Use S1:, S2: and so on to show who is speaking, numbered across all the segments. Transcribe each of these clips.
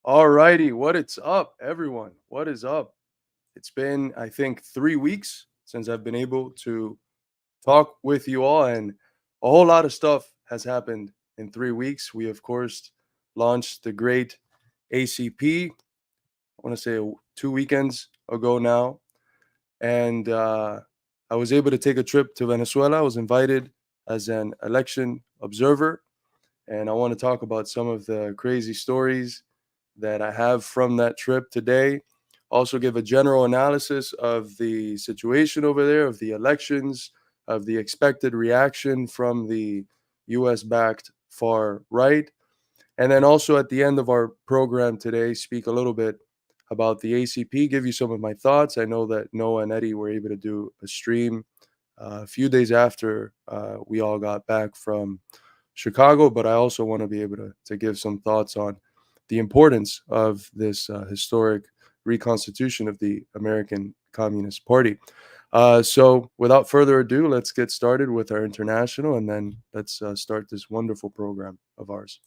S1: Alrighty, what it's up, everyone? What is up? It's been, I think, 3 weeks since I've been able to talk with you all, and a whole lot of stuff has happened in 3 weeks. We, of course, launched the great ACP. I want to say 2 weekends ago now, and I was able to take a trip to Venezuela. I was invited as an election observer, and I want to talk about some of the crazy stories that I have from that trip today. Also, give a general analysis of the situation over there, of the elections, of the expected reaction from the US backed far right. And then also at the end of our program today, speak a little bit about the ACP, give you some of my thoughts. I know that Noah and Eddie were able to do a stream a few days after we all got back from Chicago, but I also want to be able to give some thoughts on the importance of this historic reconstitution of the American Communist Party. So, without further ado, let's get started with our international, and then let's start this wonderful program of ours.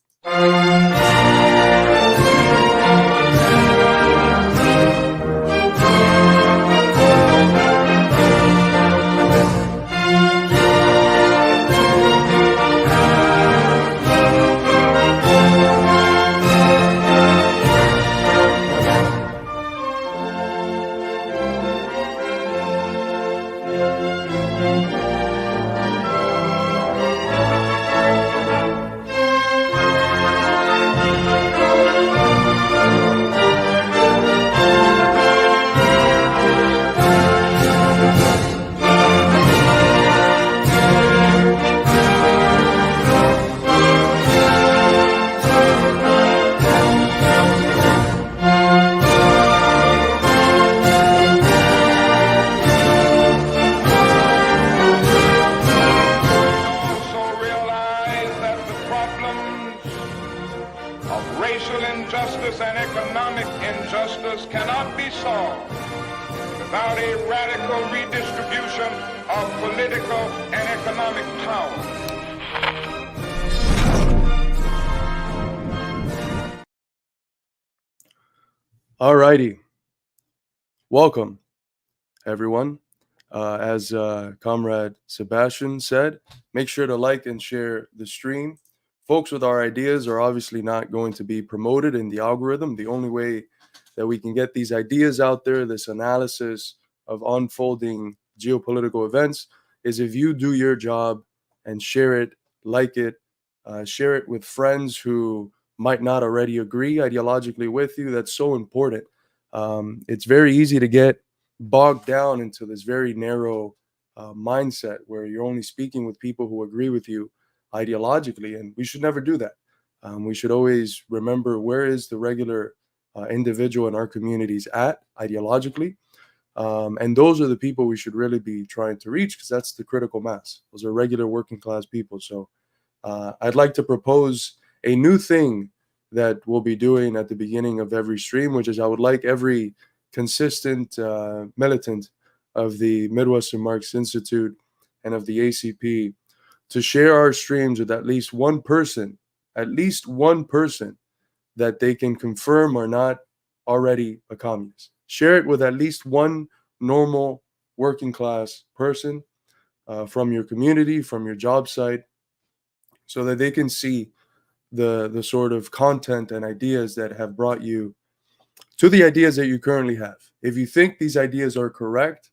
S1: Alrighty, welcome everyone. As Comrade Sebastian said, make sure to like and share the stream. Folks with our ideas are obviously not going to be promoted in the algorithm. The only way that we can get these ideas out there, this analysis of unfolding geopolitical events, is if you do your job and share it, like it, share it with friends who might not already agree ideologically with you. That's so important. It's very easy to get bogged down into this very narrow mindset where you're only speaking with people who agree with you ideologically, and we should never do that. We should always remember where is the regular individual in our communities at ideologically, and those are the people we should really be trying to reach, because that's the critical mass. Those are regular working class people. So I'd like to propose a new thing that we'll be doing at the beginning of every stream, which is I would like every consistent militant of the Midwestern Marx Institute and of the ACP to share our streams with at least one person that they can confirm are not already a communist. Share it with at least one normal working class person from your community, from your job site, so that they can see the sort of content and ideas that have brought you to the ideas that you currently have. If you think these ideas are correct,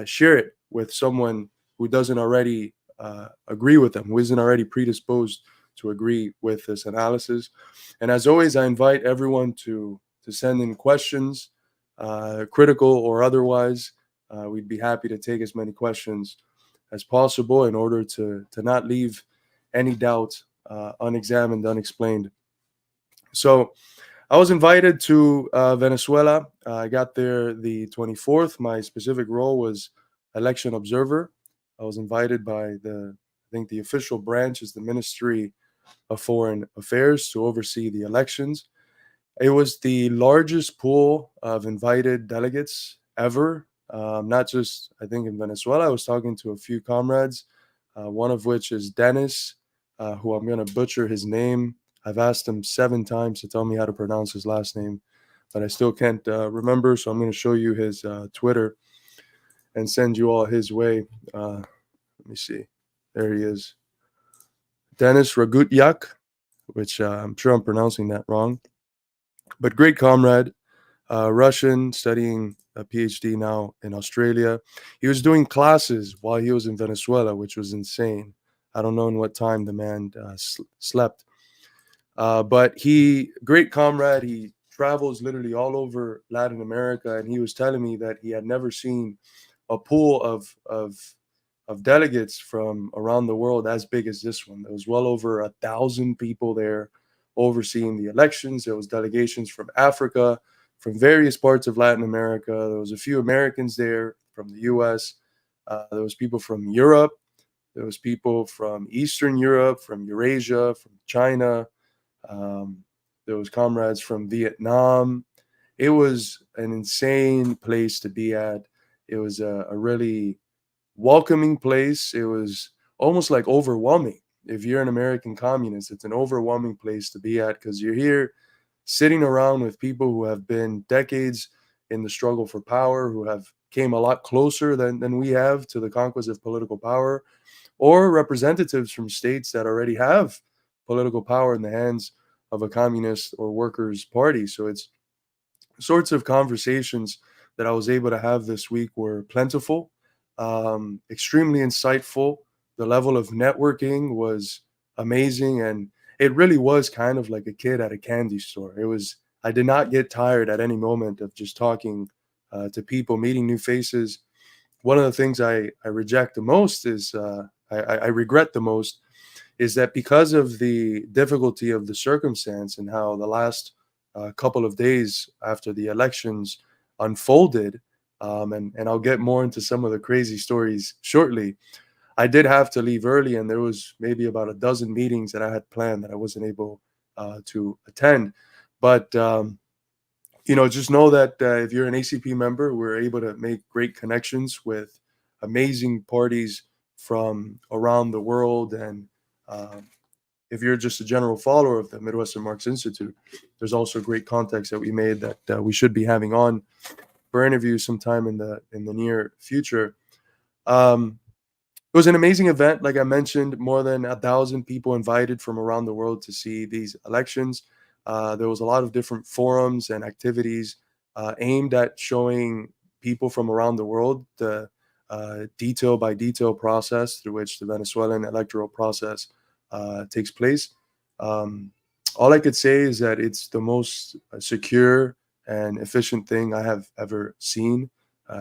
S1: share it with someone who doesn't already agree with them, who isn't already predisposed to agree with this analysis. And as always, I invite everyone to send in questions, critical or otherwise. We'd be happy to take as many questions as possible in order to not leave any doubt unexamined, unexplained. So I was invited to Venezuela. I got there the 24th. My specific role was election observer. I was invited by I think the official branch is the Ministry of Foreign Affairs to oversee the elections. It was the largest pool of invited delegates ever, not just, I think, in Venezuela. I was talking to a few comrades, one of which is Dennis, who I'm going to butcher his name. I've asked him 7 times to tell me how to pronounce his last name, but I still can't remember. So I'm going to show you his Twitter and send you all his way. Let me see. There he is. Denis Ragutyak, which I'm sure I'm pronouncing that wrong, but great comrade, Russian, studying a PhD now in Australia. He was doing classes while he was in Venezuela, which was insane. I don't know in what time the man slept. But great comrade, he travels literally all over Latin America, and he was telling me that he had never seen a pool of delegates from around the world as big as this one. There was well over 1,000 people there overseeing the elections. There was delegations from Africa, from various parts of Latin America. There was a few Americans there from the U.S. There was people from Europe. There was people from Eastern Europe, from Eurasia, from China. There was comrades from Vietnam. It was an insane place to be at. It was a really welcoming place. It was almost like overwhelming. If you're an American communist, it's an overwhelming place to be at because you're here sitting around with people who have been decades in the struggle for power, who have came a lot closer than we have to the conquest of political power, or representatives from states that already have political power in the hands of a communist or workers' party. So it's sorts of conversations that I was able to have this week were plentiful, extremely insightful. The level of networking was amazing, and it really was kind of like a kid at a candy store. I did not get tired at any moment of just talking to people, meeting new faces. One of the things I reject the most is, I regret the most, is that because of the difficulty of the circumstance and how the last couple of days after the elections unfolded, and I'll get more into some of the crazy stories shortly. I did have to leave early, and there was maybe about a dozen meetings that I had planned that I wasn't able to attend. But just know that if you're an ACP member, we're able to make great connections with amazing parties from around the world. And if you're just a general follower of the Midwestern Marx Institute, there's also great contacts that we made that we should be having on for interviews sometime in the near future. It was an amazing event. Like I mentioned, more than 1,000 people invited from around the world to see these elections. There was a lot of different forums and activities aimed at showing people from around the world the detail by detail process through which the Venezuelan electoral process takes place. All I could say is that it's the most secure and efficient thing I have ever seen.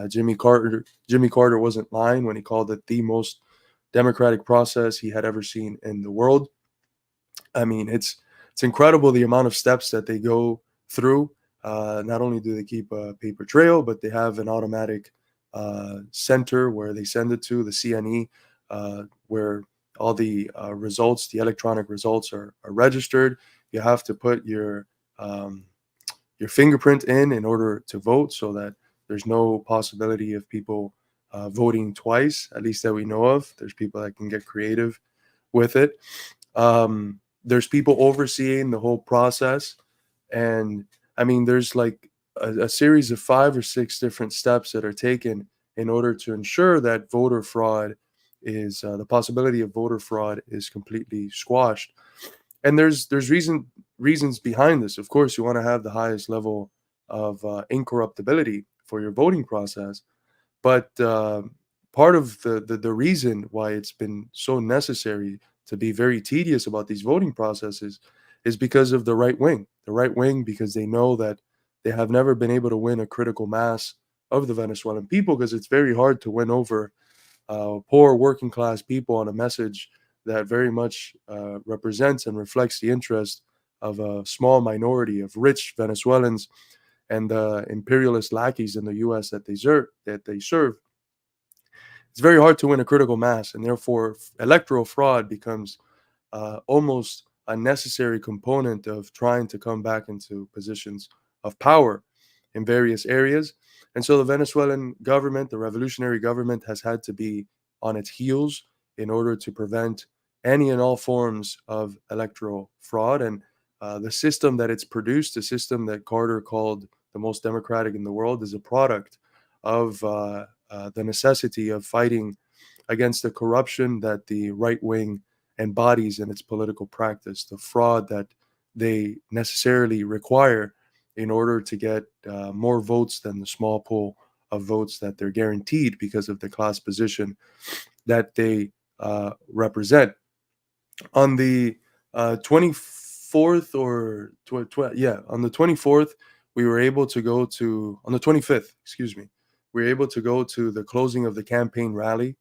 S1: Jimmy Carter wasn't lying when he called it the most democratic process he had ever seen in the world. I mean, it's incredible the amount of steps that they go through. Not only do they keep a paper trail, but they have an automatic center where they send it to the CNE, where all the results, the electronic results, are registered. You have to put your fingerprint in order to vote, so that there's no possibility of people voting twice, at least that we know of. There's people that can get creative with it. There's people overseeing the whole process. And I mean, there's like a series of 5 or 6 different steps that are taken in order to ensure that voter fraud is the possibility of voter fraud is completely squashed. And there's reasons behind this. Of course, you want to have the highest level of incorruptibility for your voting process. But part of the reason why it's been so necessary to be very tedious about these voting processes is because of the right wing. The right wing, because they know that they have never been able to win a critical mass of the Venezuelan people, because it's very hard to win over poor working class people on a message that very much represents and reflects the interest of a small minority of rich Venezuelans and the imperialist lackeys in the U.S. that they serve. It's very hard to win a critical mass, and therefore electoral fraud becomes almost a necessary component of trying to come back into positions of power in various areas. And so the Venezuelan government, the revolutionary government, has had to be on its heels in order to prevent any and all forms of electoral fraud. And the system that it's produced, the system that Carter called the most democratic in the world, is a product of the necessity of fighting against the corruption that the right wing embodies in its political practice, the fraud that they necessarily require in order to get more votes than the small pool of votes that they're guaranteed because of the class position that they represent. On the 24th or on the 24th, we were able to go to, on the 25th, excuse me, we were able to go to the closing of the campaign rally.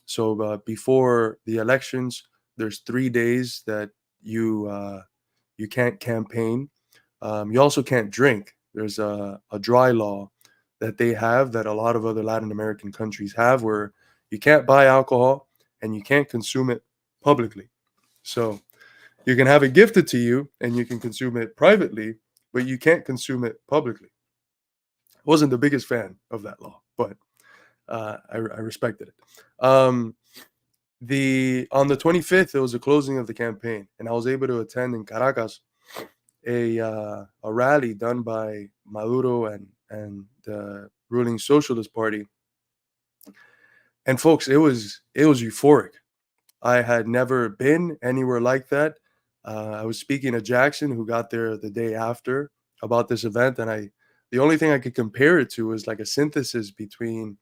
S1: So before the elections, there's 3 days that you can't campaign. You also can't drink. There's a dry law that they have that a lot of other Latin American countries have, where you can't buy alcohol and you can't consume it publicly. So you can have it gifted to you and you can consume it privately, but you can't consume it publicly. I wasn't the biggest fan of that law, but I respected it. The On the 25th, it was the closing of the campaign, and I was able to attend in Caracas a rally done by Maduro and the ruling Socialist Party. And folks, it was euphoric. I had never been anywhere like that. I was speaking to Jackson, who got there the day after, about this event, and the only thing I could compare it to is like a synthesis between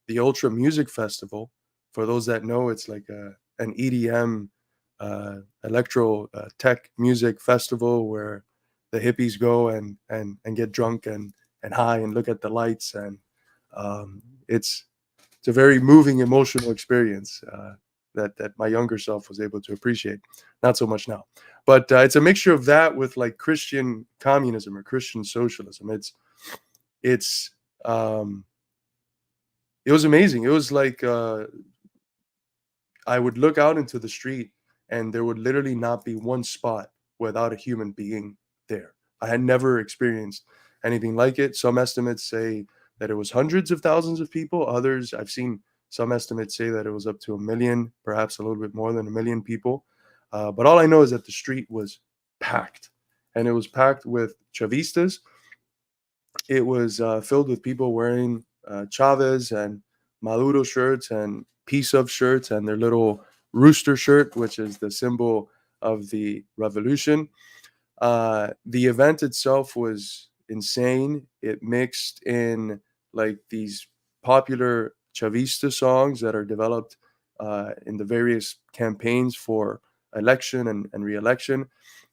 S1: the Ultra Music Festival. For those that know, it's like an EDM, electro tech music festival where the hippies go and get drunk and high and look at the lights, and it's a very moving, emotional experience. That my younger self was able to appreciate. Not so much now, but it's a mixture of that with like Christian communism or Christian socialism. It's it was amazing. It was like I would look out into the street and there would literally not be one spot without a human being there. I had never experienced anything like it. Some estimates say that it was hundreds of thousands of people. Others, I've seen some estimates say that it was up to 1 million, perhaps a little bit more than 1 million people. But all I know is that the street was packed, and it was packed with Chavistas. It was filled with people wearing Chavez and Maduro shirts and peace of shirts and their little rooster shirt, which is the symbol of the revolution. The event itself was insane. It mixed in like these popular Chavista songs that are developed in the various campaigns for election and re-election,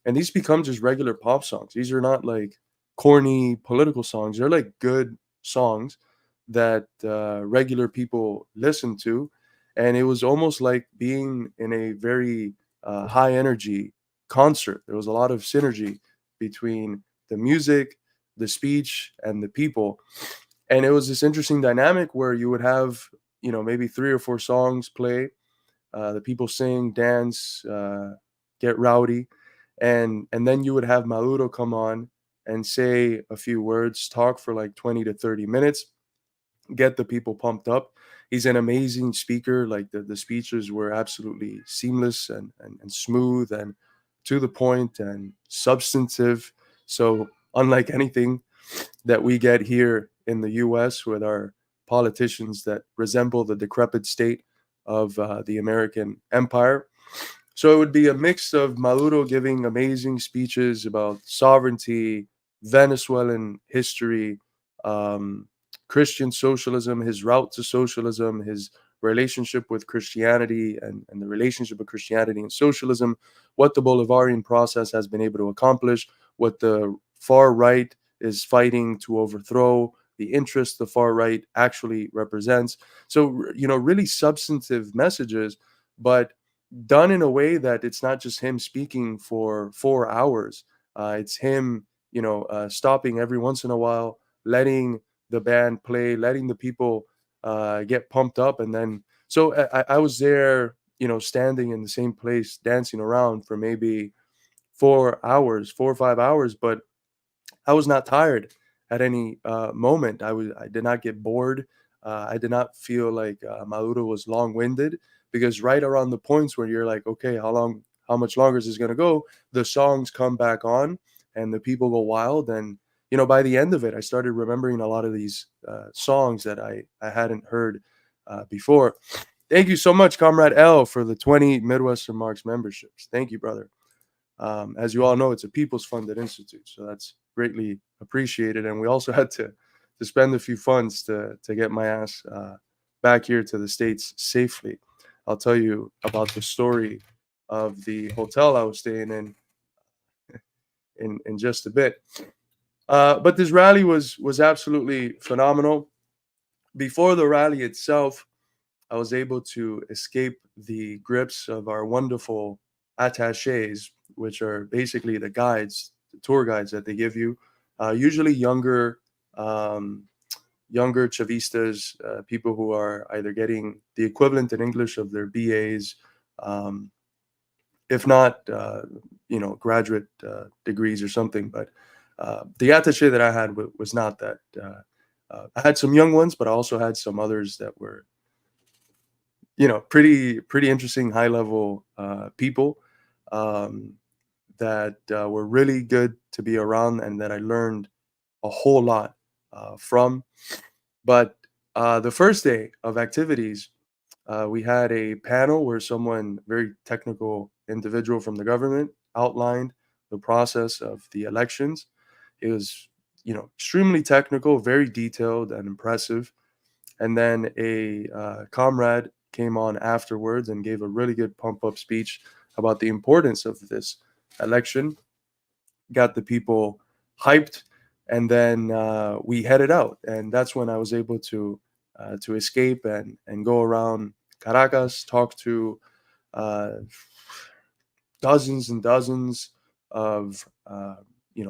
S1: and these become just regular pop songs. These are not like corny political songs. They're like good songs that regular people listen to, and it was almost like being in a very high energy concert. There was a lot of synergy between the music, the speech, and the people. And it was this interesting dynamic where you would have, maybe 3 or 4 songs play, the people sing, dance, get rowdy, and then you would have Maduro come on and say a few words, talk for like 20 to 30 minutes, get the people pumped up. He's an amazing speaker. Like the speeches were absolutely seamless and smooth and to the point and substantive. So unlike anything that we get here in the US with our politicians that resemble the decrepit state of the American empire. So it would be a mix of Maduro giving amazing speeches about sovereignty, Venezuelan history, Christian socialism, his route to socialism, his relationship with Christianity and the relationship of Christianity and socialism, what the Bolivarian process has been able to accomplish, what the far right is fighting to overthrow, the interests the far right actually represents. So, really substantive messages, but done in a way that it's not just him speaking for 4 hours. It's him, stopping every once in a while, letting the band play, letting the people get pumped up. And then, so I was there, standing in the same place, dancing around for maybe 4 hours, 4 or 5 hours, but I was not tired at any moment. I did not get bored. I did not feel like Maduro was long-winded, because right around the points where you're like, okay, how much longer is this going to go, the songs come back on and the people go wild. And, by the end of it, I started remembering a lot of these songs that I hadn't heard before. Thank you so much, Comrade L, for the 20 Midwestern Marx memberships. Thank you, brother. As you all know, it's a people's funded institute, so that's greatly appreciated. And we also had to spend a few funds to get my ass back here to the States safely. I'll tell you about the story of the hotel I was staying in just a bit. But this rally was absolutely phenomenal. Before the rally itself, I was able to escape the grips of our wonderful attachés, which are basically the guides, the tour guides that they give you, usually um, younger Chavistas, people who are either getting the equivalent in English of their BAs, um, if not, graduate degrees or something. But the attaché that I had was not that. I had some young ones, but I also had some others that were, pretty interesting, high level people um, that were really good to be around and that I learned a whole lot from. But the first day of activities, we had a panel where someone, very technical individual from the government, outlined the process of the elections. It was, extremely technical, very detailed and impressive. And then a comrade came on afterwards and gave a really good pump up speech about the importance of this election, got the people hyped, and then we headed out. And that's when I was able to escape and go around Caracas, talk to uh, dozens and dozens of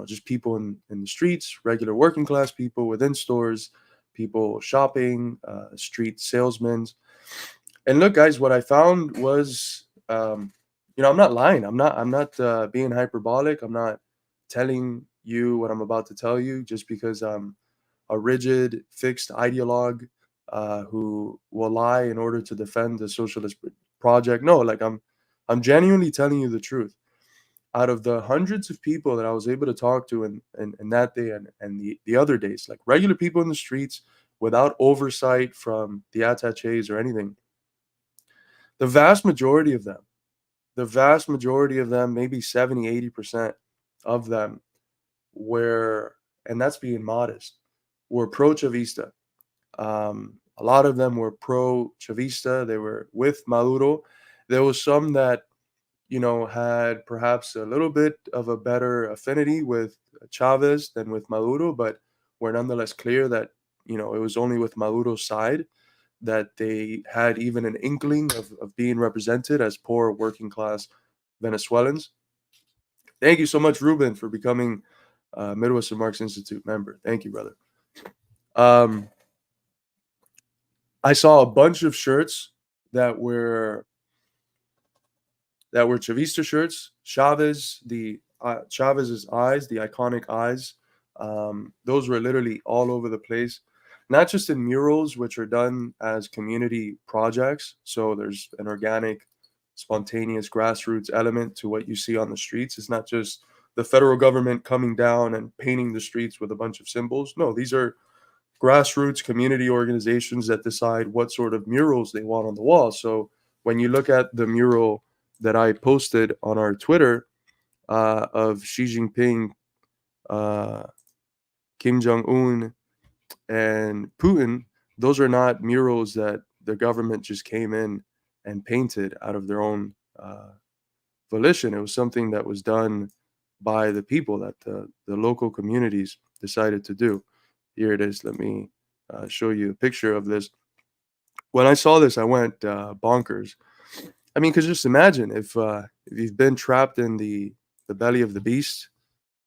S1: just people in the streets, regular working class people within stores, people shopping, street salesmen. And look, guys, what I found was, I'm not lying. I'm not being hyperbolic. I'm not telling you what I'm about to tell you just because I'm a rigid, fixed ideologue who will lie in order to defend the socialist project. No, like I'm genuinely telling you the truth. Out of the hundreds of people that I was able to talk to in that day and the other days, like regular people in the streets without oversight from the attachés or anything, the vast majority of them, maybe 70, 80% of them were, and that's being modest, were pro Chavista. A lot of them were pro Chavista. They were with Maduro. There was some that, had perhaps a little bit of a better affinity with Chavez than with Maduro, but were nonetheless clear that, it was only with Maduro's side that they had even an inkling of being represented as poor working class Venezuelans. Thank you so much, Ruben, for becoming a Midwestern Marx Institute member. Thank you, brother. Um, I saw a bunch of shirts that were Chavista shirts. Chavez's eyes, the iconic eyes. Those were literally all over the place, not just in murals, which are done as community projects. So there's an organic, spontaneous grassroots element to what you see on the streets. It's not just the federal government coming down and painting the streets with a bunch of symbols. No, these are grassroots community organizations that decide what sort of murals they want on the wall. So when you look at the mural that I posted on our Twitter of Xi Jinping, uh, Kim Jong Un, and Putin, those are not murals that the government just came in and painted out of their own volition. It was something that was done by the people that the local communities decided to do. Here it is. Let me show you a picture of this. When I saw this, I went bonkers. I mean, because just imagine if you've been trapped in the belly of the beast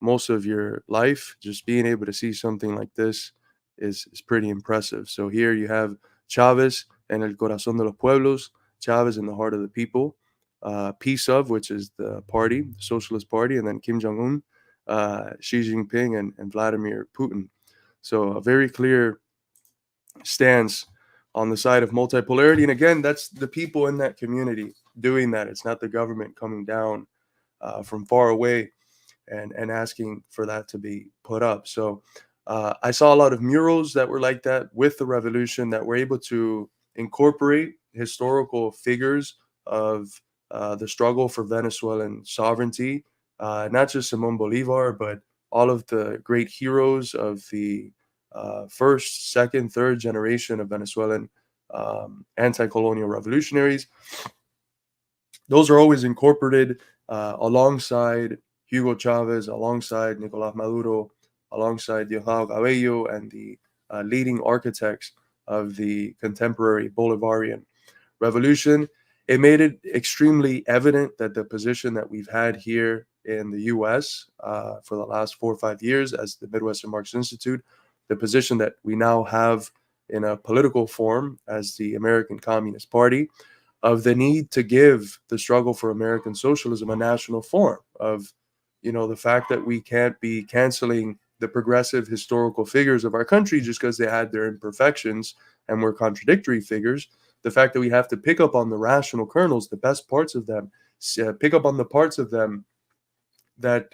S1: most of your life, just being able to see something like this is pretty impressive. So here you have Chavez en el corazón de los pueblos, Chavez in the heart of the people, Peace of, which is the party, the Socialist Party, and then Kim Jong Un, Xi Jinping, and Vladimir Putin. So a very clear stance on the side of multipolarity. And again, that's the people in that community doing that. It's not the government coming down from far away and asking for that to be put up. So I saw a lot of murals that were like that with the revolution, that were able to incorporate historical figures of the struggle for Venezuelan sovereignty, not just Simon Bolivar, but all of the great heroes of the first, second, third generation of Venezuelan anti-colonial revolutionaries. Those are always incorporated alongside Hugo Chavez, alongside Nicolás Maduro, alongside Diosdado Cabello, and the leading architects of the contemporary Bolivarian revolution. It made it extremely evident that the position that we've had here in the US for the last 4 or 5 years as the Midwestern Marx Institute, the position that we now have in a political form as the American Communist Party, of the need to give the struggle for American socialism a national form, of, the fact that we can't be canceling the progressive historical figures of our country just because they had their imperfections and were contradictory figures. The fact that we have to pick up on the rational kernels, the best parts of them, pick up on the parts of them that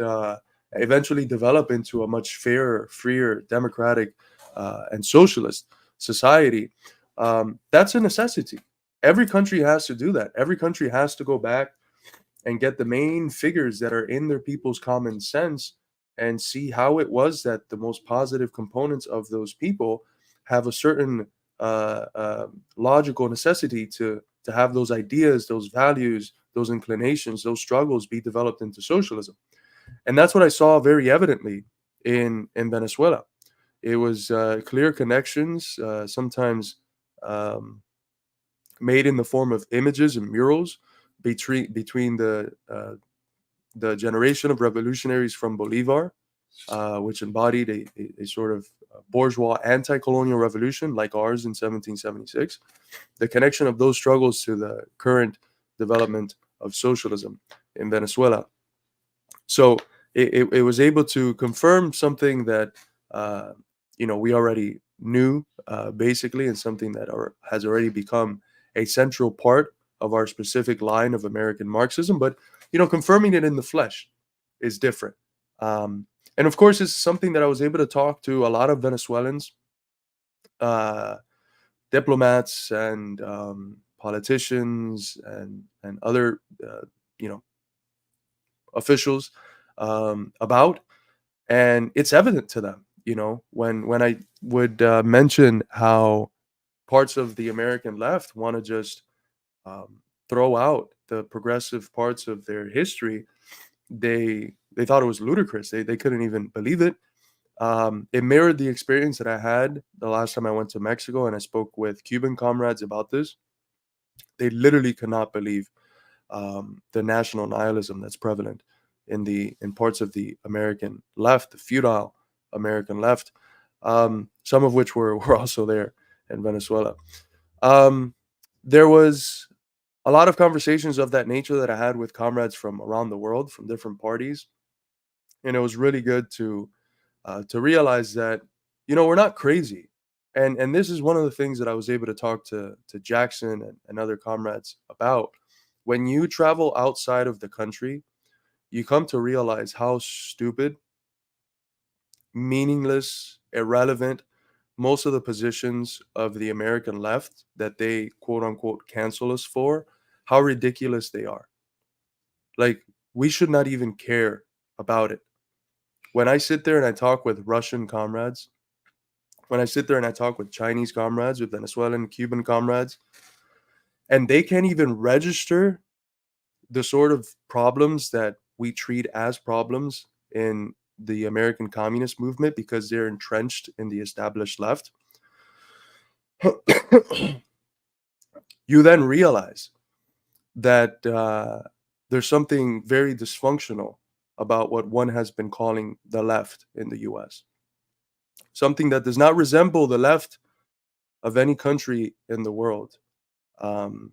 S1: eventually develop into a much fairer, freer, democratic, and socialist society. That's a necessity. Every country has to do that. Every country has to go back and get the main figures that are in their people's common sense and see how it was that the most positive components of those people have a certain logical necessity to have those ideas, those values, those inclinations, those struggles be developed into socialism. And that's what I saw very evidently in Venezuela. It was clear connections, sometimes made in the form of images and murals between the generation of revolutionaries from Bolivar, which embodied a sort of bourgeois anti-colonial revolution like ours in 1776, the connection of those struggles to the current development of socialism in Venezuela. So it was able to confirm something that we already knew, basically, and something that has already become a central part of our specific line of American Marxism. But confirming it in the flesh is different. And of course, it's something that I was able to talk to a lot of Venezuelans, diplomats and politicians and other officials about, and it's evident to them. When I would mention how parts of the American left want to just throw out the progressive parts of their history, they thought it was ludicrous. They couldn't even believe it. It mirrored the experience that I had the last time I went to Mexico and I spoke with Cuban comrades about this. They literally could not believe the national nihilism that's prevalent in parts of the American left, the feudal American left, some of which were also there in Venezuela. There was a lot of conversations of that nature that I had with comrades from around the world, from different parties, and it was really good to realize that we're not crazy, and this is one of the things that I was able to talk to Jackson and other comrades about. When you travel outside of the country, you come to realize how stupid, meaningless, irrelevant most of the positions of the American left that they quote unquote cancel us for, how ridiculous they are. Like, we should not even care about it. When I sit there and I talk with Russian comrades, when I sit there and I talk with Chinese comrades, with Venezuelan, Cuban comrades, and they can't even register the sort of problems that we treat as problems in the American communist movement because they're entrenched in the established left, you then realize that there's something very dysfunctional about what one has been calling the left in the US. Something that does not resemble the left of any country in the world. And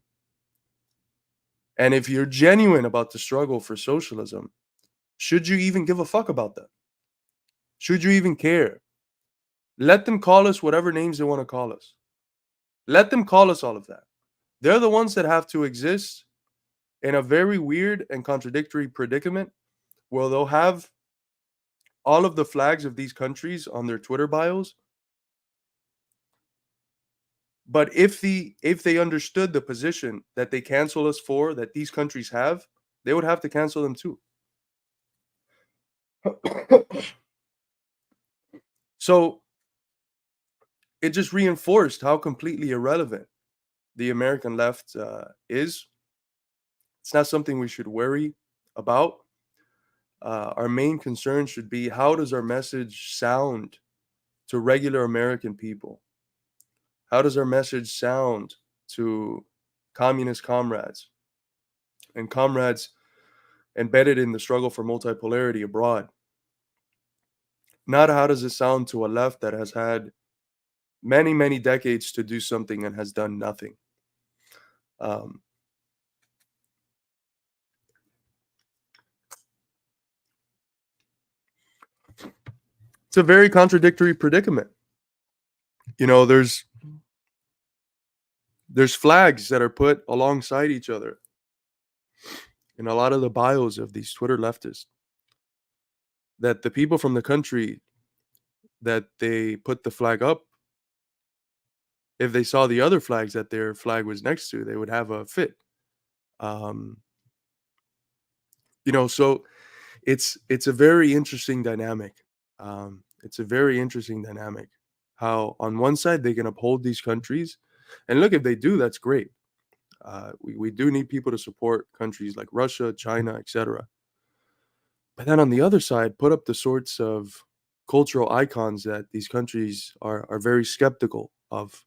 S1: if you're genuine about the struggle for socialism, should you even give a fuck about that? Should you even care? Let them call us whatever names they want to call us. Let them call us all of that. They're the ones that have to exist in a very weird and contradictory predicament where they'll have all of the flags of these countries on their Twitter bios. But if they understood the position that they cancel us for, that these countries have, they would have to cancel them too. So it just reinforced how completely irrelevant the American left is. It's not something we should worry about. Our main concern should be, how does our message sound to regular American people? How does our message sound to communist comrades and comrades embedded in the struggle for multipolarity abroad? Not how does it sound to a left that has had many, many decades to do something and has done nothing. It's a very contradictory predicament. You know, there's flags that are put alongside each other in a lot of the bios of these Twitter leftists, that the people from the country that they put the flag up, if they saw the other flags that their flag was next to, they would have a fit. You know, so it's a very interesting dynamic. It's a very interesting dynamic. How on one side they can uphold these countries, and look, if they do, that's great. We do need people to support countries like Russia, China, etc. But then on the other side, put up the sorts of cultural icons that these countries are very skeptical of.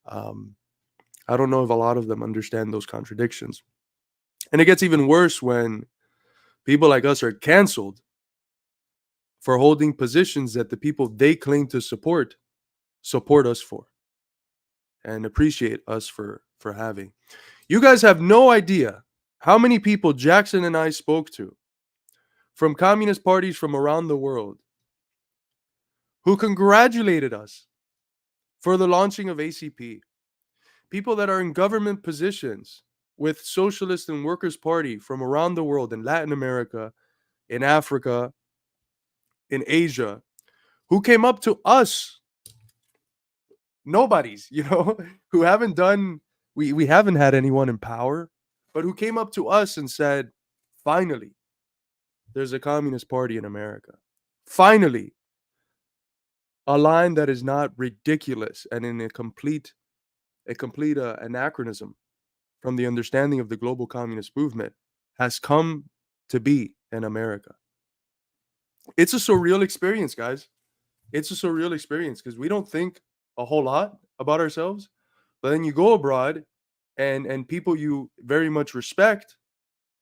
S1: I don't know if a lot of them understand those contradictions. And it gets even worse when people like us are canceled for holding positions that the people they claim to support us for and appreciate us for having. You guys have no idea how many people Jackson and I spoke to from communist parties from around the world who congratulated us for the launching of ACP. People that are in government positions with Socialist and Workers' Party from around the world, in Latin America, in Africa, in Asia, who came up to us, nobodies, you know, who haven't done, we haven't had anyone in power, but who came up to us and said, finally, there's a communist party in America. Finally, a line that is not ridiculous and in a complete anachronism from the understanding of the global communist movement has come to be in America. It's a surreal experience, guys. It's a surreal experience because we don't think a whole lot about ourselves, but then you go abroad and people you very much respect,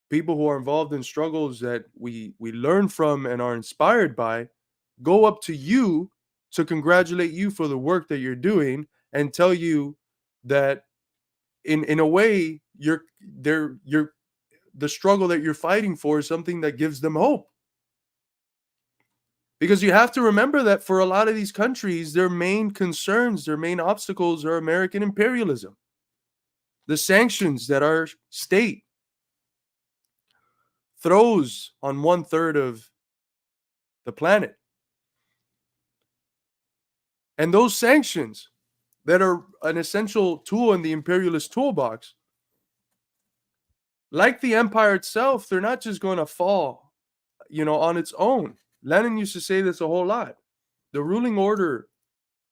S1: people who are involved in struggles that we learn from and are inspired by, go up to you to congratulate you for the work that you're doing and tell you that in a way you're the struggle that you're fighting for is something that gives them hope. Because you have to remember that for a lot of these countries, their main concerns, their main obstacles are American imperialism. The sanctions that our state throws on 1/3 of the planet. And those sanctions that are an essential tool in the imperialist toolbox, like the empire itself, they're not just going to fall, on its own. Lenin used to say this a whole lot. The ruling order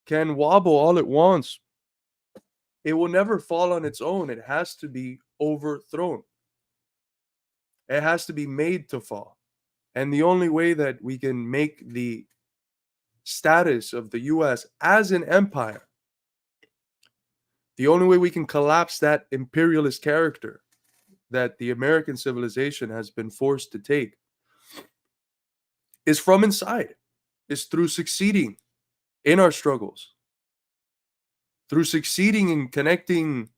S1: can wobble all it wants. It will never fall on its own. It has to be overthrown. It has to be made to fall. And the only way that we can make the status of the US as an empire, the only way we can collapse that imperialist character that the American civilization has been forced to take, is from inside, is through succeeding in our struggles, through succeeding in connecting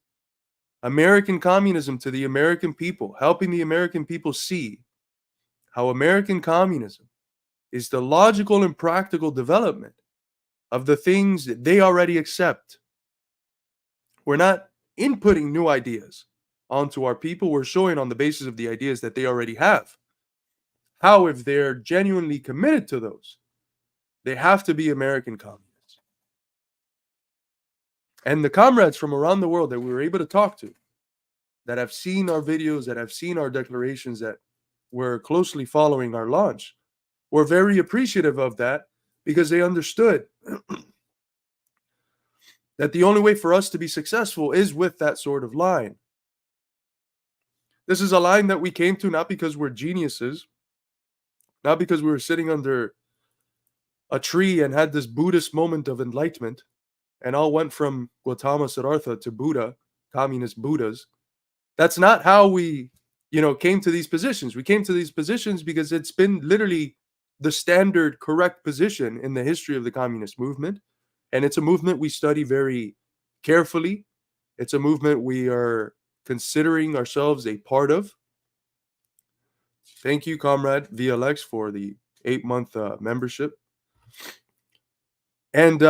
S1: American communism to the American people, helping the American people see how American communism is the logical and practical development of the things that they already accept. We're not inputting new ideas. onto our people, we're showing on the basis of the ideas that they already have. How, if they're genuinely committed to those, they have to be American communists. And the comrades from around the world that we were able to talk to, that have seen our videos, that have seen our declarations, that were closely following our launch, were very appreciative of that, because they understood that the only way for us to be successful is with that sort of line. This is a line that we came to not because we're geniuses, not because we were sitting under a tree and had this Buddhist moment of enlightenment and all went from Gautama Siddhartha to Buddha, communist Buddhas. That's not how we, came to these positions. We came to these positions because it's been literally the standard correct position in the history of the communist movement. And it's a movement we study very carefully. It's a movement we are considering ourselves a part of. Thank you, Comrade VLX, for the 8-month membership. And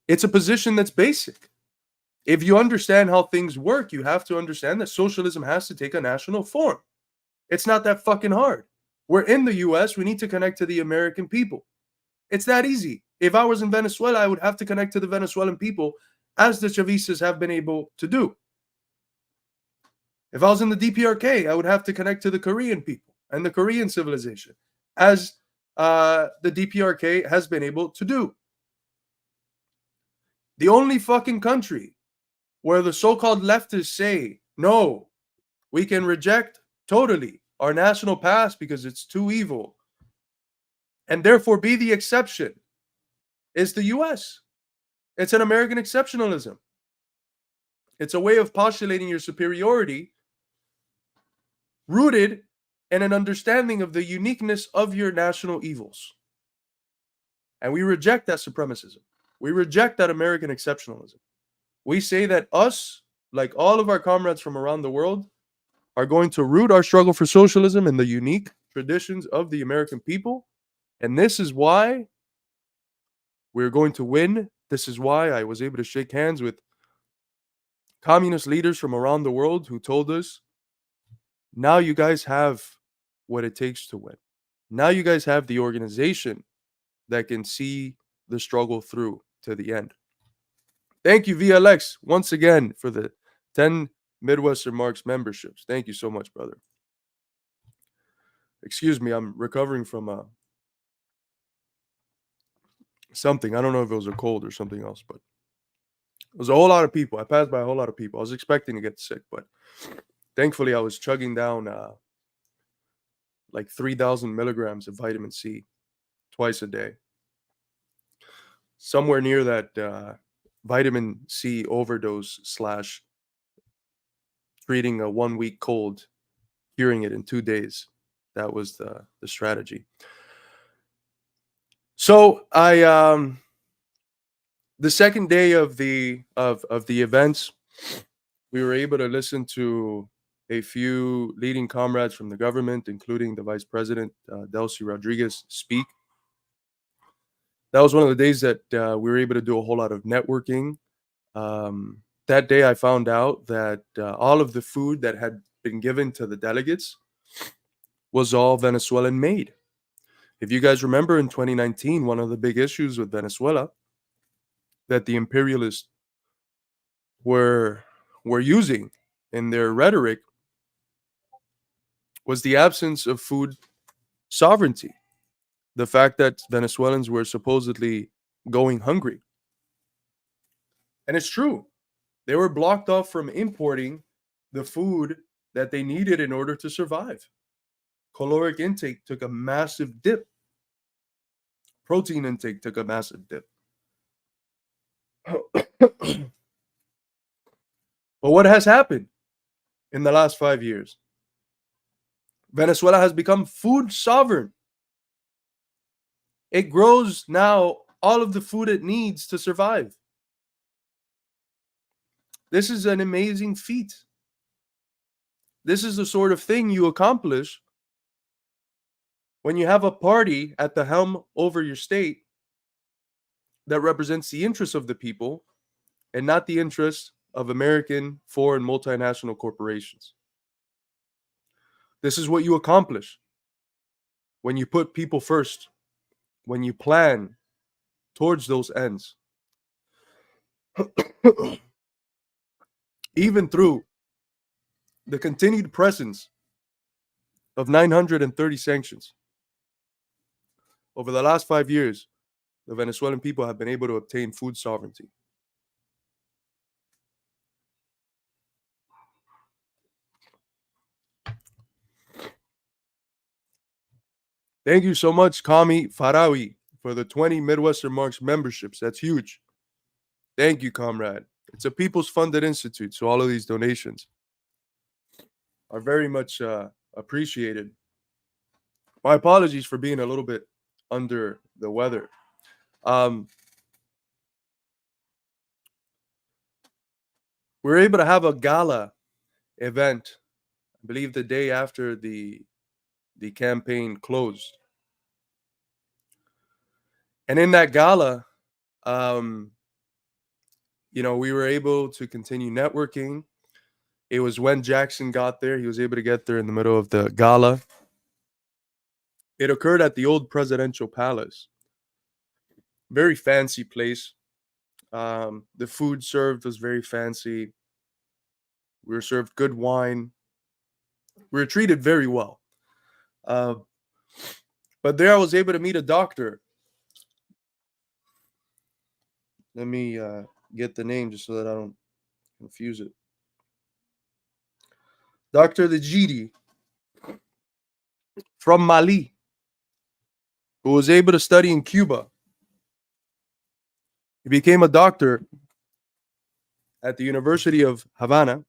S1: it's a position that's basic. If you understand how things work, you have to understand that socialism has to take a national form. It's not that fucking hard. We're in the US, we need to connect to the American people. It's that easy. If I was in Venezuela, I would have to connect to the Venezuelan people, as the Chavistas have been able to do. If I was in the DPRK, I would have to connect to the Korean people and the Korean civilization, as the DPRK has been able to do. The only fucking country where the so-called leftists say, no, we can reject totally our national past because it's too evil, and therefore be the exception, is the US. It's an American exceptionalism. It's a way of postulating your superiority rooted in an understanding of the uniqueness of your national evils. And we reject that supremacism. We reject that American exceptionalism. We say that us, like all of our comrades from around the world, are going to root our struggle for socialism in the unique traditions of the American people. And this is why we're going to win. This is why I was able to shake hands with communist leaders from around the world who told us, now you guys have what it takes to win. Now you guys have the organization that can see the struggle through to the end. Thank you, VLX, once again for the 10 midwesternmarx memberships. Thank you so much, brother. Excuse me, I'm recovering from something. I don't know if it was a cold or something else, but it was a whole lot of people. I passed by a whole lot of people. I was expecting to get sick, but thankfully I was chugging down like 3,000 milligrams of vitamin C twice a day. Somewhere near that vitamin C overdose / treating a 1-week cold, curing it in 2 days. That was the strategy. So the second day of the events, we were able to listen to a few leading comrades from the government, including the Vice President, Delcy Rodriguez, speak. That was one of the days that we were able to do a whole lot of networking. That day, I found out that all of the food that had been given to the delegates was all Venezuelan made. If you guys remember, in 2019, one of the big issues with Venezuela that the imperialists were using in their rhetoric was the absence of food sovereignty. The fact that Venezuelans were supposedly going hungry. And it's true. They were blocked off from importing the food that they needed in order to survive. Caloric intake took a massive dip. Protein intake took a massive dip. But what has happened in the last 5 years? Venezuela has become food sovereign. It grows now all of the food it needs to survive. This is an amazing feat. This is the sort of thing you accomplish when you have a party at the helm over your state that represents the interests of the people, and not the interests of American foreign multinational corporations. This is what you accomplish when you put people first, when you plan towards those ends. Even through the continued presence of 930 sanctions over the last 5 years, the Venezuelan people have been able to obtain food sovereignty. Thank you so much, Kami Farawi, for the 20 midwesternmarx memberships. That's huge. Thank you, comrade. It's a people's funded institute, so all of these donations are very much appreciated. My apologies for being a little bit under the weather. We were able to have a gala event, I believe the day after the campaign closed. And in that gala, we were able to continue networking. It was when Jackson got there. He was able to get there in the middle of the gala. It occurred at the old presidential palace. Very fancy place. The food served was very fancy. We were served good wine. We were treated very well. But there I was able to meet a doctor. Let me get the name just so that I don't confuse it. Dr. Legidi from Mali, who was able to study in Cuba. He became a doctor at the University of Havana.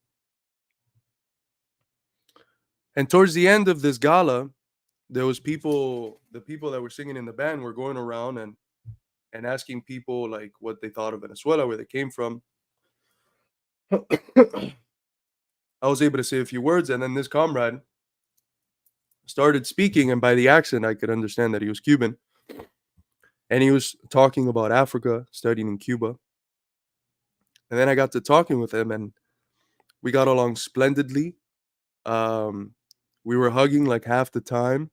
S1: And towards the end of this gala, there was the people that were singing in the band were going around and asking people like what they thought of Venezuela, where they came from. I was able to say a few words, and then this comrade started speaking, and by the accent, I could understand that he was Cuban. And he was talking about Africa, studying in Cuba. And then I got to talking with him, and we got along splendidly. We were hugging like half the time.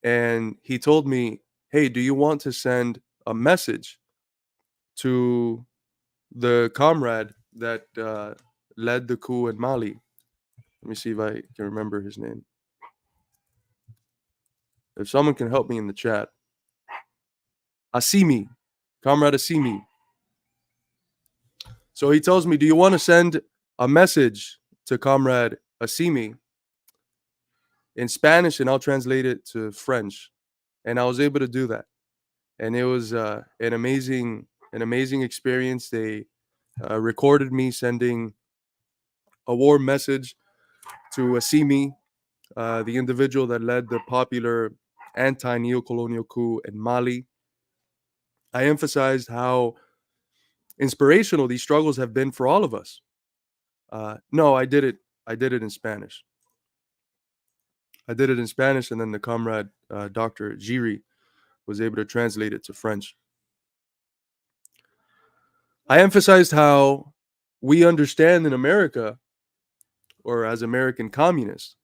S1: And he told me, hey, do you want to send a message to the comrade that led the coup in Mali? Let me see if I can remember his name. If someone can help me in the chat. Assimi, Comrade Assimi. So he tells me, do you want to send a message to Comrade Assimi in Spanish, and I'll translate it to French? And I was able to do that. And it was an amazing experience. They recorded me sending a warm message to Assimi, the individual that led the popular anti-neocolonial coup in Mali. I emphasized how inspirational these struggles have been for all of us. No, I did it in Spanish. I did it in Spanish, and then the comrade, Dr. Giri, was able to translate it to French. I emphasized how we understand in America, or as American communists,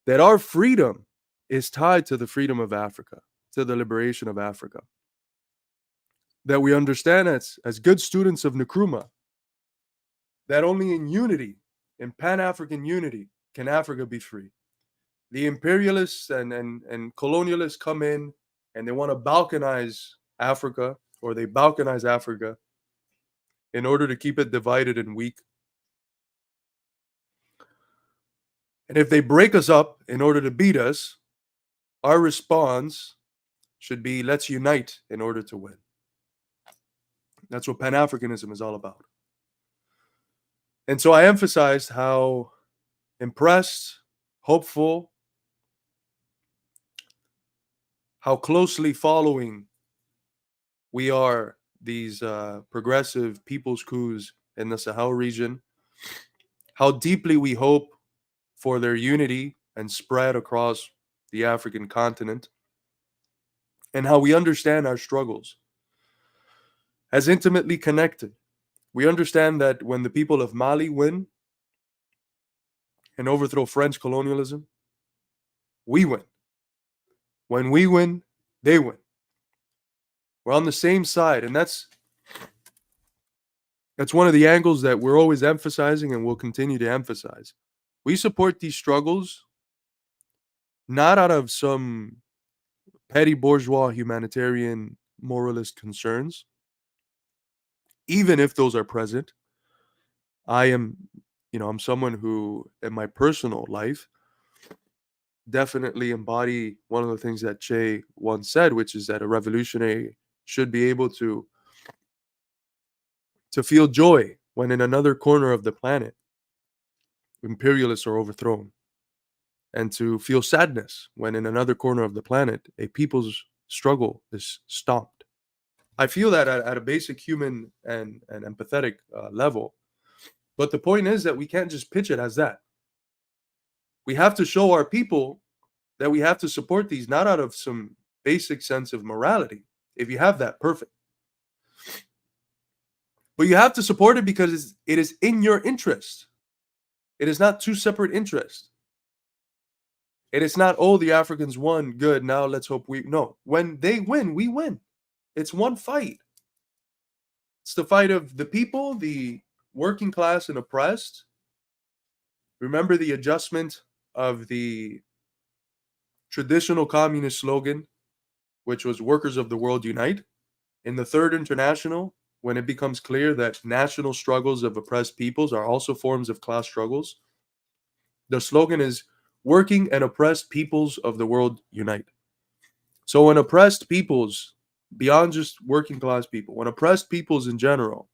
S1: that our freedom is tied to the freedom of Africa, to the liberation of Africa. That we understand as good students of Nkrumah, that only in unity, in Pan-African unity, can Africa be free. The imperialists and colonialists come in and they want to balkanize Africa, or they balkanize Africa in order to keep it divided and weak. And if they break us up in order to beat us, our response should be, let's unite in order to win. That's what Pan-Africanism is all about. And so I emphasized how impressed, hopeful, how closely following we are these progressive people's coups in the Sahel region, how deeply we hope for their unity and spread across the African continent, and how we understand our struggles. as intimately connected. We understand that when the people of Mali win and overthrow French colonialism, we win. When we win, they win. We're on the same side, and that's one of the angles that we're always emphasizing and will continue to emphasize. We support these struggles not out of some petty bourgeois humanitarian moralist concerns, even if those are present. I am, I'm someone who, in my personal life, definitely embody one of the things that Che once said, which is that a revolutionary should be able to feel joy when in another corner of the planet imperialists are overthrown, and to feel sadness when in another corner of the planet a people's struggle is stopped. I feel that at a basic human and empathetic level. But the point is that we can't just pitch it as that. We have to show our people that we have to support these, not out of some basic sense of morality. If you have that, perfect. But you have to support it because it is in your interest. It is not two separate interests. It is not, oh, the Africans won, good, now let's hope we... No, when they win, we win. It's one fight. It's the fight of the people, the working class and oppressed. Remember the adjustment of the traditional communist slogan, which was workers of the world unite. In the Third International, when it becomes clear that national struggles of oppressed peoples are also forms of class struggles, the slogan is working and oppressed peoples of the world unite. So when oppressed peoples, beyond just working class people, when oppressed peoples in general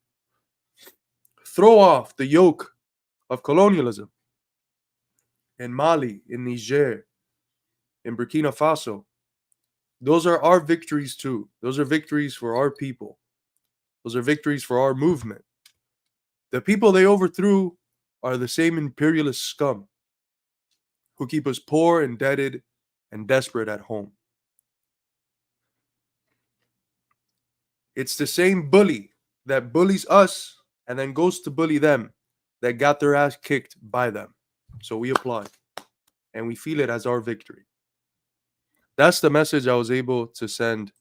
S1: throw off the yoke of colonialism in Mali, in Niger, in Burkina Faso, those are our victories too. Those are victories for our people. Those are victories for our movement. The people they overthrew are the same imperialist scum who keep us poor, indebted, and desperate at home. It's the same bully that bullies us and then goes to bully them that got their ass kicked by them. So we applaud and we feel it as our victory. That's the message I was able to send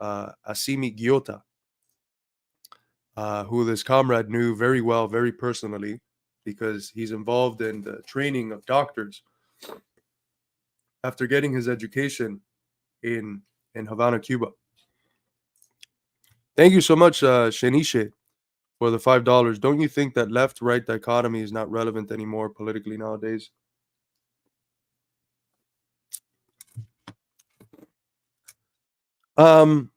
S1: Assimi Gyota, who this comrade knew very well, very personally, because he's involved in the training of doctors after getting his education in Havana, Cuba. Thank you so much, Sheniche, for the $5. Don't you think that left-right dichotomy is not relevant anymore politically nowadays? I'd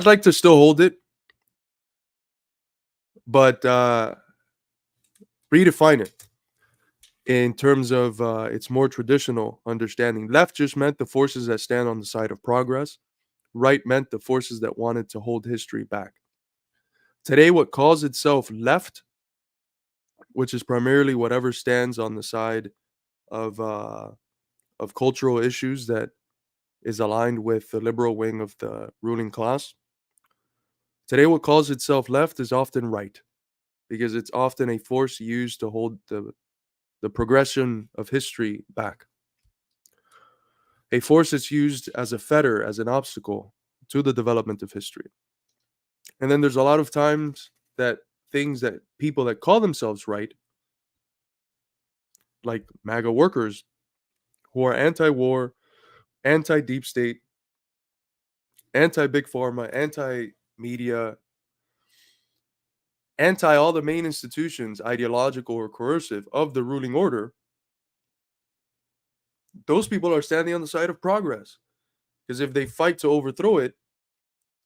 S1: like to still hold it, but redefine it in terms of its more traditional understanding. Left just meant the forces that stand on the side of progress. Right meant the forces that wanted to hold history back. Today, what calls itself left, which is primarily whatever stands on the side of cultural issues that is aligned with the liberal wing of the ruling class. Today, what calls itself left is often right, because it's often a force used to hold the progression of history back. A force that's used as a fetter, as an obstacle to the development of history. And then there's a lot of times that things that people that call themselves right, like MAGA workers, who are anti-war, anti-deep state, anti-big pharma, anti-media, anti all the main institutions, ideological or coercive, of the ruling order, those people are standing on the side of progress. Because if they fight to overthrow it,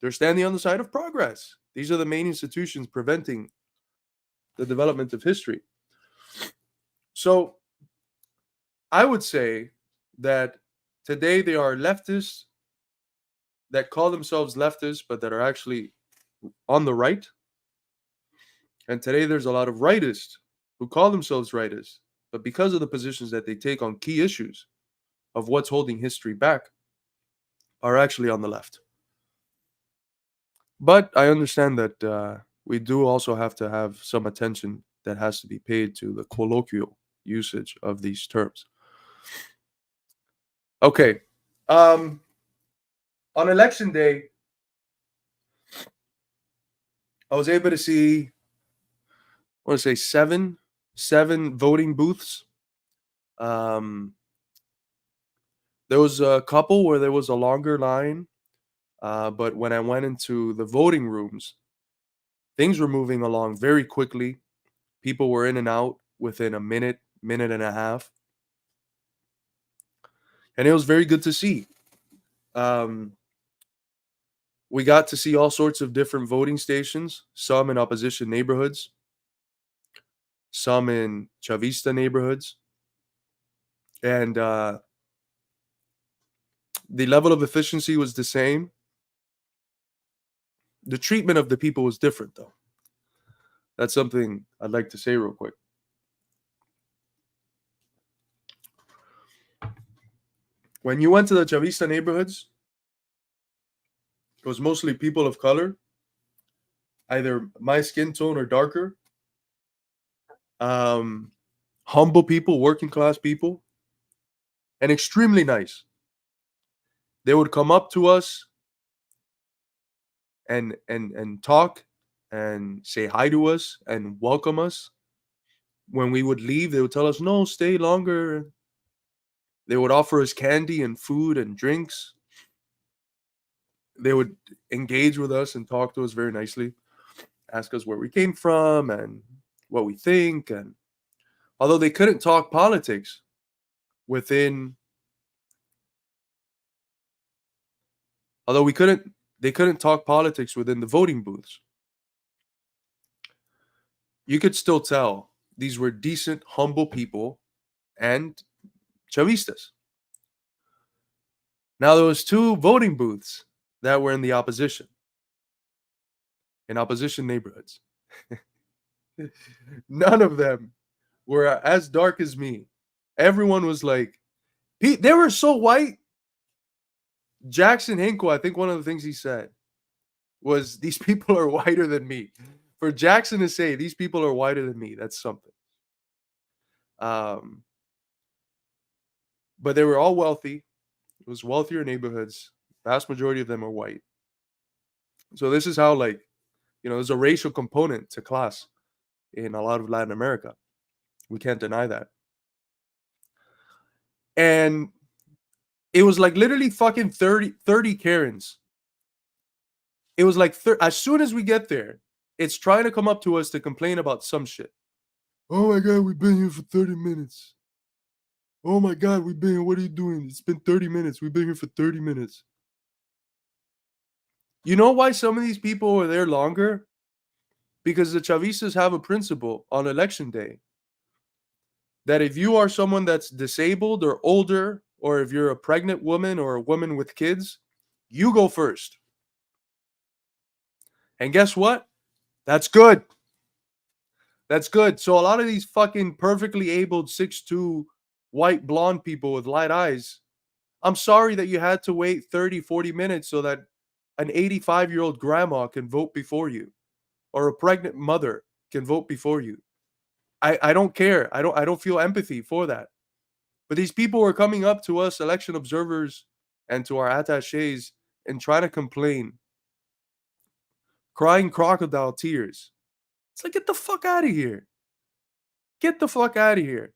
S1: they're standing on the side of progress. These are the main institutions preventing the development of history. So I would say that today they are leftists that call themselves leftists, but that are actually on the right. And today there's a lot of rightists who call themselves rightists, but because of the positions that they take on key issues of what's holding history back, are actually on the left. But I understand that we do also have to have some attention that has to be paid to the colloquial usage of these terms. Okay. Um, on election day, I was able to see, I want to say seven voting booths. Um, there was a couple where there was a longer line, but when I went into the voting rooms, things were moving along very quickly. People were in and out within a minute, minute and a half, and it was very good to see. Um, we got to see all sorts of different voting stations, some in opposition neighborhoods, some in Chavista neighborhoods, and the level of efficiency was the same. The treatment of the people was different, though. That's something I'd like to say real quick. When you went to the Chavista neighborhoods, it was mostly people of color, either my skin tone or darker, um, humble people, working class people, and extremely nice. They would come up to us and talk and say hi to us and welcome us. When we would leave, they would tell us, "No, stay longer." They would offer us candy and food and drinks. They would engage with us and talk to us very nicely, ask us where we came from and what we think. And although they couldn't talk politics within, although we couldn't, they couldn't talk politics within the voting booths. You could still tell these were decent, humble people and Chavistas. Now there was two voting booths that were in opposition neighborhoods. None of them were as dark as me. Everyone was like, they were so white. Jackson Hinkle, I think one of the things he said was, "These people are whiter than me." For Jackson to say, "These people are whiter than me," that's something. Um, but they were all wealthy. It was wealthier neighborhoods. Vast majority of them are white. So this is how, like, there's a racial component to class in a lot of Latin America. We can't deny that. And it was like literally fucking 30 Karens. It was like as soon as we get there, it's trying to come up to us to complain about some shit. "Oh my God, we've been here for 30 minutes. Oh my God, we've been here. What are you doing? It's been 30 minutes. We've been here for 30 minutes." You know why some of these people were there longer? Because the Chavistas have a principle on election day that if you are someone that's disabled or older, or if you're a pregnant woman or a woman with kids, you go first. And guess what? That's good. That's good. So a lot of these fucking perfectly abled 6'2" white blonde people with light eyes, I'm sorry that you had to wait 30, 40 minutes so that an 85-year-old grandma can vote before you, or a pregnant mother can vote before you. I don't care. I don't feel empathy for that. But these people were coming up to us election observers and to our attachés and trying to complain, crying crocodile tears. It's like, get the fuck out of here. Get the fuck out of here.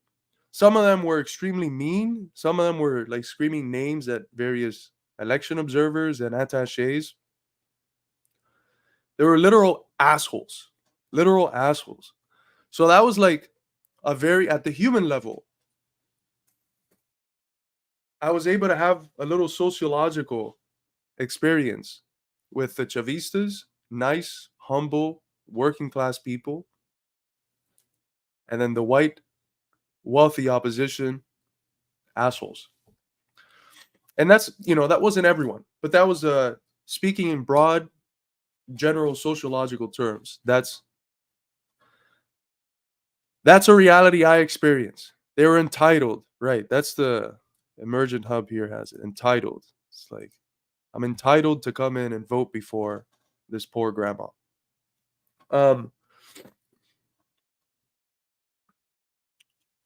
S1: Some of them were extremely mean. Some of them were like screaming names at various election observers and attachés. They were literal assholes. Literal assholes. So that was like at the human level, I was able to have a little sociological experience with the Chavistas, nice, humble, working class people, and then the white, wealthy opposition, assholes. And that wasn't everyone, but that was speaking in broad, general sociological terms. That's a reality I experience. They were entitled, right? That's the emergent hub here has it. Entitled. It's like, I'm entitled to come in and vote before this poor grandma. Um,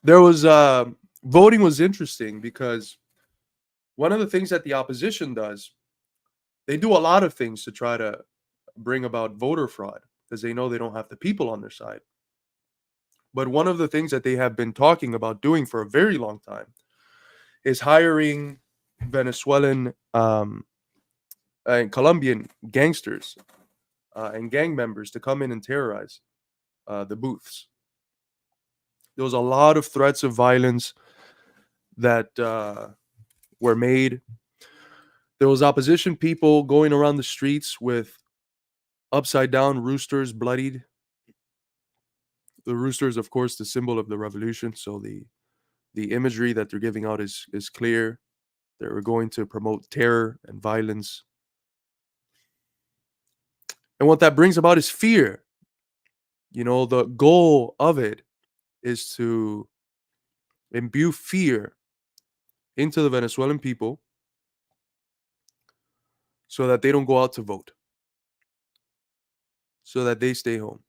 S1: there was voting was interesting because one of the things that the opposition does, they do a lot of things to try to bring about voter fraud because they know they don't have the people on their side. But one of the things that they have been talking about doing for a very long time is hiring Venezuelan and Colombian gangsters and gang members to come in and terrorize the booths. There was a lot of threats of violence that were made. There was opposition people going around the streets with upside down roosters bloodied. The rooster is, of course, the symbol of the revolution. So the imagery that they're giving out is clear. They were going to promote terror and violence. And what that brings about is fear. You know, the goal of it is to imbue fear into the Venezuelan people so that they don't go out to vote, so that they stay home.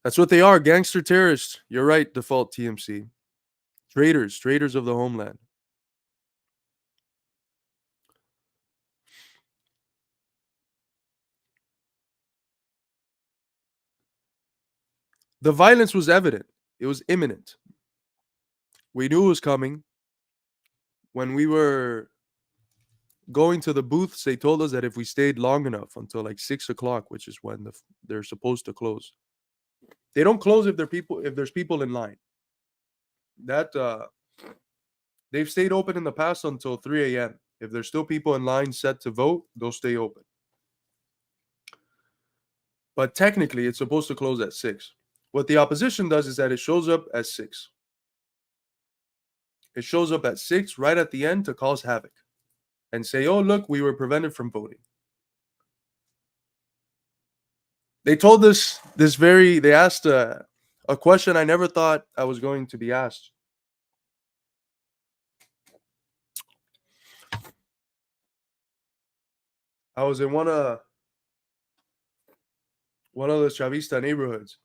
S1: That's what they are, gangster terrorists. You're right, default TMC. Traitors of the homeland. The violence was evident. It was imminent. We knew it was coming. When we were going to the booths, they told us that if we stayed long enough until like 6 o'clock, which is when they're supposed to close, they don't close if there's people in line. That they've stayed open in the past until 3 a.m. If there's still people in line set to vote, they'll stay open. But technically, it's supposed to close at 6. What the opposition does is that it shows up at 6. It shows up at 6 right at the end to cause havoc and say, oh, look, we were prevented from voting. They told us they asked a question I never thought I was going to be asked. I was in one of the Chavista neighborhoods.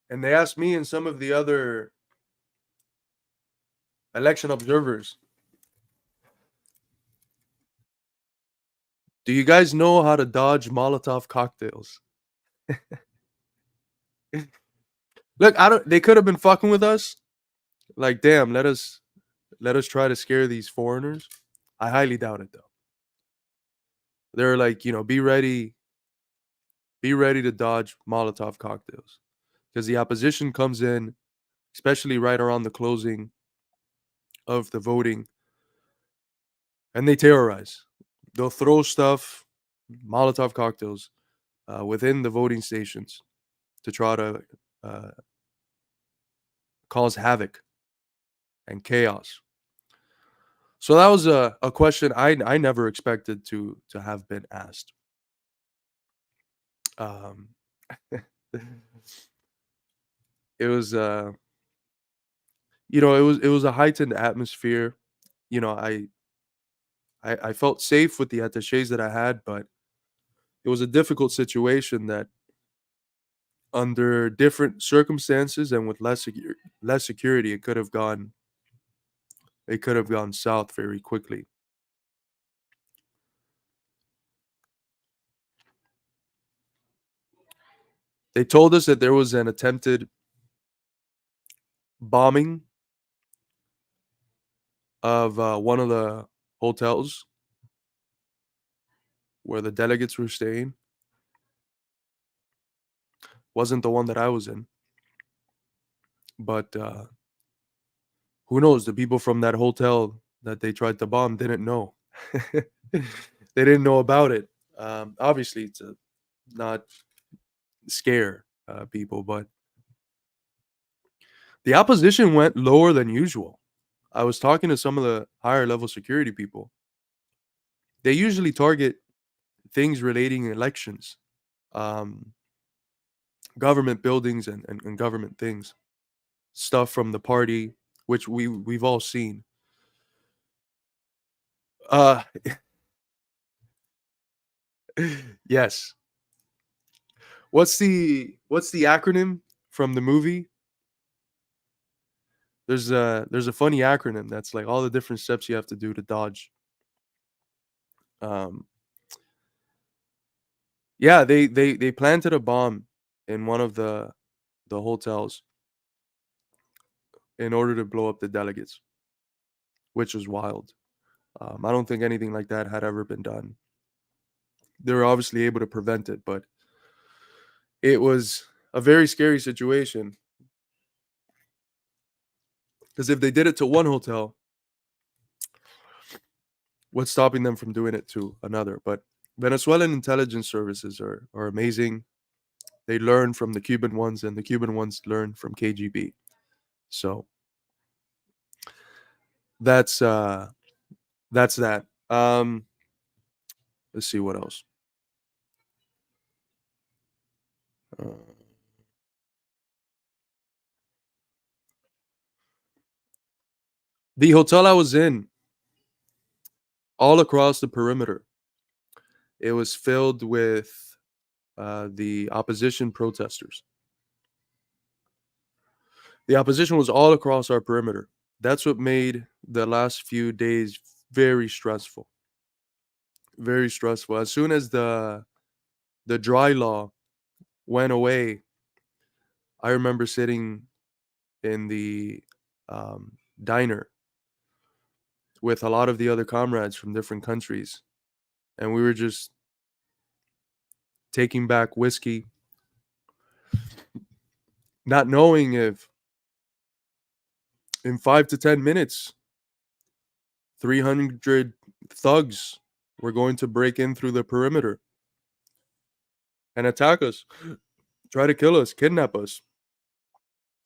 S1: And they asked me and some of the other election observers, do you guys know how to dodge Molotov cocktails? Look, they could have been fucking with us. Like, damn, let us try to scare these foreigners. I highly doubt it though. They're like, be ready to dodge Molotov cocktails. Because the opposition comes in, especially right around the closing of the voting, and they terrorize. They'll throw stuff, Molotov cocktails, within the voting stations to try to cause havoc and chaos. So that was a question I never expected to have been asked. It was it was a heightened atmosphere. I felt safe with the attachés that I had, but it was a difficult situation that under different circumstances and with less security, it could have gone south very quickly. They told us that there was an attempted bombing of one of the hotels where the delegates were staying. Wasn't the one that I was in. But who knows? The people from that hotel that they tried to bomb didn't know. They didn't know about it. Obviously, to not scare people, but the opposition went lower than usual. I was talking to some of the higher level security people. They usually target things relating elections, government buildings and government things, stuff from the party, which we've all seen. Uh, yes. What's the acronym from the movie? There's a funny acronym that's like all the different steps you have to do to dodge. Um, yeah, they planted a bomb in one of the hotels in order to blow up the delegates, which was wild. I don't think anything like that had ever been done. They were obviously able to prevent it, but it was a very scary situation because if they did it to one hotel, what's stopping them from doing it to another? But Venezuelan intelligence services are amazing. They learn from the Cuban ones, and the Cuban ones learn from KGB. So that's uh, that's that. Let's see what else. Uh, the hotel I was in, all across the perimeter, it was filled with the opposition protesters. The opposition was all across our perimeter. That's what made the last few days very stressful. Very stressful. As soon as the dry law went away, I remember sitting in the diner with a lot of the other comrades from different countries, and we were just taking back whiskey, not knowing if in 5 to 10 minutes 300 thugs were going to break in through the perimeter and attack us, try to kill us, kidnap us,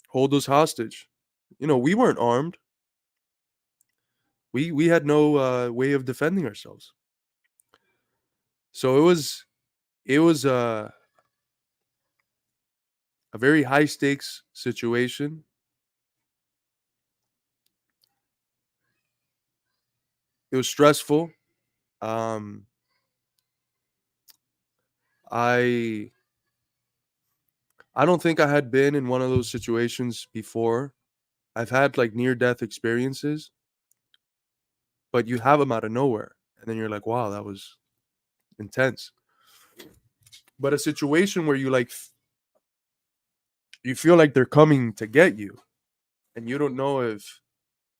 S1: hold us hostage. We weren't armed. We had no way of defending ourselves. So it was a very high stakes situation. It was stressful. Um, I I don't think I had been in one of those situations before. I've had like near death experiences, but you have them out of nowhere, and then you're like, "Wow, that was intense." But a situation where you feel like they're coming to get you, and you don't know if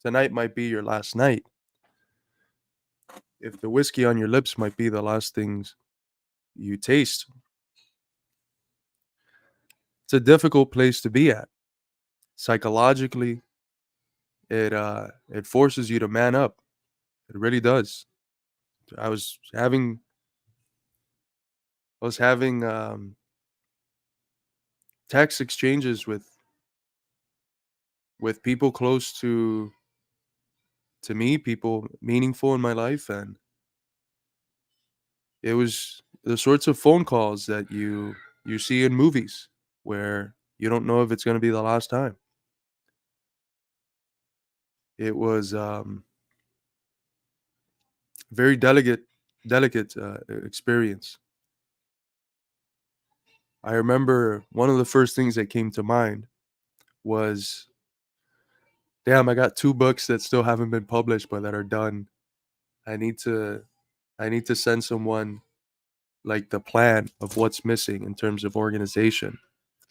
S1: tonight might be your last night, if the whiskey on your lips might be the last things you taste. It's a difficult place to be at. Psychologically, it forces you to man up. It really does. I was having I was having text exchanges with people close to me, people meaningful in my life, and it was the sorts of phone calls that you see in movies where you don't know if it's going to be the last time. It was very delicate experience. I remember one of the first things that came to mind was, damn, I got two books that still haven't been published but that are done. I need to I need to send someone like the plan of what's missing in terms of organization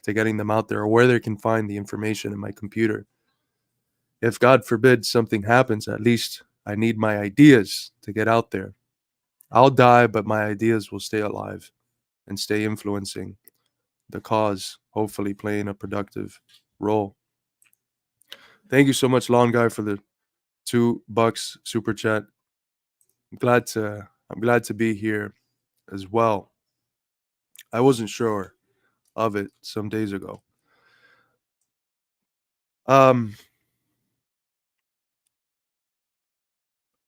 S1: to getting them out there, or where they can find the information in my computer. If God forbid something happens, at least I need my ideas to get out there. I'll die, but my ideas will stay alive and stay influencing the cause, hopefully playing a productive role. Thank you so much, Long Guy, for the $2 super chat. I'm glad to be here as well. I wasn't sure of it some days ago. Um,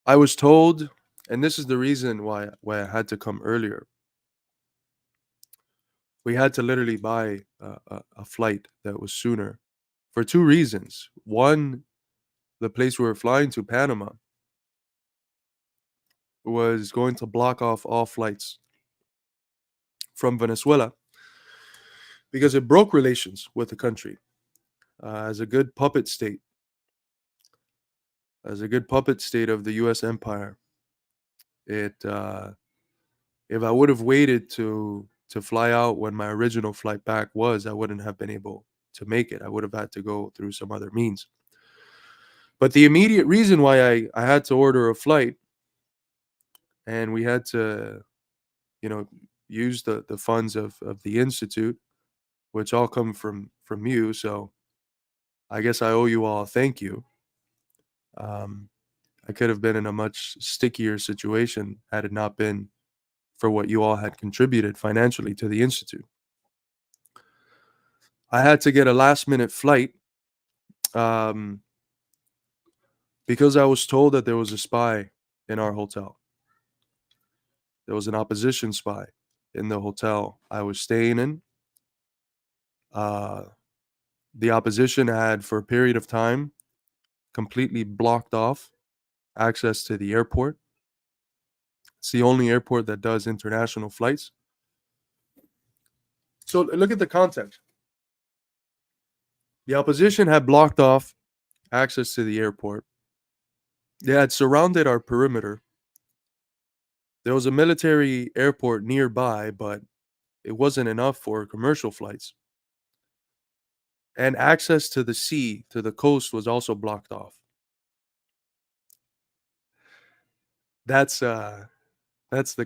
S1: I was told, and this is the reason why I had to come earlier. We had to literally buy a flight that was sooner for two reasons. One, the place we were flying to, Panama, was going to block off all flights from Venezuela because it broke relations with the country as a good puppet state, of the U.S. empire. It if I would have waited to fly out when my original flight back was, I wouldn't have been able to make it. I would have had to go through some other means. But the immediate reason why I had to order a flight and we had to, use the funds of the institute, which all come from you. So I guess I owe you all a thank you. I could have been in a much stickier situation had it not been for what you all had contributed financially to the institute. I had to get a last minute flight because I was told that there was a spy in our hotel. There was an opposition spy in the hotel I was staying in. The opposition had, for a period of time, completely blocked off access to the airport. It's the only airport that does international flights. So look at the context. The opposition had blocked off access to the airport. They had surrounded our perimeter. There was a military airport nearby, but it wasn't enough for commercial flights. And access to the sea, to the coast, was also blocked off. That's the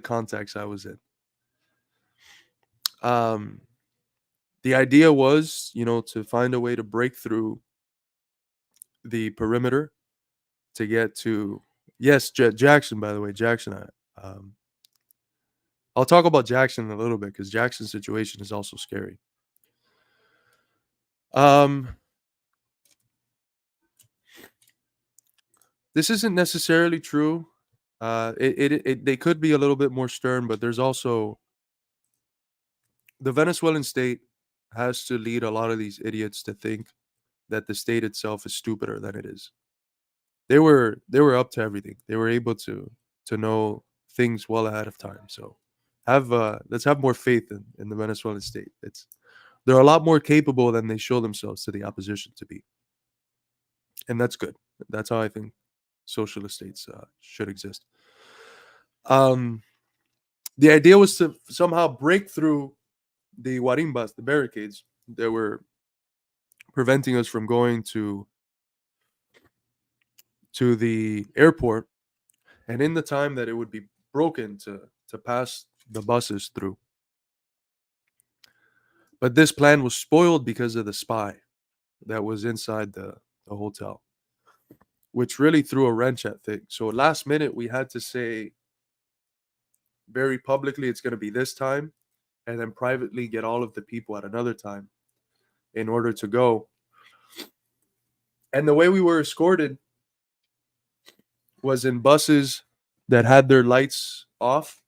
S1: context I was in. The idea was, to find a way to break through the perimeter to get to, yes, Jackson, by the way, Jackson. I'll talk about Jackson in a little bit because Jackson's situation is also scary. This isn't necessarily true. They could be a little bit more stern, but there's also the Venezuelan state has to lead a lot of these idiots to think that the state itself is stupider than it is. They were up to everything. They were able to know things well ahead of time. So let's have more faith in the Venezuelan state. They're a lot more capable than they show themselves to the opposition to be. And that's good. That's how I think socialist states should exist. The idea was to somehow break through the guarimbas, the barricades that were preventing us from going to the airport, and in the time that it would be broken to pass the buses through. But this plan was spoiled because of the spy that was inside the hotel, which really threw a wrench at things. So last minute, we had to say very publicly it's going to be this time, and then privately get all of the people at another time in order to go. And the way we were escorted was in buses that had their lights off,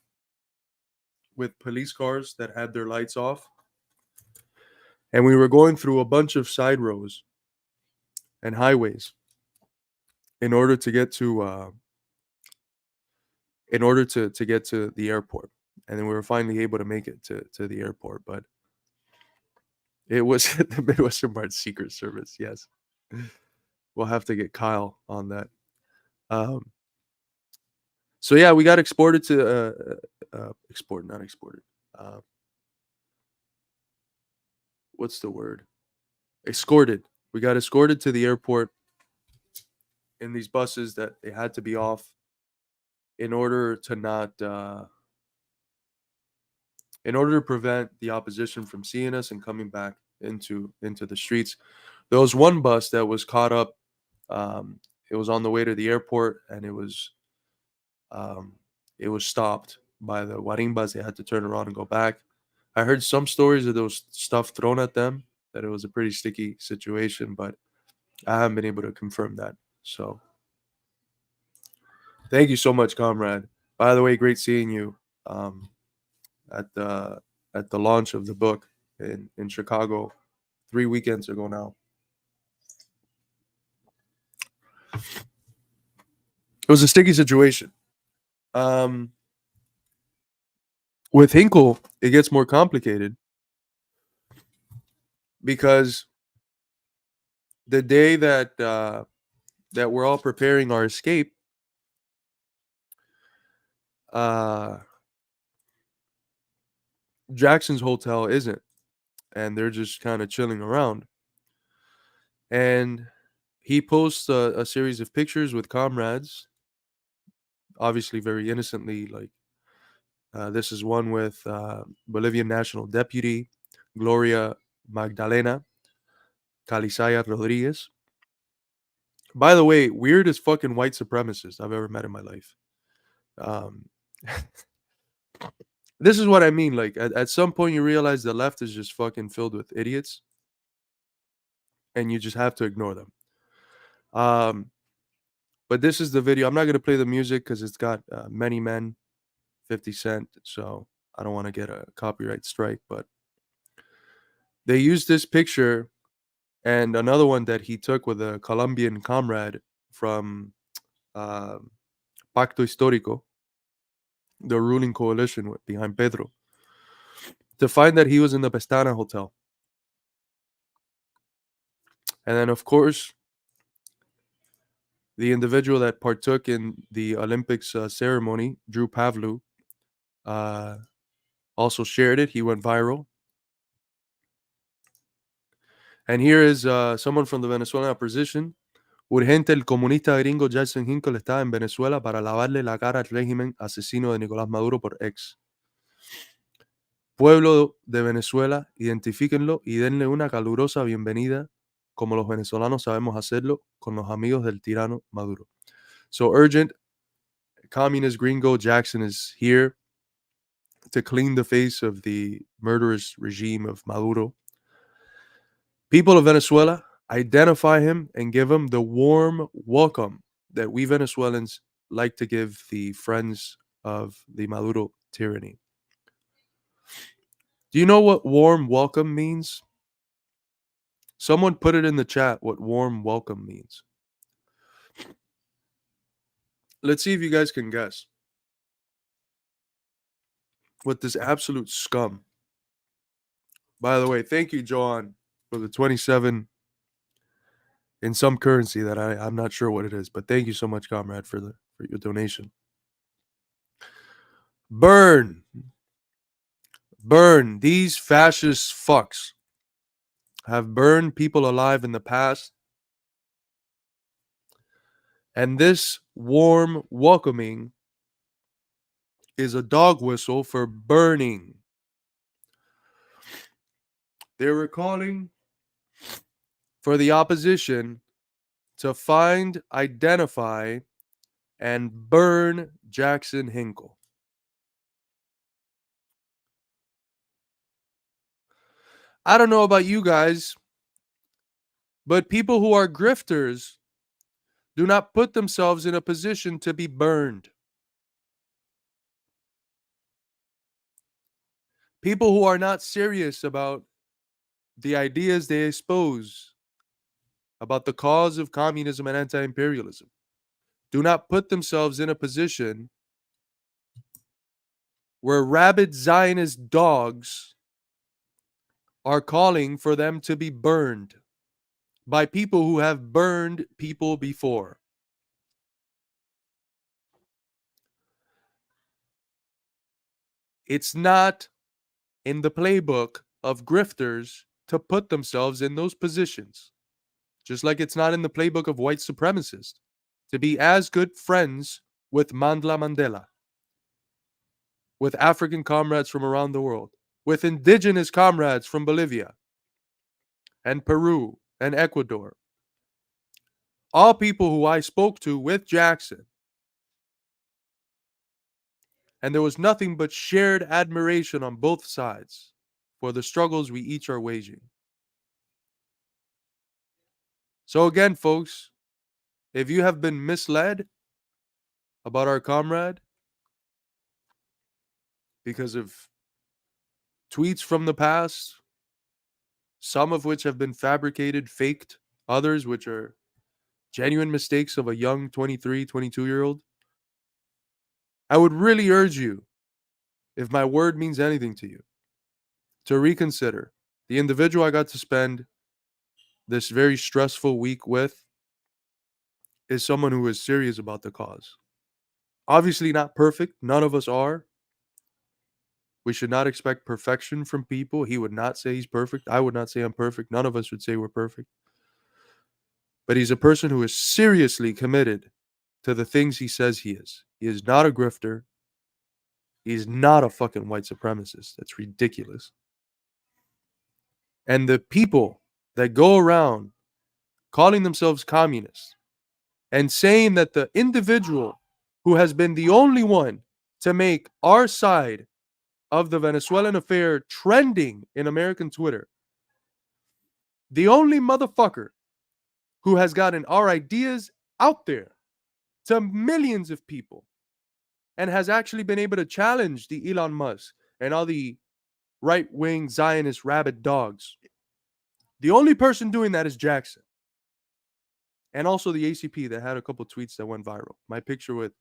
S1: with police cars that had their lights off. And we were going through a bunch of side roads and highways in order to get to get to the airport. And then we were finally able to make it to the airport. But it was the Midwestern Marx Secret Service. Yes, we'll have to get Kyle on that. So yeah, we got exported to not exported. What's the word? Escorted. We got escorted to the airport in these buses that they had to be off in order to not in order to prevent the opposition from seeing us and coming back into the streets. There was one bus that was caught up. It was on the way to the airport, and it was stopped by the guarimbas. They had to turn around and go back. I heard some stories that there was stuff thrown at them, that it was a pretty sticky situation, but I haven't been able to confirm that. So thank you so much, comrade. By the way, great seeing you at the launch of the book in Chicago 3 weekends ago now. It was a sticky situation. Um, with Hinkle, it gets more complicated because the day that we're all preparing our escape, uh, Jackson's hotel isn't, and they're just kind of chilling around. And he posts a series of pictures with comrades, obviously very innocently. Like this is one with Bolivian National Deputy Gloria Magdalena Calizaya Rodriguez. By the way, weirdest fucking white supremacist I've ever met in my life. Um, this is what I mean. Like at some point, you realize the left is just fucking filled with idiots, and you just have to ignore them. But this is the video. I'm not gonna play the music because it's got Many Men, 50 Cent, so I don't want to get a copyright strike. But they used this picture and another one that he took with a Colombian comrade from uh, Pacto Histórico, the ruling coalition behind Pedro, to find that he was in the Pestana Hotel. And then, of course, the individual that partook in the Olympics ceremony, Drew Pavlou, also shared it. He went viral. And here is someone from the Venezuelan opposition. Urgente, el comunista gringo Jackson Hinkle está en Venezuela para lavarle la cara al régimen asesino de Nicolás Maduro por ex. Pueblo de Venezuela, identifíquenlo y denle una calurosa bienvenida, como los venezolanos sabemos hacerlo, con los amigos del tirano Maduro. So urgent, communist gringo Jackson is here to clean the face of the murderous regime of Maduro. People of Venezuela, identify him and give him the warm welcome that we Venezuelans like to give the friends of the Maduro tyranny. Do you know what warm welcome means? Someone put it in the chat what warm welcome means. Let's see if you guys can guess what this absolute scum. By the way, thank you, John, for the 27 in some currency that I'm not sure what it is, but thank you so much, comrade, for your donation. Burn. Burn. These fascist fucks have burned people alive in the past. And this warm welcoming is a dog whistle for burning. They were calling for the opposition to find, identify, and burn Jackson Hinkle. I don't know about you guys, but people who are grifters do not put themselves in a position to be burned. People who are not serious about the ideas they expose, about the cause of communism and anti-imperialism, do not put themselves in a position where rabid Zionist dogs are calling for them to be burned by people who have burned people before. It's not in the playbook of grifters to put themselves in those positions. Just like it's not in the playbook of white supremacists to be as good friends with Mandla Mandela, with African comrades from around the world, with indigenous comrades from Bolivia and Peru and Ecuador. All people who I spoke to with Jackson. And there was nothing but shared admiration on both sides for the struggles we each are waging. So again, folks, if you have been misled about our comrade because of tweets from the past, some of which have been fabricated, faked, others which are genuine mistakes of a young 23, 22-year-old, I would really urge you, if my word means anything to you, to reconsider. The individual I got to spend this very stressful week with is someone who is serious about the cause. Obviously, not perfect. None of us are. We should not expect perfection from people. He would not say he's perfect. I would not say I'm perfect. None of us would say we're perfect. But he's a person who is seriously committed to the things he says he is. He is not a grifter. He's not a fucking white supremacist. That's ridiculous. And the people that go around calling themselves communists and saying that the individual who has been the only one to make our side of the Venezuelan affair trending in American Twitter, the only motherfucker who has gotten our ideas out there to millions of people and has actually been able to challenge the Elon Musk and all the right-wing Zionist rabid dogs. The only person doing that is Jackson. And also the ACP that had a couple tweets that went viral. My picture with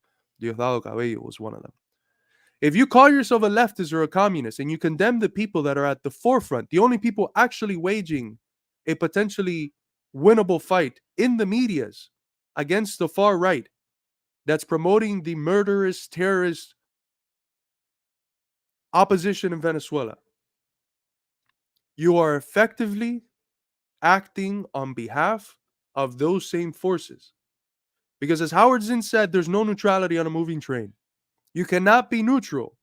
S1: Diosdado Cabello was one of them. If you call yourself a leftist or a communist and you condemn the people that are at the forefront, the only people actually waging a potentially winnable fight in the medias against the far right that's promoting the murderous, terrorist opposition in Venezuela, you are effectively acting on behalf of those same forces. Because as Howard Zinn said, there's no neutrality on a moving train. You cannot be neutral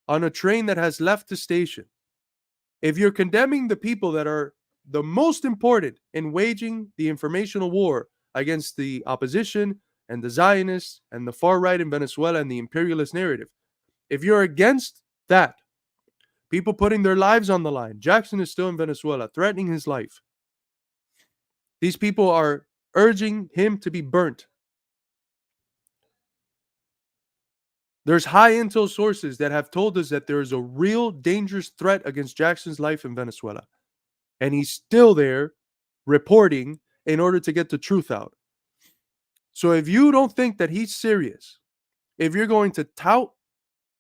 S1: on a train that has left the station. If you're condemning the people that are the most important in waging the informational war against the opposition and the Zionists and the far right in Venezuela and the imperialist narrative, if you're against that, people putting their lives on the line, Jackson is still in Venezuela, threatening his life. These people are urging him to be burnt. There's high intel sources that have told us that there is a real dangerous threat against Jackson's life in Venezuela. And he's still there reporting in order to get the truth out. So if you don't think that he's serious, if you're going to tout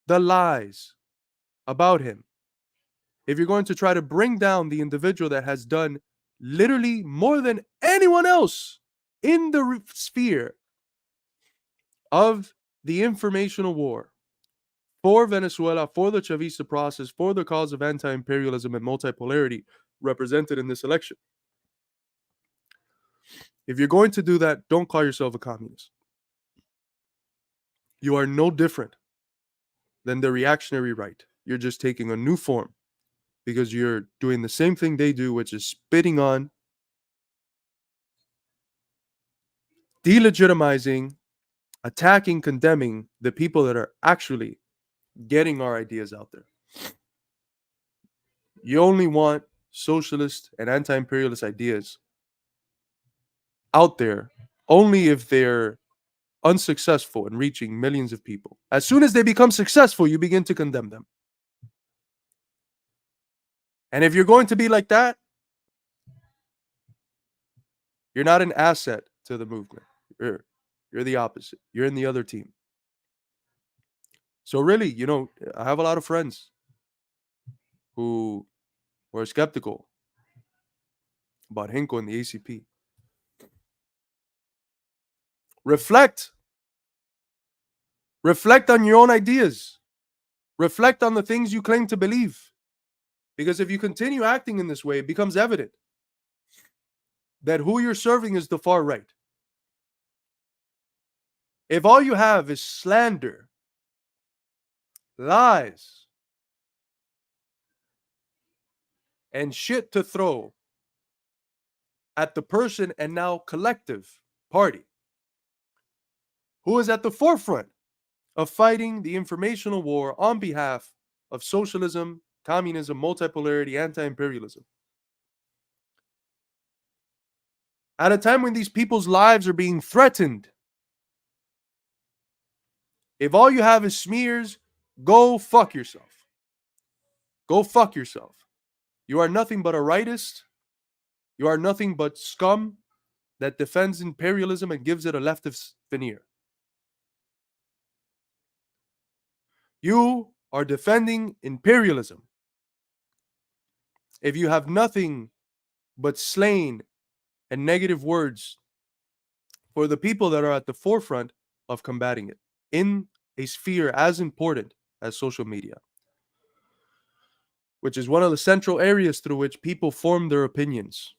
S1: the lies about him, if you're going to try to bring down the individual that has done literally more than anyone else in the sphere of the informational war for Venezuela, for the Chavista process, for the cause of anti-imperialism and multipolarity represented in this election. If you're going to do that, don't call yourself a communist. You are no different than the reactionary right. You're just taking a new form because you're doing the same thing they do, which is spitting on, delegitimizing, attacking, condemning the people that are actually getting our ideas out there. You only want socialist and anti-imperialist ideas out there only if they're unsuccessful in reaching millions of people. As soon as they become successful, you begin to condemn them. And if you're going to be like that, you're not an asset to the movement. You're the opposite. You're in the other team. So really, I have a lot of friends who were skeptical about Hinkle and the ACP. Reflect. Reflect on your own ideas. Reflect on the things you claim to believe. Because if you continue acting in this way, it becomes evident that who you're serving is the far right. If all you have is slander, lies, and shit to throw at the person and now collective party who is at the forefront of fighting the informational war on behalf of socialism, communism, multipolarity, anti-imperialism. At a time when these people's lives are being threatened, if all you have is smears, go fuck yourself. Go fuck yourself. You are nothing but a rightist. You are nothing but scum. that defends imperialism and gives it a leftist veneer. You are defending imperialism. If you have nothing but slain and negative words for the people that are at the forefront of combating it in a sphere as important as social media, which is one of the central areas through which people form their opinions.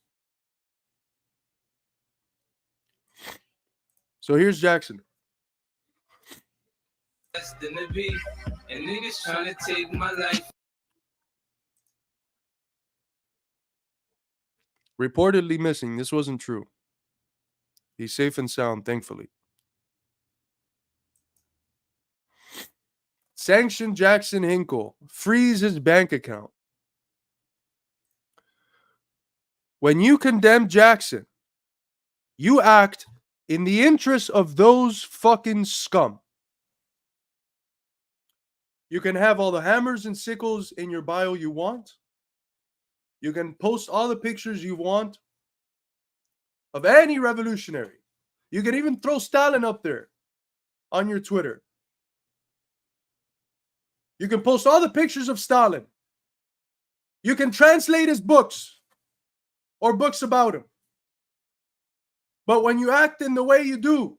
S1: So here's Jackson.
S2: Than to be, and niggas trying to take my life.
S1: Reportedly missing. This wasn't true. He's safe and sound, thankfully. Sanction Jackson Hinkle. Freeze his bank account. When you condemn Jackson, you act in the interest of those fucking scum. You can have all the hammers and sickles in your bio you want. You can post all the pictures you want of any revolutionary. You can even throw Stalin up there on your Twitter. You can post all the pictures of Stalin. You can translate his books or books about him. But when you act in the way you do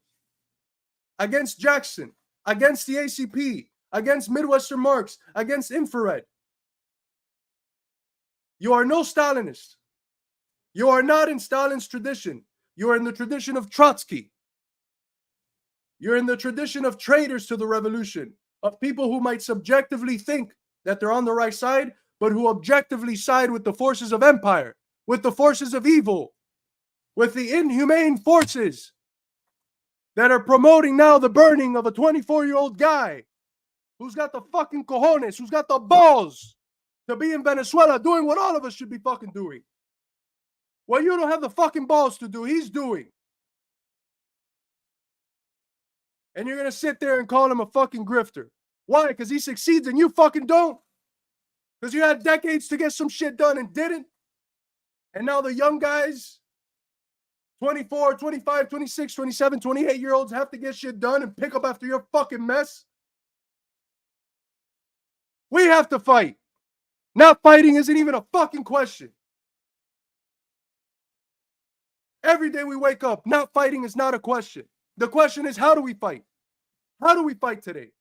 S1: against Jackson, against the ACP, against midwesternmarx, against infrared, you are no Stalinist. You are not in Stalin's tradition. You are in the tradition of Trotsky. You're in the tradition of traitors to the revolution, of people who might subjectively think that they're on the right side, but who objectively side with the forces of empire, with the forces of evil, with the inhumane forces that are promoting now the burning of a 24-year-old guy who's got the fucking cojones, who's got the balls to be in Venezuela doing what all of us should be fucking doing. What you don't have the fucking balls to do, he's doing. And you're going to sit there and call him a fucking grifter. Why? Because he succeeds and you fucking don't? Because you had decades to get some shit done and didn't? And now the young guys, 24, 25, 26, 27, 28-year-olds have to get shit done and pick up after your fucking mess? We have to fight. Not fighting isn't even a fucking question. Every day we wake up, not fighting is not a question. The question is, how do we fight? How do we fight today?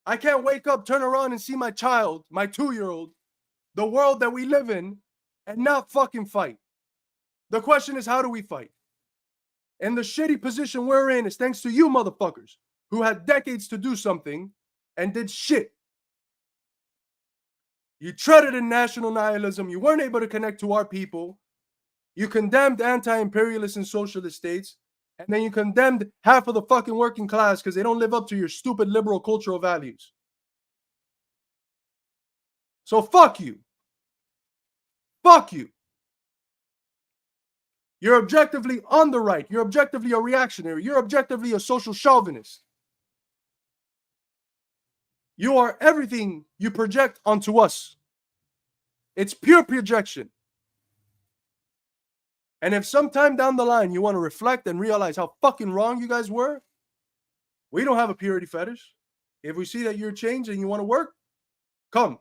S1: I can't wake up, turn around and see my child, my 2-year-old, the world that we live in, and not fucking fight. The question is, how do we fight? And the shitty position we're in is thanks to you motherfuckers who had decades to do something and did shit. You treaded in national nihilism. You weren't able to connect to our people. You condemned anti-imperialist and socialist states. And then you condemned half of the fucking working class because they don't live up to your stupid liberal cultural values. So fuck you. Fuck you. You're objectively on the right. You're objectively a reactionary. You're objectively a social chauvinist. You are everything you project onto us. It's pure projection. And if sometime down the line you want to reflect and realize how fucking wrong you guys were, we don't have a purity fetish. If we see that you're changed and you want to work, come.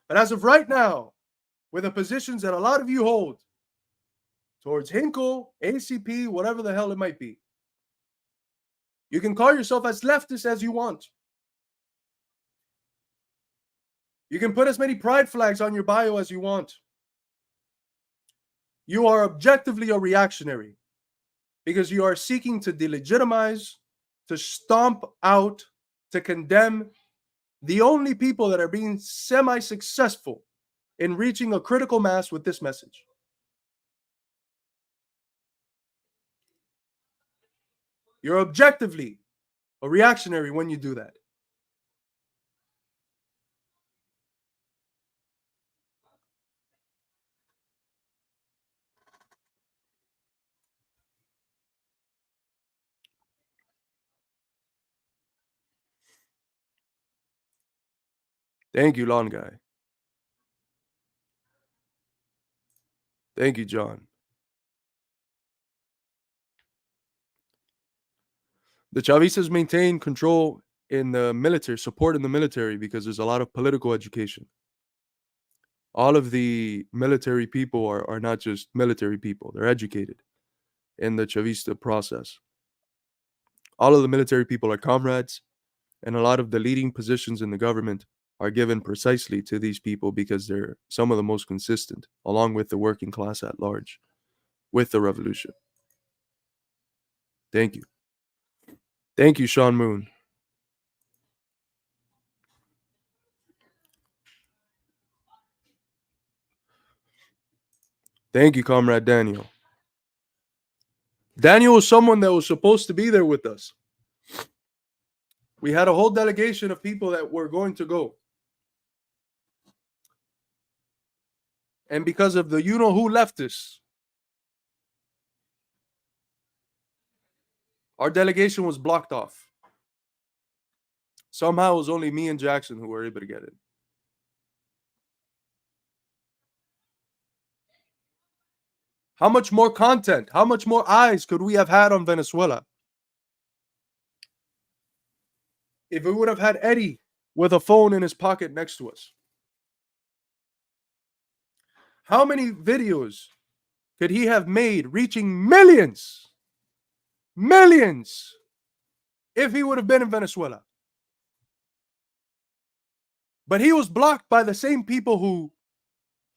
S1: But as of right now, with the positions that a lot of you hold towards Hinkle, ACP, whatever the hell it might be, you can call yourself as leftist as you want. You can put as many pride flags on your bio as you want. You are objectively a reactionary because you are seeking to delegitimize, to stomp out, to condemn the only people that are being semi-successful in reaching a critical mass with this message. You're objectively a reactionary when you do that. Thank you, Lon Guy. Thank you, John. The Chavistas maintain control in the military, support in the military, because there's a lot of political education. All of the military people are not just military people, they're educated in the Chavista process. All of the military people are comrades, and a lot of the leading positions in the government are given precisely to these people because they're some of the most consistent, along with the working class at large, with the revolution. Thank you. Thank you, Sean Moon. Thank you, Comrade Daniel. Daniel was someone that was supposed to be there with us. We had a whole delegation of people that were going to go. And because of the you-know-who leftists, our delegation was blocked off. Somehow it was only me and Jackson who were able to get it. How much more content, how much more eyes could we have had on Venezuela if we would have had Eddie with a phone in his pocket next to us? How many videos could he have made reaching millions, if he would have been in Venezuela? But he was blocked by the same people who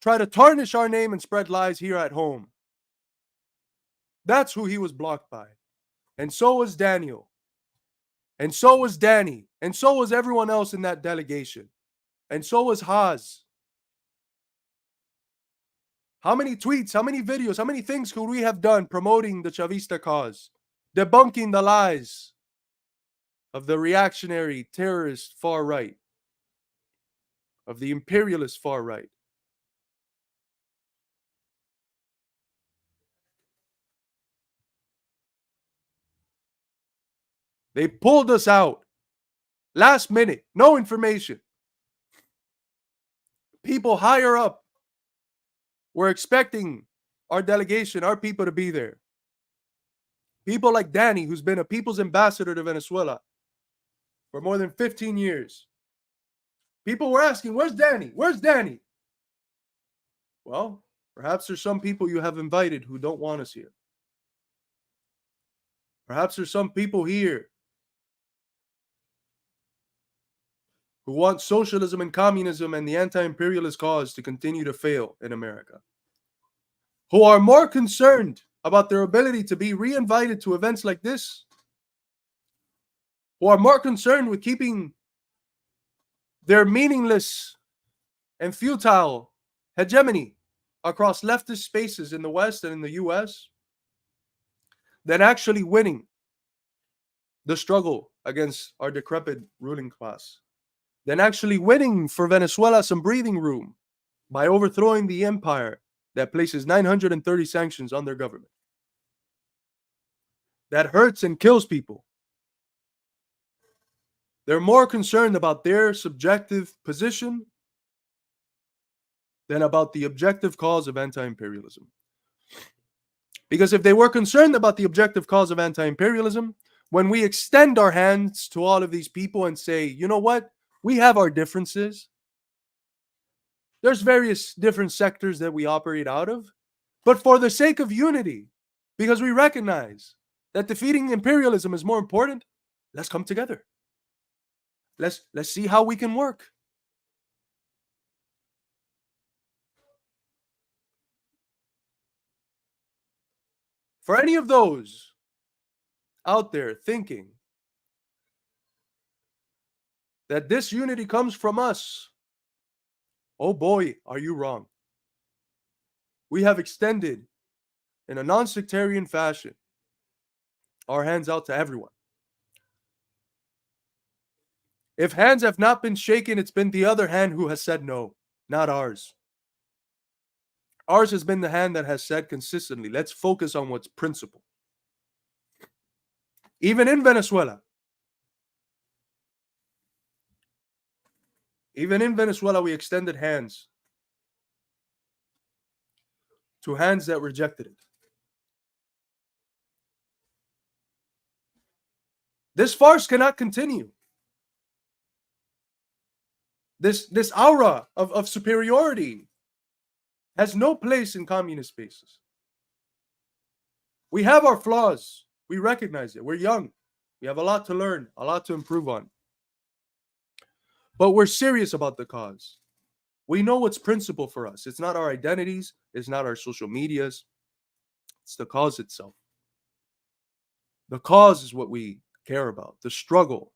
S1: try to tarnish our name and spread lies here at home. That's who he was blocked by. And so was Daniel. And so was Danny. And so was everyone else in that delegation. And so was Haas. How many tweets, how many videos, how many things could we have done promoting the Chavista cause, debunking the lies of the reactionary, terrorist far right, of the imperialist far right? They pulled us out last minute, no information. People higher up were expecting our delegation, our people to be there. People like Danny, who's been a people's ambassador to Venezuela for more than 15 years. People were asking, where's Danny? Where's Danny? Well, perhaps there's some people you have invited who don't want us here. Perhaps there's some people here who want socialism and communism and the anti-imperialist cause to continue to fail in America, who are more concerned about their ability to be re-invited to events like this, who are more concerned with keeping their meaningless and futile hegemony across leftist spaces in the West and in the US than actually winning the struggle against our decrepit ruling class, than actually winning for Venezuela some breathing room by overthrowing the empire that places 930 sanctions on their government, that hurts and kills people. They're more concerned about their subjective position than about the objective cause of anti-imperialism. Because if they were concerned about the objective cause of anti-imperialism, when we extend our hands to all of these people and say, you know what, we have our differences. There's various different sectors that we operate out of, but for the sake of unity, because we recognize that defeating imperialism is more important, let's come together. Let's see how we can work. For any of those out there thinking that this unity comes from us, oh boy, are you wrong. We have extended in a non-sectarian fashion our hands out to everyone. If hands have not been shaken, it's been the other hand who has said no, not ours. Ours has been the hand that has said consistently, let's focus on what's principle. Even in Venezuela, Even in Venezuela, we extended hands to hands that rejected it. This farce cannot continue. This aura of superiority has no place in communist spaces. We have our flaws. We recognize it. We're young. We have a lot to learn, a lot to improve on. But we're serious about the cause. We know what's principle for us. It's not our identities. It's not our social medias. It's the cause itself. The cause is what we care about. The struggle.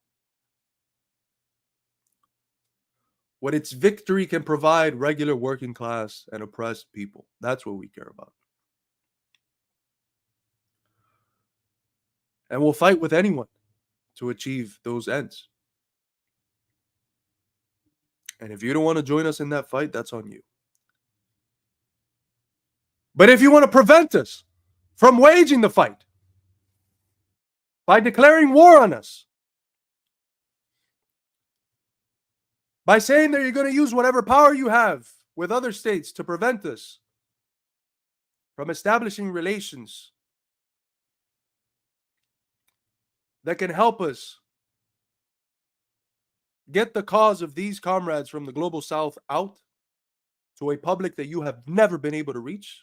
S1: What its victory can provide regular working class and oppressed people. That's what we care about. And we'll fight with anyone to achieve those ends. And if you don't want to join us in that fight, that's on you. But if you want to prevent us from waging the fight by declaring war on us, by saying that you're going to use whatever power you have with other states to prevent us from establishing relations that can help us get the cause of these comrades from the global south out to a public that you have never been able to reach.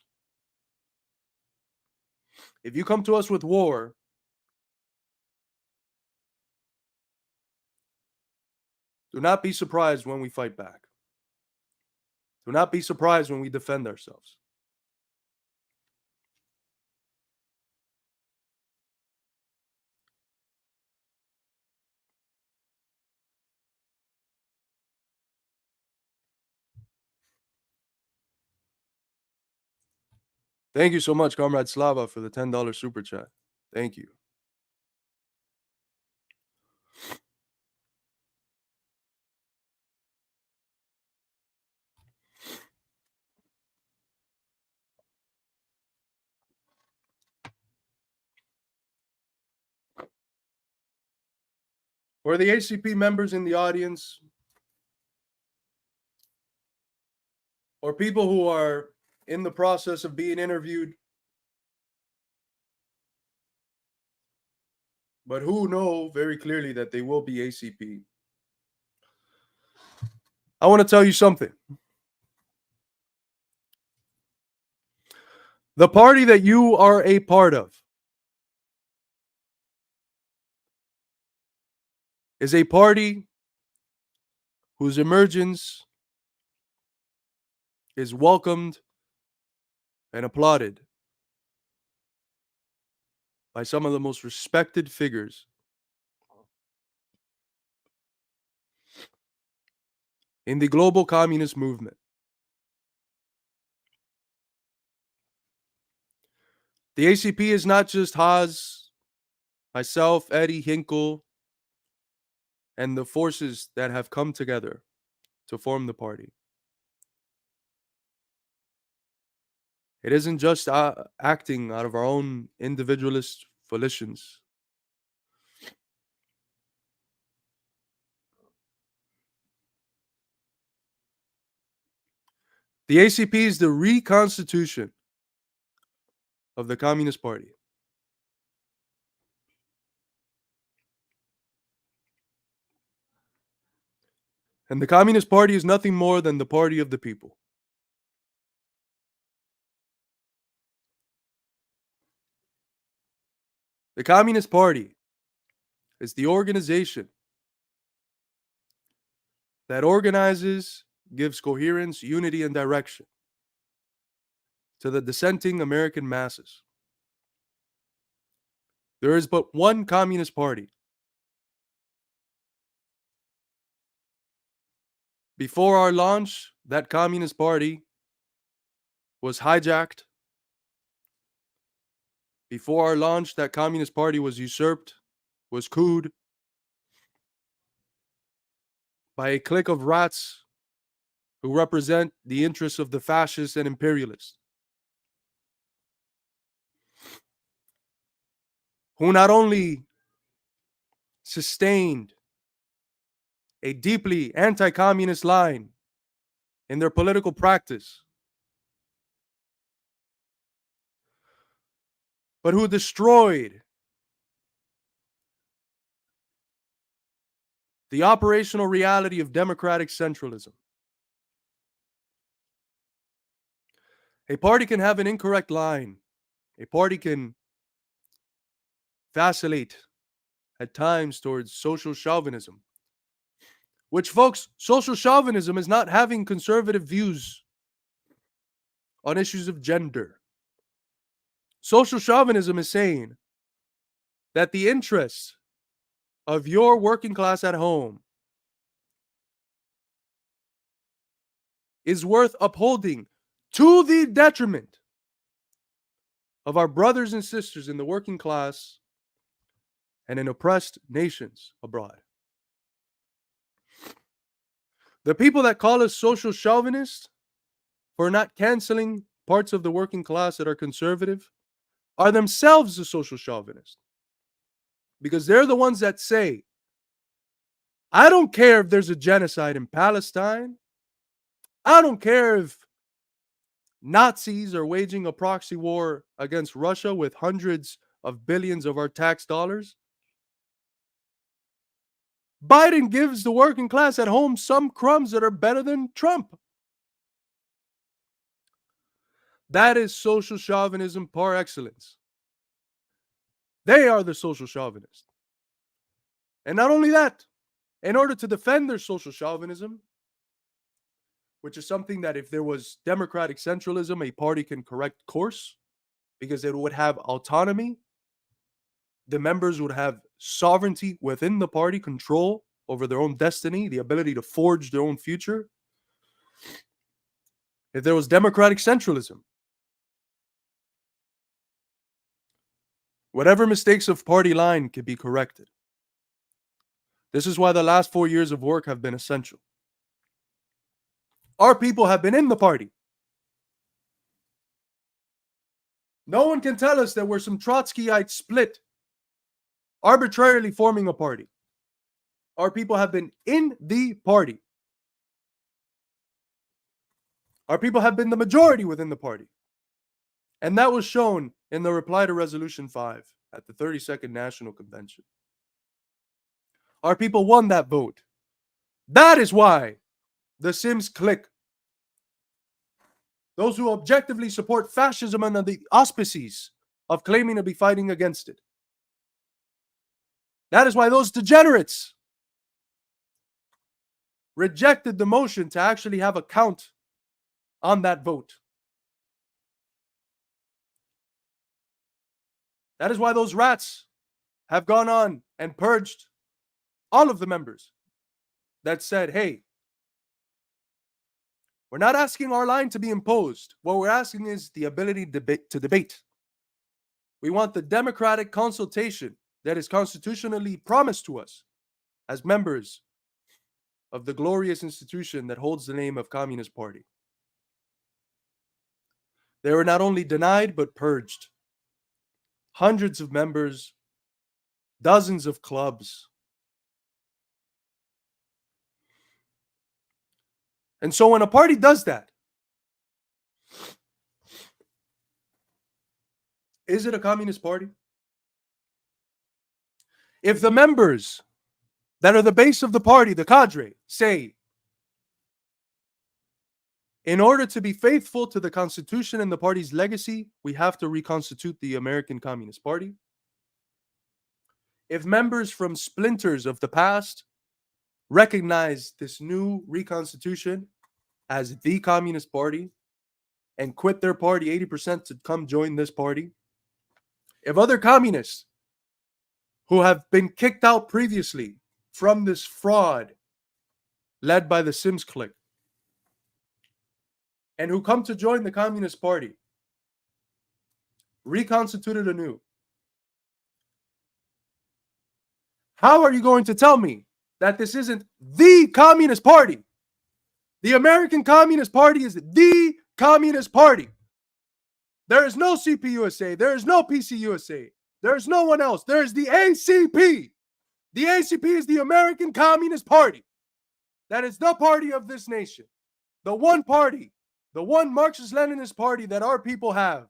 S1: If you come to us with war, do not be surprised when we fight back. Do not be surprised when we defend ourselves. Thank you so much, Comrade Slava, for the $10 super chat. Thank you. For the ACP members in the audience, or people who are in the process of being interviewed, but who know very clearly that they will be ACP, I want to tell you something. The party that you are a part of is a party whose emergence is welcomed and applauded by some of the most respected figures in the global communist movement. The ACP is not just Haas, myself, Eddie, Hinkle, and the forces that have come together to form the party. It isn't just acting out of our own individualist volitions. The ACP is the reconstitution of the Communist Party. And the Communist Party is nothing more than the party of the people. The Communist Party is the organization that organizes, gives coherence, unity, and direction to the dissenting American masses. There is but one Communist Party. Before our launch, that Communist Party was hijacked. Before our launch, that Communist Party was usurped, was couped by a clique of rats who represent the interests of the fascists and imperialists, who not only sustained a deeply anti-communist line in their political practice, but who destroyed the operational reality of democratic centralism. A party can have an incorrect line. A party can vacillate at times towards social chauvinism, which, folks, social chauvinism is not having conservative views on issues of gender. Social chauvinism is saying that the interests of your working class at home is worth upholding to the detriment of our brothers and sisters in the working class and in oppressed nations abroad. The people that call us social chauvinists for not canceling parts of the working class that are conservative are themselves a social chauvinist, because they're the ones that say, I don't care if there's a genocide in Palestine. I don't care if Nazis are waging a proxy war against Russia with hundreds of billions of our tax dollars. Biden gives the working class at home some crumbs that are better than Trump. That is social chauvinism par excellence. They are the social chauvinists. And not only that, in order to defend their social chauvinism, which is something that if there was democratic centralism, a party can correct course because it would have autonomy. The members would have sovereignty within the party, control over their own destiny, the ability to forge their own future. If there was democratic centralism, whatever mistakes of party line could be corrected. This is why the last 4 years of work have been essential. Our people have been in the party. No one can tell us that we're some Trotskyite split, arbitrarily forming a party. Our people have been in the party. Our people have been the majority within the party. And that was shown in the reply to Resolution 5 at the 32nd National Convention. Our people won that vote. That is why the Sims clique, those who objectively support fascism under the auspices of claiming to be fighting against it, that is why those degenerates rejected the motion to actually have a count on that vote. That is why those rats have gone on and purged all of the members that said, hey, we're not asking our line to be imposed. What we're asking is the ability to debate. We want the democratic consultation that is constitutionally promised to us as members of the glorious institution that holds the name of Communist Party. They were not only denied, but purged. Hundreds of members, dozens of clubs. And so when a party does that, is it a communist party? If the members that are the base of the party, the cadre, say, in order to be faithful to the Constitution and the party's legacy, we have to reconstitute the American Communist Party. If members from splinters of the past recognize this new reconstitution as the Communist Party and quit their party 80% to come join this party, if other communists who have been kicked out previously from this fraud led by the Sims clique and who come to join the Communist Party reconstituted anew, how are you going to tell me that this isn't the Communist Party? The American Communist Party is the Communist Party. There is no CPUSA. There is no PCUSA. There is no one else. There is the ACP. The ACP is the American Communist Party. that is the party of this nation, the one party, the one Marxist-Leninist party that our people have.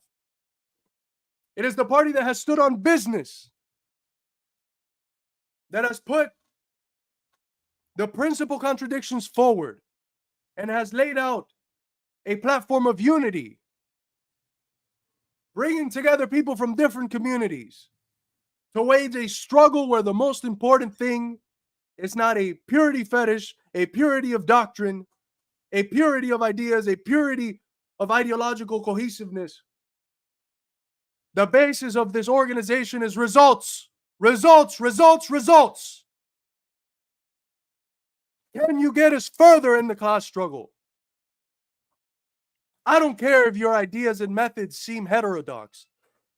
S1: It is the party that has stood on business, that has put the principal contradictions forward, and has laid out a platform of unity, bringing together people from different communities to wage a struggle where the most important thing is not a purity fetish, a purity of doctrine, a purity of ideas, a purity of ideological cohesiveness. The basis of this organization is results, results, results, results. Can you get us further in the class struggle? I don't care if your ideas and methods seem heterodox.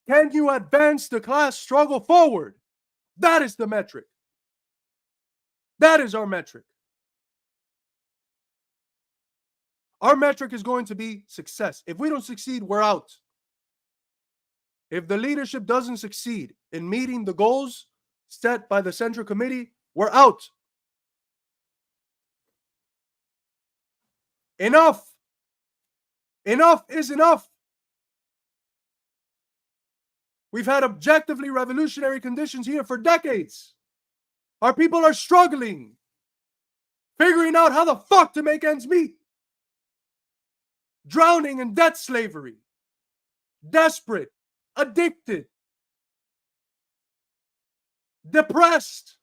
S1: Can you advance the class struggle forward? That is the metric. That is our metric. Our metric is going to be success. If we don't succeed, we're out. If the leadership doesn't succeed in meeting the goals set by the Central Committee, we're out. Enough. Enough is enough. We've had objectively revolutionary conditions here for decades. Our people are struggling, figuring out how the fuck to make ends meet, drowning in debt slavery, desperate, addicted, depressed,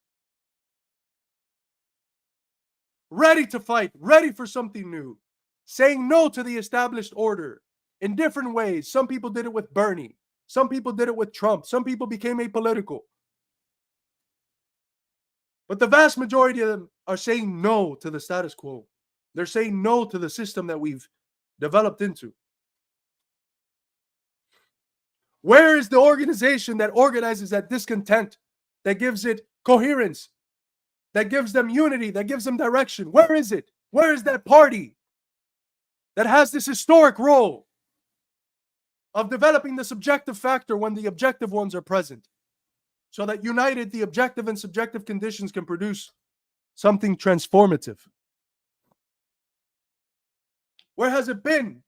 S1: ready to fight, ready for something new, saying no to the established order in different ways. Some people did it with Bernie. Some people did it with Trump. Some people became apolitical. But the vast majority of them are saying no to the status quo. They're saying no to the system that we've developed into. Where is the organization that organizes that discontent, that gives it coherence, that gives them unity, that gives them direction? Where is it? Where is that party that has this historic role of developing the subjective factor when the objective ones are present, so that united the objective and subjective conditions can produce something transformative? Where has it been?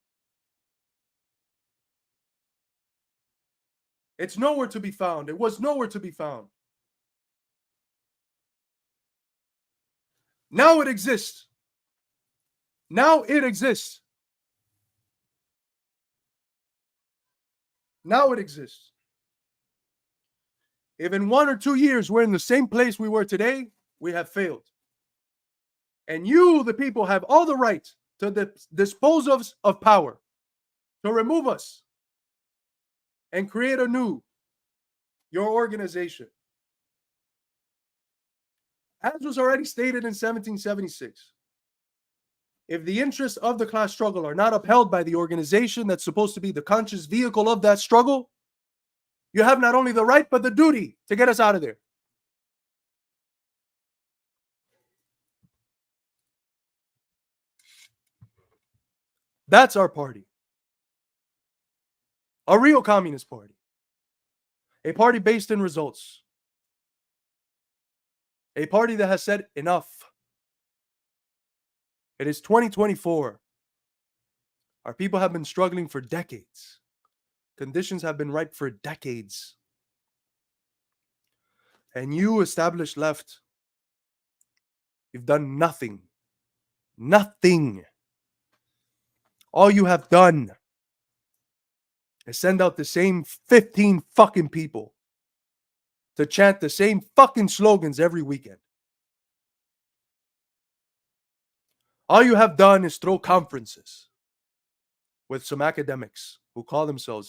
S1: It's nowhere to be found. It was nowhere to be found. Now it exists. Now it exists. Now it exists. If in 1 or 2 years we're in the same place we were today, we have failed. And you, the people, have all the right to dispose of power, to remove us, and create anew your organization. As was already stated in 1776, if the interests of the class struggle are not upheld by the organization that's supposed to be the conscious vehicle of that struggle, you have not only the right, but the duty to get us out of there. That's our party. A real communist party. A party based in results. A party that has said enough. It is 2024. Our people have been struggling for decades. Conditions have been ripe for decades. And you, established left, you've done nothing. Nothing. All you have done is send out the same 15 fucking people to chant the same fucking slogans every weekend. All you have done is throw conferences with some academics who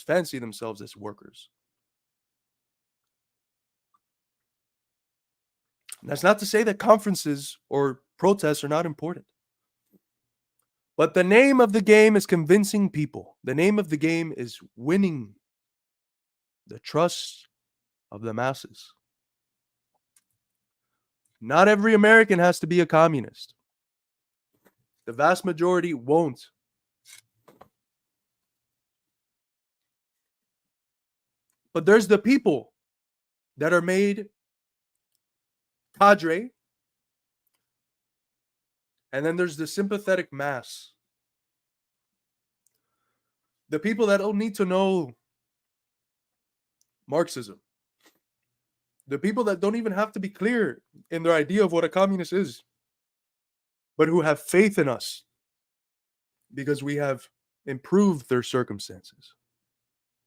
S1: fancy themselves as workers. And that's not to say that conferences or protests are not important. But the name of the game is convincing people. The name of the game is winning the trust of the masses. Not every American has to be a communist. The vast majority won't. But there's the people that are made cadre And then there's the sympathetic mass. The people that don't need to know Marxism. The people that don't even have to be clear in their idea of what a communist is, but who have faith in us because we have improved their circumstances.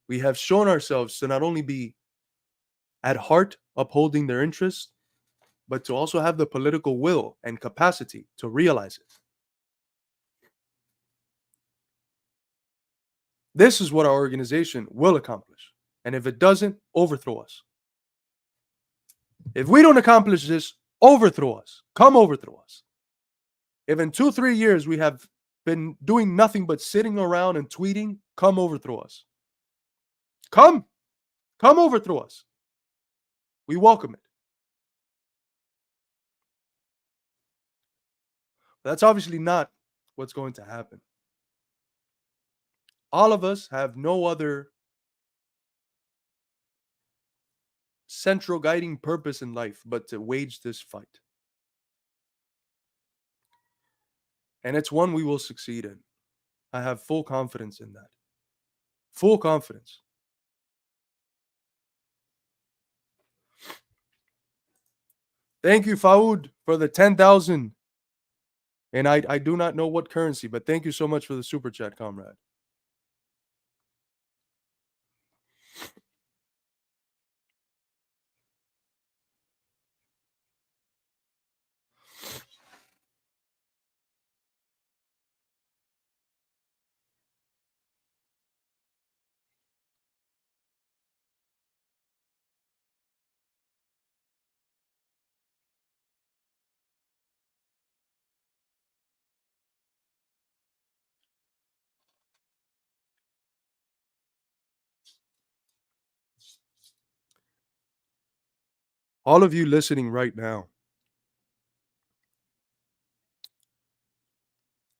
S1: We have shown ourselves to not only be at heart upholding their interests, but to also have the political will and capacity to realize it. This is what our organization will accomplish. And if it doesn't, overthrow us. If we don't accomplish this, overthrow us. Come overthrow us. If in 2-3 years we have been doing nothing but sitting around and tweeting, come overthrow us. Come overthrow us. We welcome it. That's obviously not what's going to happen. All of us have no other central guiding purpose in life but to wage this fight. And it's one we will succeed in. I have full confidence in that. Full confidence. Thank you, Faoud, for the 10,000. And I do not know what currency, but thank you so much for the super chat, comrade. All of you listening right now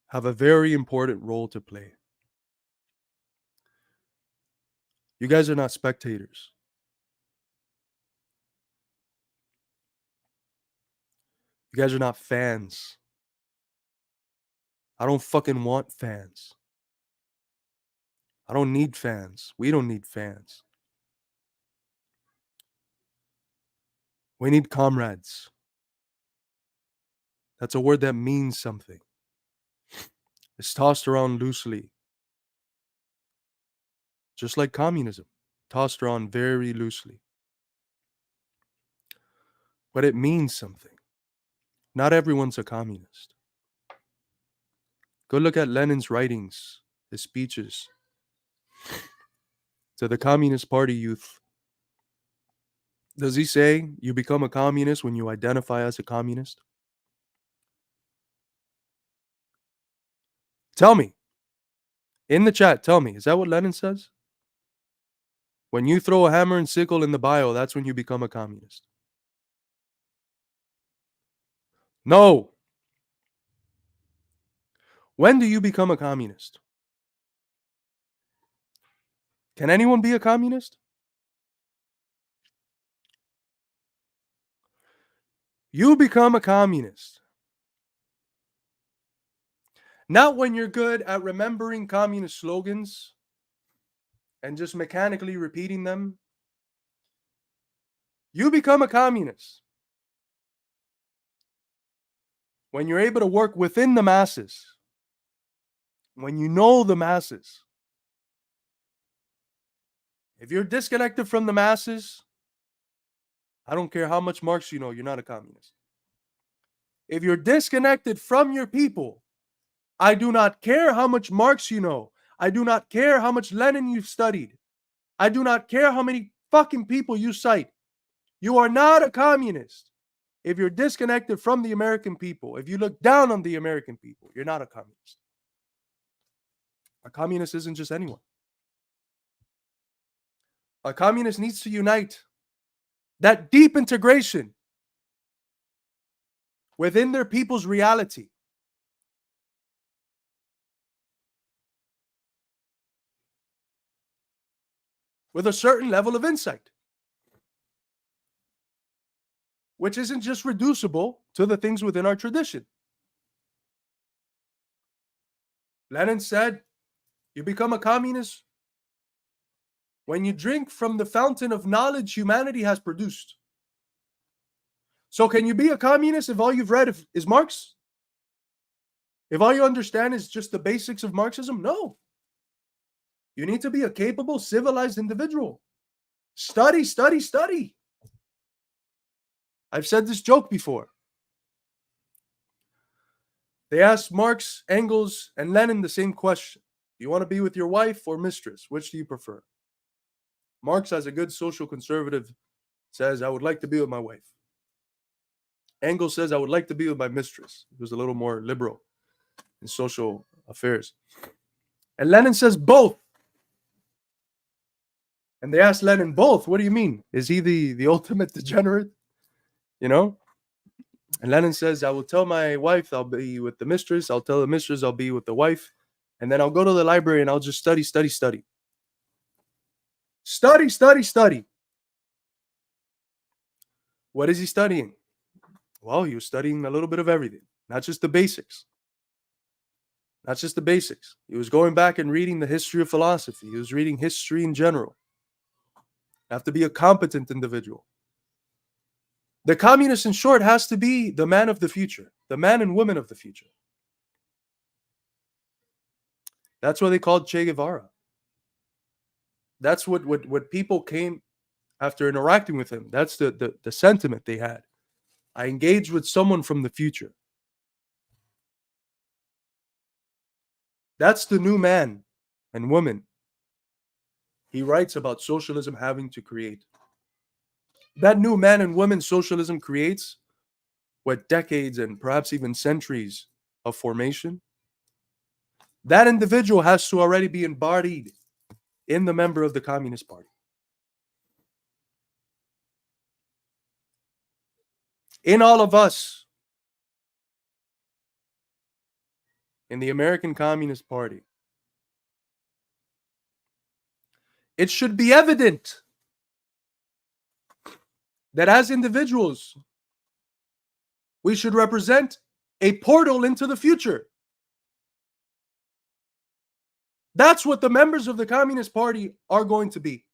S1: have a very important role to play. You guys are not spectators. You guys are not fans. I don't fucking want fans. I don't need fans. We don't need fans. We need comrades. That's a word that means something. It's tossed around loosely. Just like communism, tossed around very loosely. But it means something. Not everyone's a communist. Go look at Lenin's writings, his speeches to the Communist Party youth. Does he say you become a communist when you identify as a communist? Tell me. In the chat, tell me. Is that what Lenin says? When you throw a hammer and sickle in the bio, that's when you become a communist. No. When do you become a communist? Can anyone be a communist? You become a communist. Not when you're good at remembering communist slogans and just mechanically repeating them. You become a communist when you're able to work within the masses, when you know the masses. If you're disconnected from the masses, I don't care how much Marx you know, you're not a communist. If you're disconnected from your people, I do not care how much Marx you know. I do not care how much Lenin you've studied. I do not care how many fucking people you cite. You are not a communist. If you're disconnected from the American people, if you look down on the American people, you're not a communist. A communist isn't just anyone. A communist needs to unite. That deep integration within their people's reality. With a certain level of insight, which isn't just reducible to the things within our tradition. Lenin said, you become a communist when you drink from the fountain of knowledge humanity has produced. So can you be a communist if all you've read is Marx? If all you understand is just the basics of Marxism? No. You need to be a capable, civilized individual. Study, study, study. I've said this joke before. They asked Marx, Engels, and Lenin the same question. Do you want to be with your wife or mistress? Which do you prefer? Marx, as a good social conservative, says, I would like to be with my wife. Engels says, I would like to be with my mistress. He was a little more liberal in social affairs. And Lenin says, both. And they asked Lenin, both? What do you mean? Is he the ultimate degenerate? You know? And Lenin says, I will tell my wife I'll be with the mistress. I'll tell the mistress I'll be with the wife. And then I'll go to the library and I'll just study, study, study. Study, study, study. What is he studying? Well, he was studying a little bit of everything, not just the basics. Not just the basics. He was going back and reading the history of philosophy. He was reading history in general. You have to be a competent individual. The communist, in short, has to be the man of the future, the man and woman of the future. That's what they called Che Guevara. That's what people came after interacting with him. That's the sentiment they had. I engaged with someone from the future. That's the new man and woman he writes about socialism having to create. That new man and woman socialism creates what decades and perhaps even centuries of formation. That individual has to already be embodied in the member of the Communist Party. In all of us, in the American Communist Party, it should be evident that as individuals, we should represent a portal into the future. That's what the members of the Communist Party are going to be.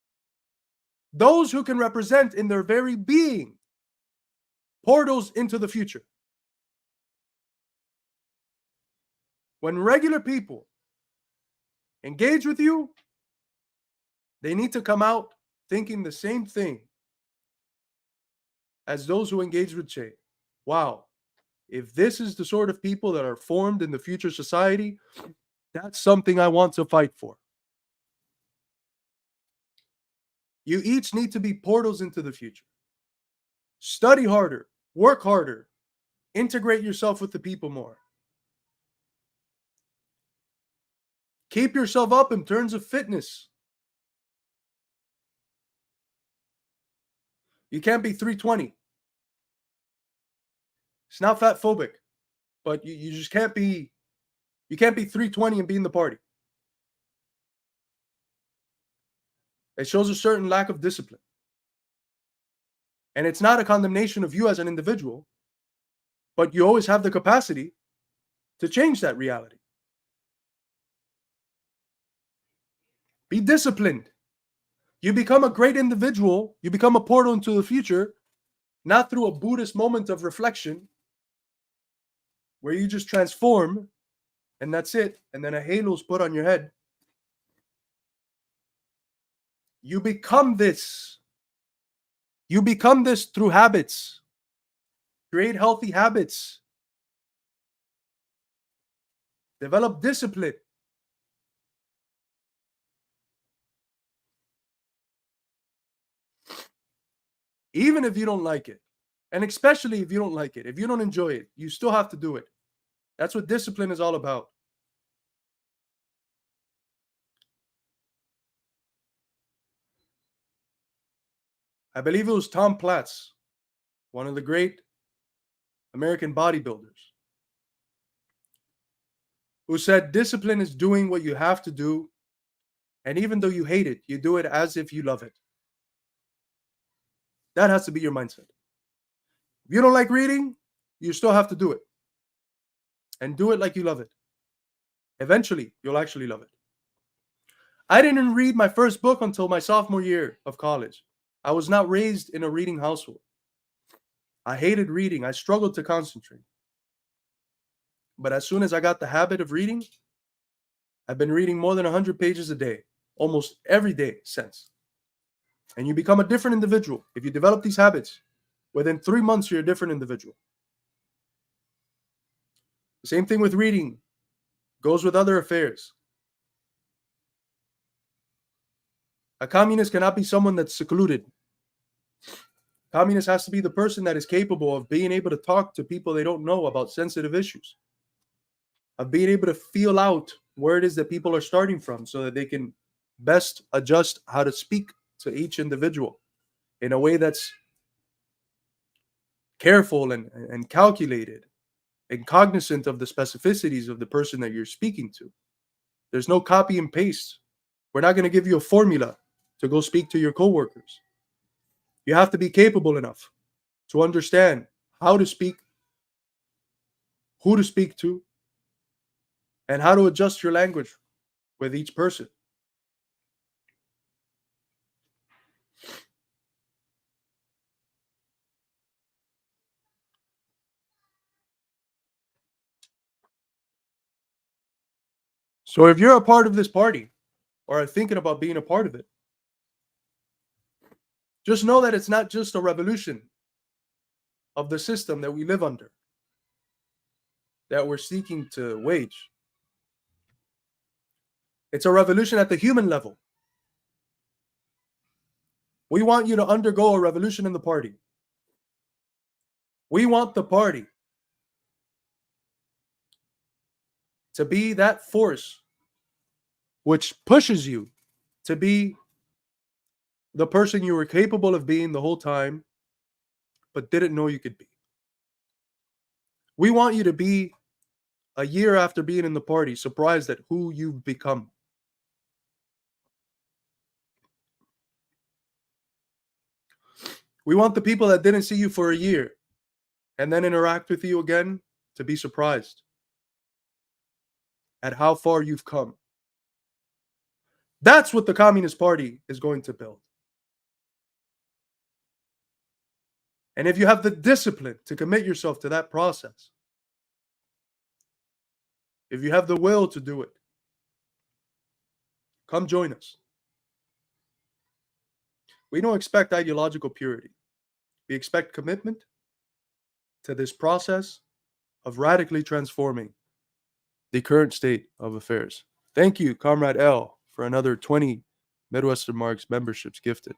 S1: Those who can represent in their very being portals into the future. When regular people engage with you, they need to come out thinking the same thing as those who engage with Che. Wow, if this is the sort of people that are formed in the future society, that's something I want to fight for. You each need to be portals into the future. Study harder, work harder, integrate yourself with the people more. Keep yourself up in terms of fitness. You can't be 320. It's not fat phobic, but you just can't be, you can't be 320 and be in the party. It shows a certain lack of discipline. And it's not a condemnation of you as an individual, but you always have the capacity to change that reality. Be disciplined. You become a great individual, you become a portal into the future, not through a Buddhist moment of reflection where you just transform and that's it, and then a halo is put on your head. You become this. You become this through habits. Create healthy habits. Develop discipline. Even if you don't like it, and especially if you don't like it, if you don't enjoy it, you still have to do it. That's what discipline is all about. I believe it was Tom Platz, one of the great American bodybuilders, who said discipline is doing what you have to do, and even though you hate it, you do it as if you love it. That has to be your mindset. If you don't like reading, you still have to do it. And do it like you love it. Eventually, you'll actually love it. I didn't read my first book until my sophomore year of college. I was not raised in a reading household. I hated reading. I struggled to concentrate. But as soon as I got the habit of reading, I've been reading more than 100 pages a day, almost every day since. And you become a different individual. If you develop these habits, within 3 months, you're a different individual. The same thing with reading goes with other affairs. A communist cannot be someone that's secluded. Communist has to be the person that is capable of being able to talk to people they don't know about sensitive issues, of being able to feel out where it is that people are starting from so that they can best adjust how to speak to each individual in a way that's careful and calculated and cognizant of the specificities of the person that you're speaking to. There's no copy and paste. We're not going to give you a formula to go speak to your coworkers. You have to be capable enough to understand how to speak, who to speak to, and how to adjust your language with each person. So if you're a part of this party or are thinking about being a part of it, just know that it's not just a revolution of the system that we live under that we're seeking to wage. It's a revolution at the human level. We want you to undergo a revolution in the party. We want the party to be that force which pushes you to be the person you were capable of being the whole time, but didn't know you could be. We want you to be, a year after being in the party, surprised at who you've become. We want the people that didn't see you for a year and then interact with you again to be surprised at how far you've come. That's what the Communist Party is going to build. And if you have the discipline to commit yourself to that process, if you have the will to do it, come join us. We don't expect ideological purity. We expect commitment to this process of radically transforming the current state of affairs. Thank you, Comrade L, for another 20 midwesternmarx memberships gifted.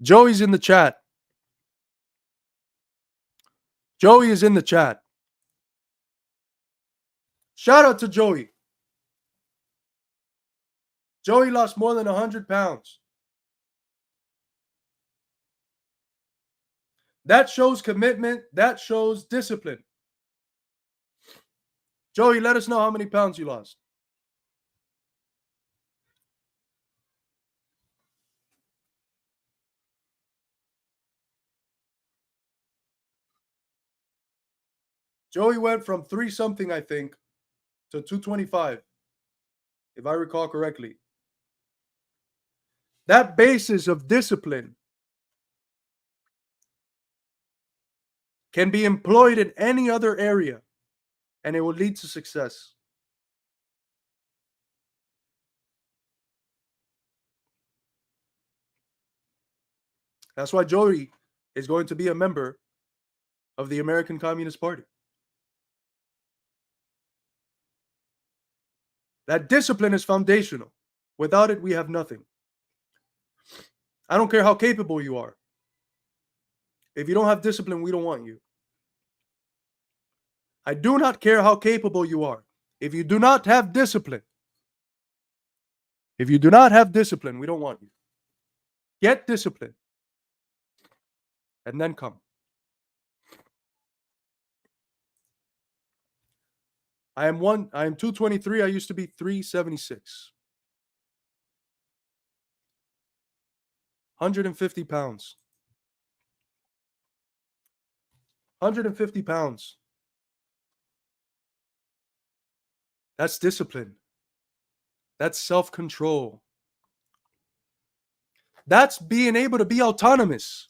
S1: Joey's in the chat. Joey is in the chat. Shout out to Joey. Joey lost more than 100 pounds. That shows commitment. That shows discipline. Joey, let us know how many pounds you lost. Joey went from 3-something, I think, to 225, if I recall correctly. That basis of discipline can be employed in any other area, and it will lead to success. That's why Joey is going to be a member of the American Communist Party. That discipline is foundational. Without it, we have nothing. I don't care how capable you are. If you don't have discipline, we don't want you. I do not care how capable you are. If you do not have discipline, we don't want you. Get discipline. And then come. I am 223. I used to be 376. 150 pounds. 150 pounds. That's discipline. That's self-control. That's being able to be autonomous.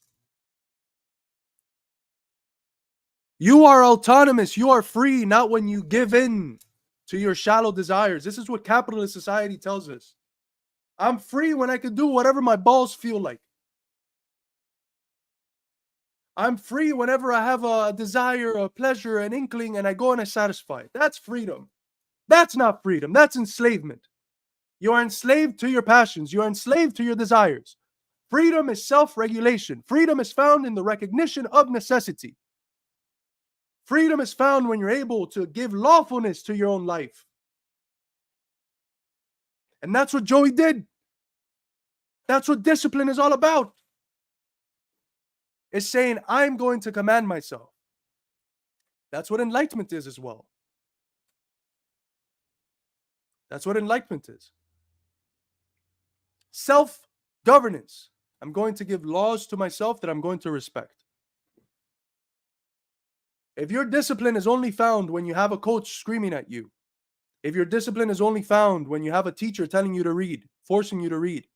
S1: You are autonomous. You are free, not when you give in to your shallow desires. This is what capitalist society tells us. I'm free when I can do whatever my balls feel like. I'm free whenever I have a desire, a pleasure, an inkling, and I go and I satisfy it. That's freedom. That's not freedom. That's enslavement. You are enslaved to your passions. You are enslaved to your desires. Freedom is self-regulation. Freedom is found in the recognition of necessity. Freedom is found when you're able to give lawfulness to your own life. And that's what Joey did. That's what discipline is all about. It's saying, I'm going to command myself. That's what enlightenment is as well. That's what enlightenment is. Self-governance. I'm going to give laws to myself that I'm going to respect. If your discipline is only found when you have a coach screaming at you, if your discipline is only found when you have a teacher telling you to read, forcing you to read,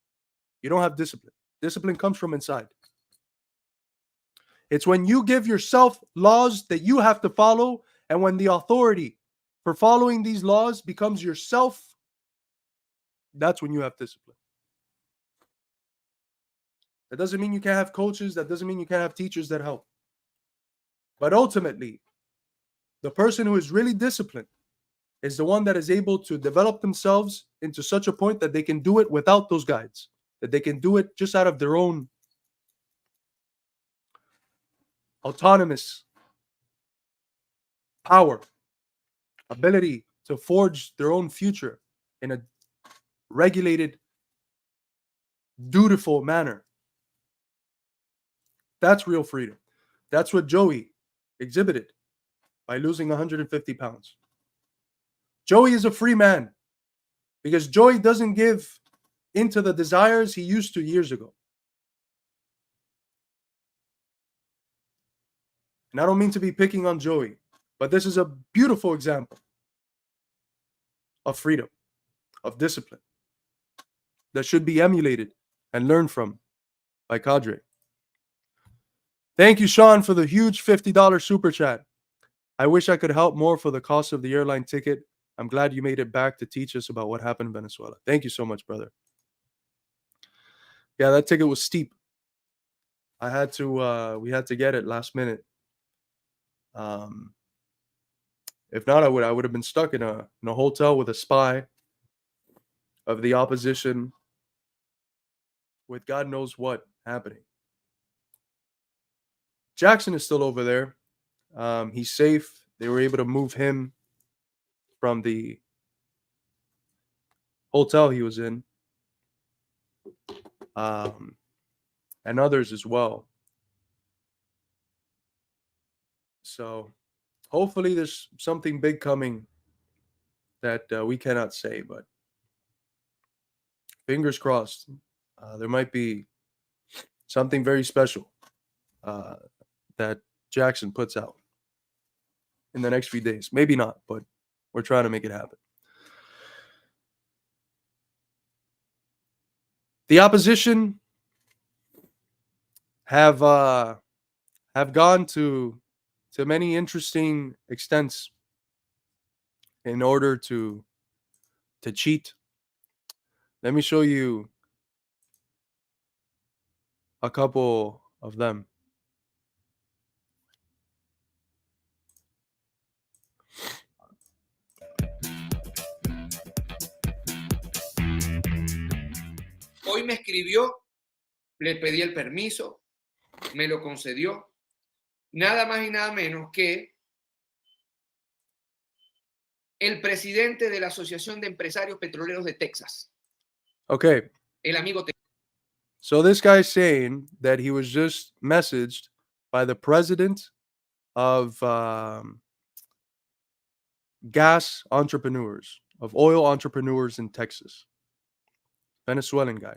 S1: you don't have discipline. Discipline comes from inside. It's when you give yourself laws that you have to follow, and when the authority for following these laws becomes yourself, that's when you have discipline. That doesn't mean you can't have coaches. That doesn't mean you can't have teachers that help. But ultimately, the person who is really disciplined is the one that is able to develop themselves into such a point that they can do it without those guides, that they can do it just out of their own autonomous power, ability to forge their own future in a regulated, dutiful manner. That's real freedom. That's what Joey exhibited by losing 150 pounds. Joey is a free man because Joey doesn't give into the desires he used to years ago. And I don't mean to be picking on Joey, but this is a beautiful example of freedom, of discipline that should be emulated and learned from by Cadre. Thank you, Sean, for the huge $50 super chat. I wish I could help more for the cost of the airline ticket. I'm glad you made it back to teach us about what happened in Venezuela. Thank you so much, brother. Yeah, that ticket was steep. We had to get it last minute. If not, I would have been stuck in a hotel with a spy of the opposition with God knows what happening. Jackson is still over there. He's safe. They were able to move him from the hotel he was in, and others as well. So hopefully there's something big coming that we cannot say, but fingers crossed. There might be something very special that Jackson puts out in the next few days. Maybe not, but we're trying to make it happen. The opposition have gone to many interesting extents in order to cheat. Let me show you a couple of them.
S2: Hoy me escribió, le pedí el permiso, me lo concedió, nada más y nada menos que el presidente de la Asociación de Empresarios Petroleros de Texas.
S1: Okay.
S2: El amigo.
S1: So this guy's saying that he was just messaged by the president of gas entrepreneurs, of oil entrepreneurs in Texas. Venezuelan guy.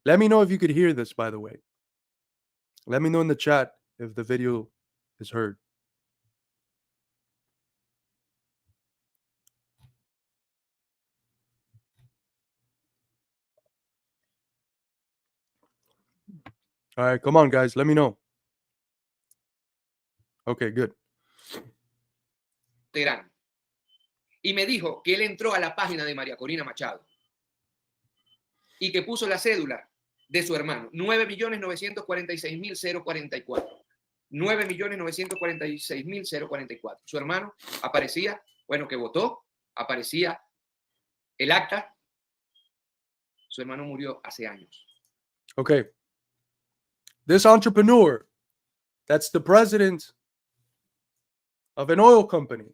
S1: Let me know if you could hear this, by the way. Let me know in the chat if the video is heard. All right, come on, guys. Let me know. Okay, good.
S2: Terán. Y me dijo que él entró a la página de María Corina Machado y que puso la cédula de su hermano, 9.946.044. 9.946.044. Su hermano aparecía, bueno, que votó, aparecía el acta. Su hermano murió hace años.
S1: Okay. This entrepreneur, that's the president of an oil company,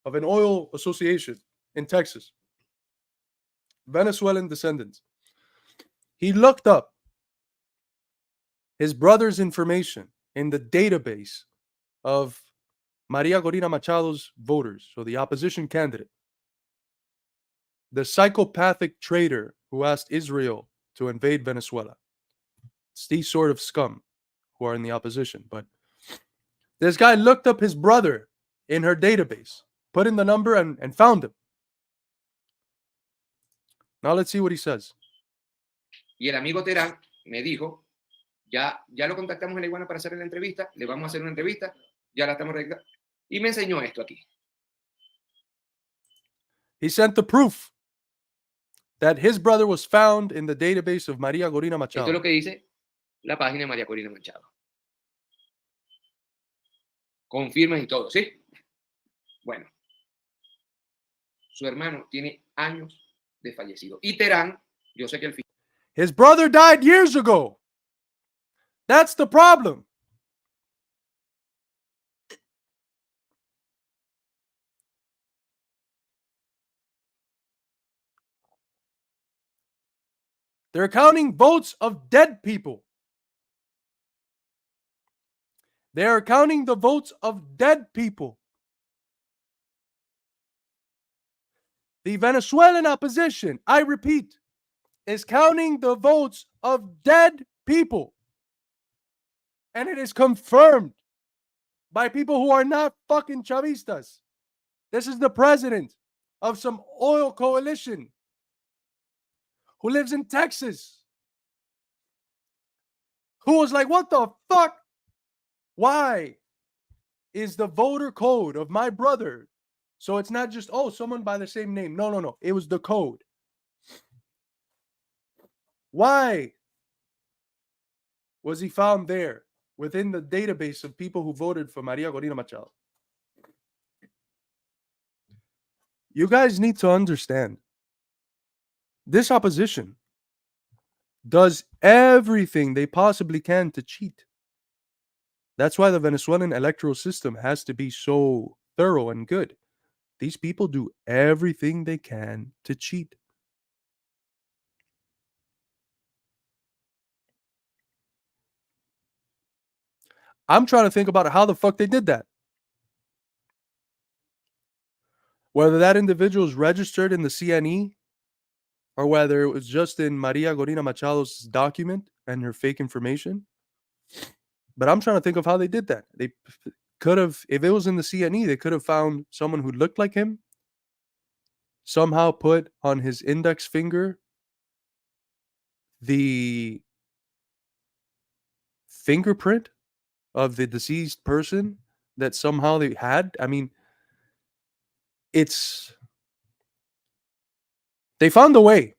S1: of an oil association in Texas, Venezuelan descendants. He looked up his brother's information in the database of Maria Corina Machado's voters, so the opposition candidate, the psychopathic traitor who asked Israel to invade Venezuela. It's these sort of scum who are in the opposition. But this guy looked up his brother in her database, put in the number, and found him. Now let's see what he says.
S2: Y el amigo Terán me dijo, ya lo contactamos en la Iguana para hacer la entrevista, le vamos a hacer una entrevista, ya la estamos realizando. Y me enseñó esto aquí.
S1: He sent the proof that his brother was found in the database of Maria Corina Machado.
S2: Esto es lo que dice la página de María Corina Machado. Confirmas y todo, ¿sí? Bueno. Su hermano tiene años de fallecido. Y Terán, yo sé que el
S1: His brother died years ago. That's the problem. They're counting votes of dead people. They are counting the votes of dead people. The Venezuelan opposition, I repeat, is counting the votes of dead people. And it is confirmed by people who are not fucking Chavistas. This is the president of some oil coalition who lives in Texas, who was like, what the fuck? Why is the voter code of my brother? So it's not just, oh, someone by the same name. No. It was the code. Why was he found there within the database of people who voted for Maria Corina Machado? You guys need to understand, this opposition does everything they possibly can to cheat. That's why the Venezuelan electoral system has to be so thorough and good. These people do everything they can to cheat. I'm trying to think about how the fuck they did that. Whether that individual is registered in the CNE or whether it was just in Maria Corina Machado's document and her fake information. But I'm trying to think of how they did that. They could have, if it was in the CNE, they could have found someone who looked like him, somehow put on his index finger the fingerprint of the deceased person that somehow they had. I mean, they found a way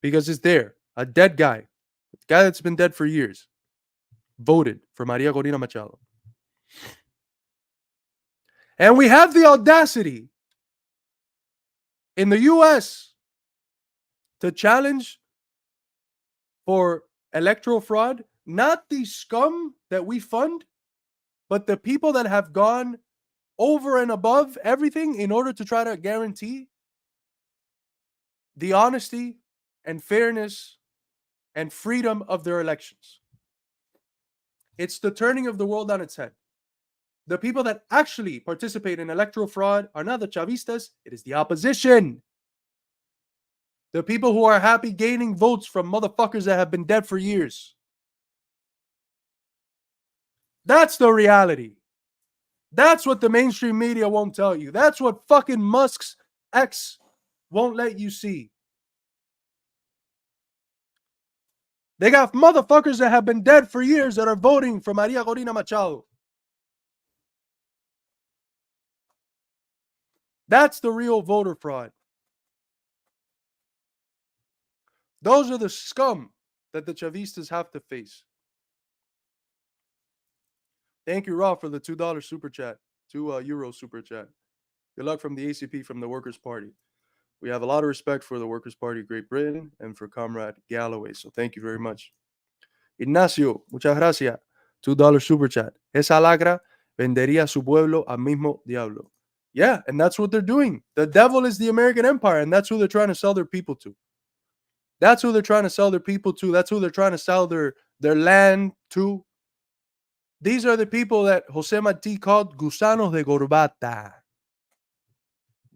S1: because it's there. A dead guy, a guy that's been dead for years, voted for Maria Corina Machado. And we have the audacity in the US to challenge for electoral fraud, not the scum that we fund, but the people that have gone over and above everything in order to try to guarantee the honesty and fairness and freedom of their elections. It's the turning of the world on its head. The people that actually participate in electoral fraud are not the Chavistas, it is the opposition. The people who are happy gaining votes from motherfuckers that have been dead for years. That's the reality. That's what the mainstream media won't tell you. That's what fucking Musk's ex won't let you see. They got motherfuckers that have been dead for years that are voting for Maria Corina Machado. That's the real voter fraud. Those are the scum that the Chavistas have to face. Thank you, Rob, for the $2 super chat, €2 super chat. Good luck from the ACP, from the Workers' Party. We have a lot of respect for the Workers' Party of Great Britain and for Comrade Galloway. So thank you very much. Ignacio, muchas gracias. $2 super chat. Esa lacra vendería su pueblo al mismo diablo. Yeah, and that's what they're doing. The devil is the American empire, and that's who they're trying to sell their people to. That's who they're trying to sell their people to. That's who they're trying to sell their land to. These are the people that Jose Marti called gusanos de corbata.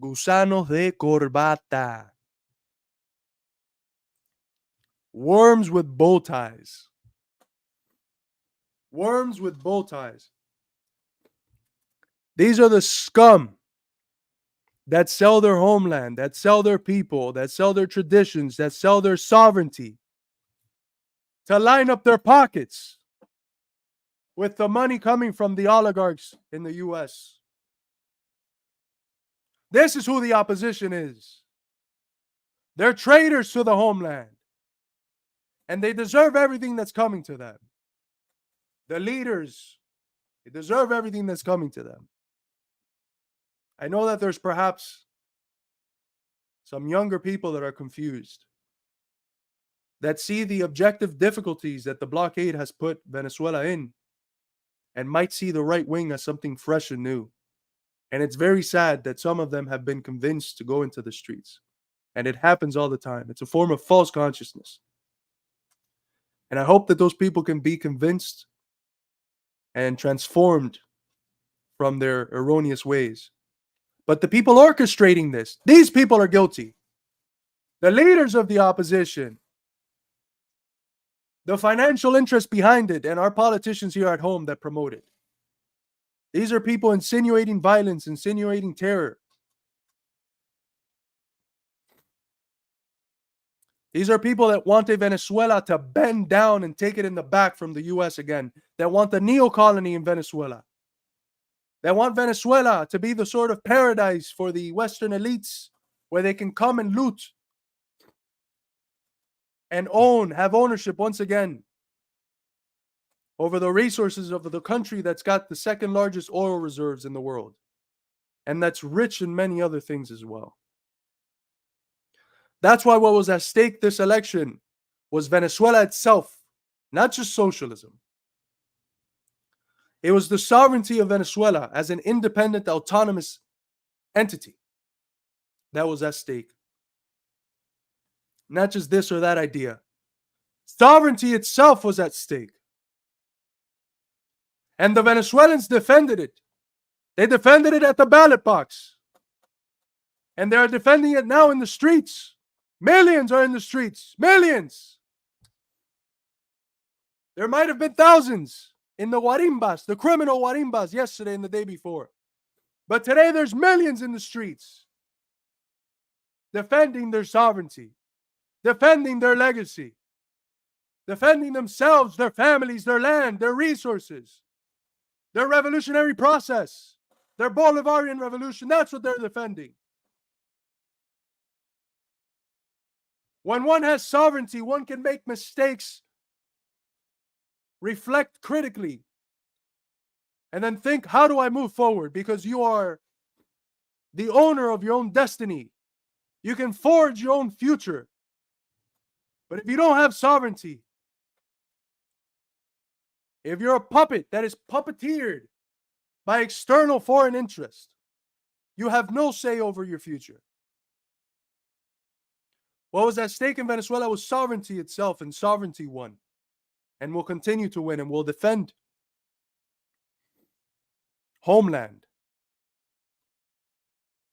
S1: Gusanos de corbata. Worms with bow ties. Worms with bow ties. These are the scum that sell their homeland, that sell their people, that sell their traditions, that sell their sovereignty to line up their pockets with the money coming from the oligarchs in the US. This is who the opposition is. They're traitors to the homeland, and they deserve everything that's coming to them. The leaders, they deserve everything that's coming to them. I know that there's perhaps some younger people that are confused, that see the objective difficulties that the blockade has put Venezuela in, and might see the right wing as something fresh and new. And it's very sad that some of them have been convinced to go into the streets. And it happens all the time. It's a form of false consciousness. And I hope that those people can be convinced and transformed from their erroneous ways. But the people orchestrating this, these people are guilty. The leaders of the opposition, the financial interest behind it, and our politicians here at home that promote it. These are people insinuating violence, insinuating terror. These are people that want a Venezuela to bend down and take it in the back from the US again, that want the neo-colony in Venezuela, that want Venezuela to be the sort of paradise for the Western elites where they can come and loot and have ownership once again over the resources of the country that's got the second largest oil reserves in the world, and that's rich in many other things as well. That's why what was at stake this election was Venezuela itself, not just socialism. It was the sovereignty of Venezuela as an independent, autonomous entity that was at stake. Not just this or that idea. Sovereignty itself was at stake. And the Venezuelans defended it. They defended it at the ballot box. And they're defending it now in the streets. Millions are in the streets. Millions. There might have been thousands in the guarimbas, the criminal guarimbas, yesterday and the day before. But today there's millions in the streets defending their sovereignty, defending their legacy, defending themselves, their families, their land, their resources, their revolutionary process, their Bolivarian revolution. That's what they're defending. When one has sovereignty, one can make mistakes, reflect critically, and then think, how do I move forward? Because you are the owner of your own destiny. You can forge your own future. But if you don't have sovereignty, if you're a puppet that is puppeteered by external foreign interest, you have no say over your future. What was at stake in Venezuela was sovereignty itself, and sovereignty won and will continue to win and will defend homeland,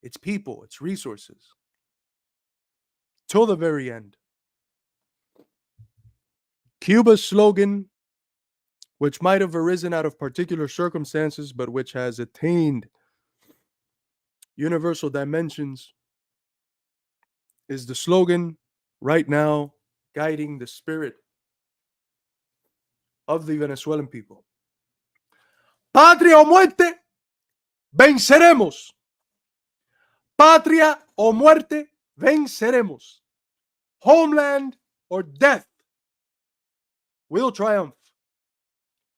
S1: its people, its resources, till the very end. Cuba's slogan, which might have arisen out of particular circumstances, but which has attained universal dimensions, is the slogan right now guiding the spirit of the Venezuelan people. Patria o muerte, venceremos. Patria o muerte, venceremos. Homeland or death, will triumph.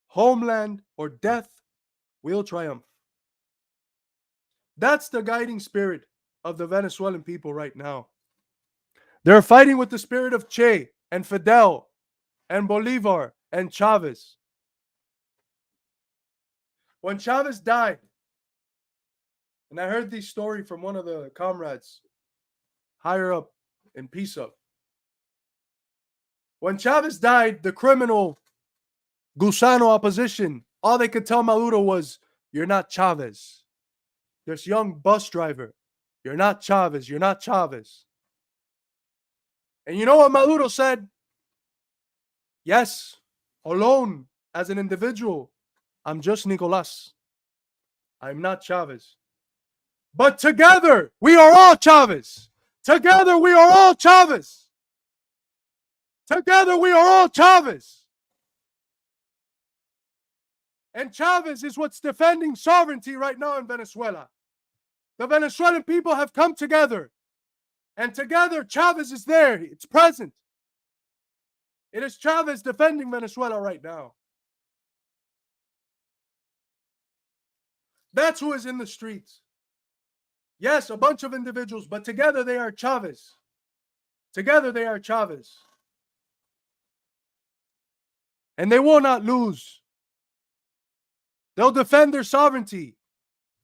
S1: Homeland or death will triumph. That's the guiding spirit of the Venezuelan people right now. They're fighting with the spirit of Che and Fidel and Bolivar and Chavez. When Chavez died, and I heard this story from one of the comrades higher up in PSUP. When Chavez died, the criminal Gusano opposition, all they could tell Maduro was, "You're not Chavez." This young bus driver, "You're not Chavez, you're not Chavez." And you know what Maduro said? "Yes, alone, as an individual, I'm just Nicolas. I'm not Chavez. But together, we are all Chavez. Together, we are all Chavez. Together, we are all Chavez." And Chavez is what's defending sovereignty right now in Venezuela. The Venezuelan people have come together. And together, Chavez is there. It's present. It is Chavez defending Venezuela right now. That's who is in the streets. Yes, a bunch of individuals, but together they are Chavez. Together they are Chavez. And they will not lose. They'll defend their sovereignty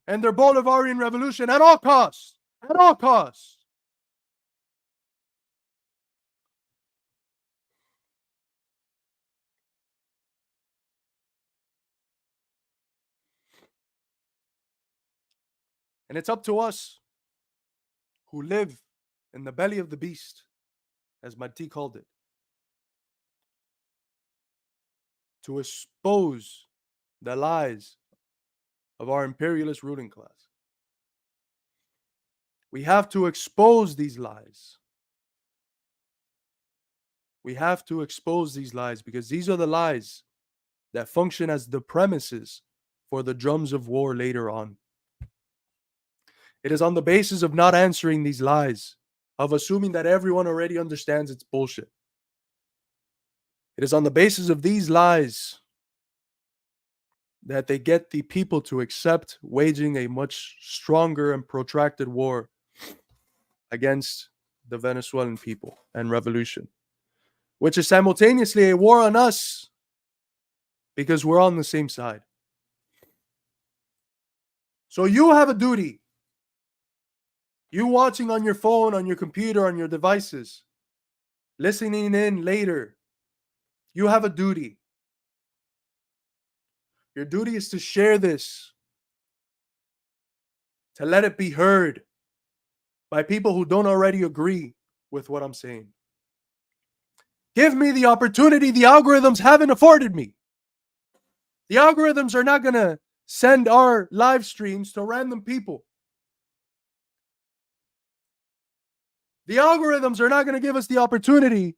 S1: and their Bolivarian revolution at all costs. At all costs. And it's up to us who live in the belly of the beast, as Marti called it, to expose the lies of our imperialist ruling class. We have to expose these lies. We have to expose these lies because these are the lies that function as the premises for the drums of war later on. It is on the basis of not answering these lies, of assuming that everyone already understands it's bullshit. It is on the basis of these lies that they get the people to accept waging a much stronger and protracted war against the Venezuelan people and revolution, which is simultaneously a war on us because we're on the same side. So you have a duty. You watching on your phone, on your computer, on your devices, listening in later, you have a duty. Your duty is to share this, to let it be heard by people who don't already agree with what I'm saying. Give me the opportunity the algorithms haven't afforded me. The algorithms are not going to send our live streams to random people. The algorithms are not going to give us the opportunity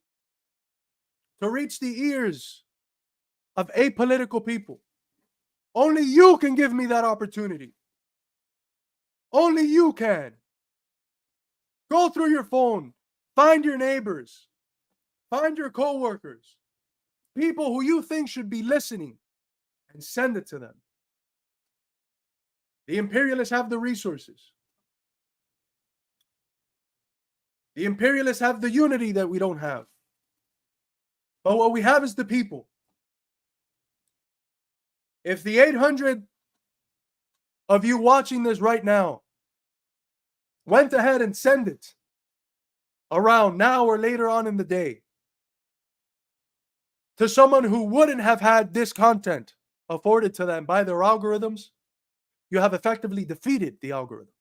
S1: to reach the ears of apolitical people. Only you can give me that opportunity. Only you can. Go through your phone, find your neighbors, find your coworkers, people who you think should be listening, and send it to them. The imperialists have the resources. The imperialists have the unity that we don't have. But what we have is the people. If the 800 of you watching this right now went ahead and send it around now or later on in the day to someone who wouldn't have had this content afforded to them by their algorithms, you have effectively defeated the algorithm.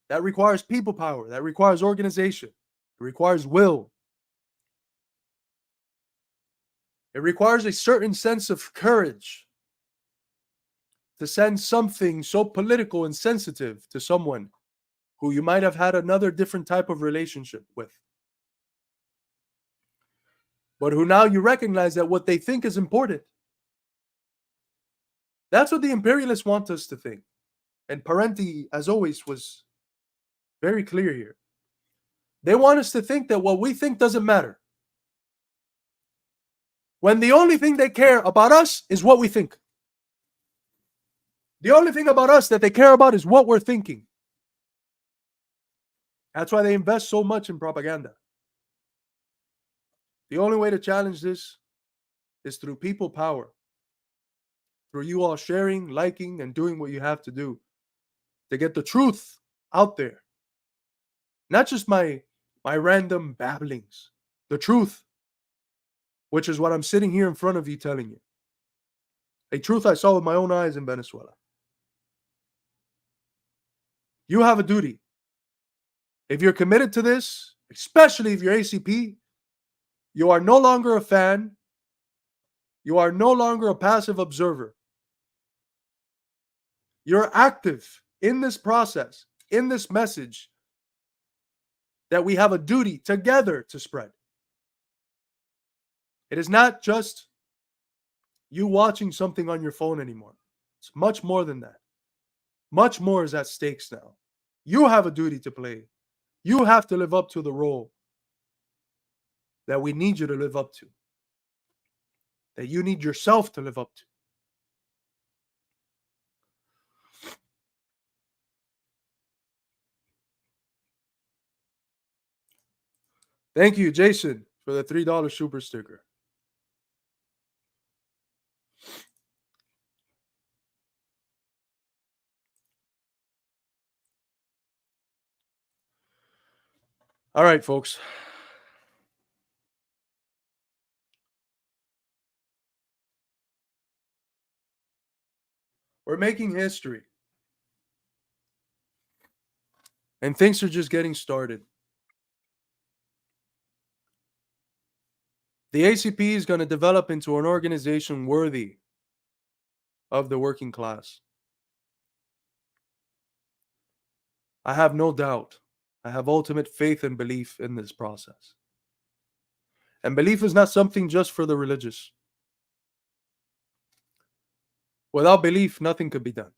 S1: That requires people power. That requires organization. It requires will. It requires a certain sense of courage to send something so political and sensitive to someone who you might have had another different type of relationship with. but who now you recognize that what they think is important. That's what the imperialists want us to think. And Parenti, as always, was very clear here. They want us to think that what we think doesn't matter, when the only thing they care about us is what we think. The only thing about us that they care about is what we're thinking. That's why they invest so much in propaganda. The only way to challenge this is through people power, through you all sharing, liking, and doing what you have to do to get the truth out there. Not just my random babblings, the truth, which is what I'm sitting here in front of you telling you. A truth I saw with my own eyes in Venezuela. You have a duty. If you're committed to this, especially if you're ACP, you are no longer a fan. You are no longer a passive observer. You're active in this process, in this message that we have a duty together to spread. It is not just you watching something on your phone anymore. It's much more than that. Much more is at stakes now. You have a duty to play. You have to live up to the role that we need you to live up to, that you need yourself to live up to. Thank you, Jason, for the $3 super sticker. All right, folks. We're making history. And things are just getting started. The ACP is going to develop into an organization worthy of the working class. I have no doubt. I have ultimate faith and belief in this process. And belief is not something just for the religious. Without belief, nothing could be done.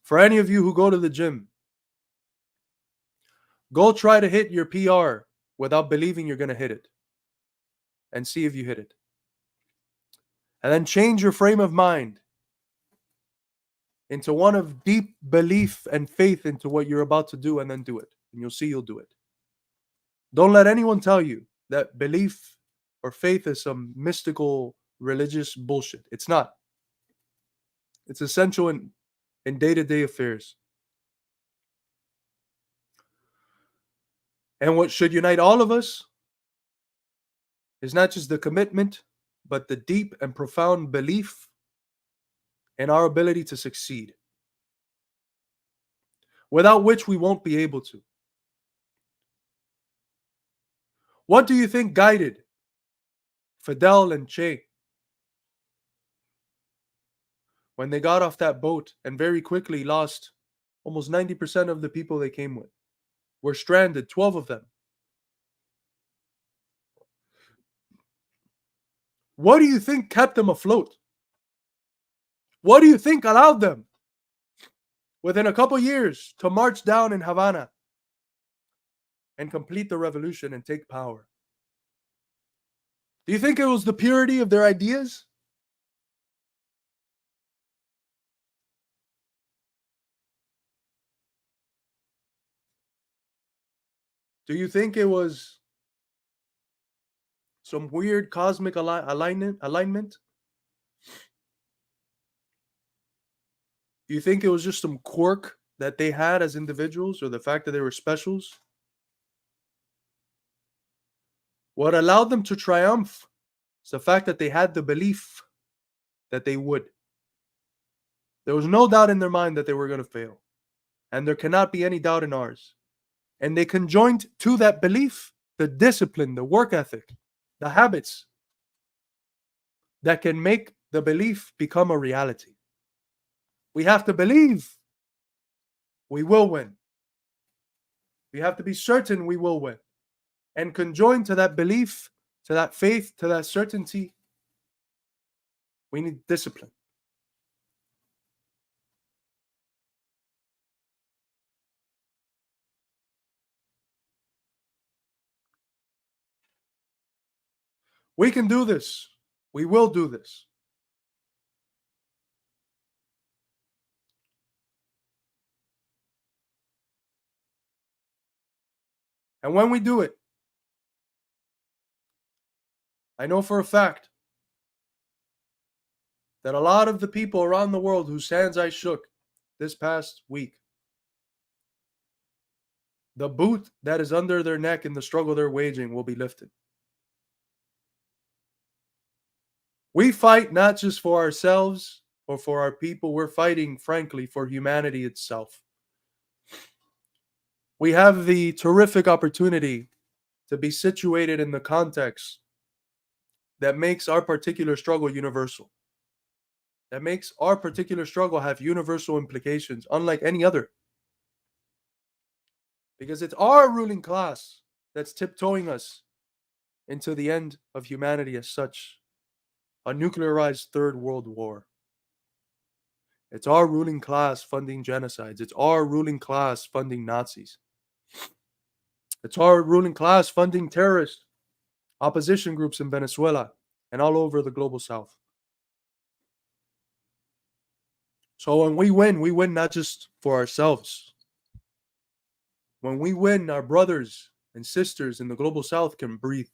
S1: For any of you who go to the gym, go try to hit your PR without believing you're going to hit it. And see if you hit it. And then change your frame of mind into one of deep belief and faith into what you're about to do, and then do it. And you'll see you'll do it. Don't let anyone tell you that belief or faith is some mystical religious bullshit. It's not. It's essential in day-to-day affairs. And what should unite all of us is not just the commitment, but the deep and profound belief in our ability to succeed, without which we won't be able to. What do you think guided Fidel and Che when they got off that boat and very quickly lost almost 90% of the people they came with? Were stranded, 12 of them. What do you think kept them afloat? What do you think allowed them, within a couple years, to march down in Havana and complete the revolution and take power? Do you think it was the purity of their ideas? Do you think it was some weird cosmic alignment? Do you think it was just some quirk that they had as individuals, or the fact that they were specials? What allowed them to triumph is the fact that they had the belief that they would. There was no doubt in their mind that they were going to fail. And there cannot be any doubt in ours. And they conjoined to that belief the discipline, the work ethic, the habits that can make the belief become a reality. We have to believe we will win. We have to be certain we will win. And conjoined to that belief, to that faith, to that certainty, we need discipline. We can do this. We will do this. And when we do it, I know for a fact that a lot of the people around the world whose hands I shook this past week, the boot that is under their neck in the struggle they're waging will be lifted. We fight not just for ourselves or for our people, we're fighting, frankly, for humanity itself. We have the terrific opportunity to be situated in the context that makes our particular struggle universal, that makes our particular struggle have universal implications, unlike any other. Because it's our ruling class that's tiptoeing us into the end of humanity as such, a nuclearized third world war. It's our ruling class funding genocides. It's our ruling class funding Nazis. It's our ruling class funding terrorist opposition groups in Venezuela and all over the global south. So when we win not just for ourselves. When we win, our brothers and sisters in the global south can breathe.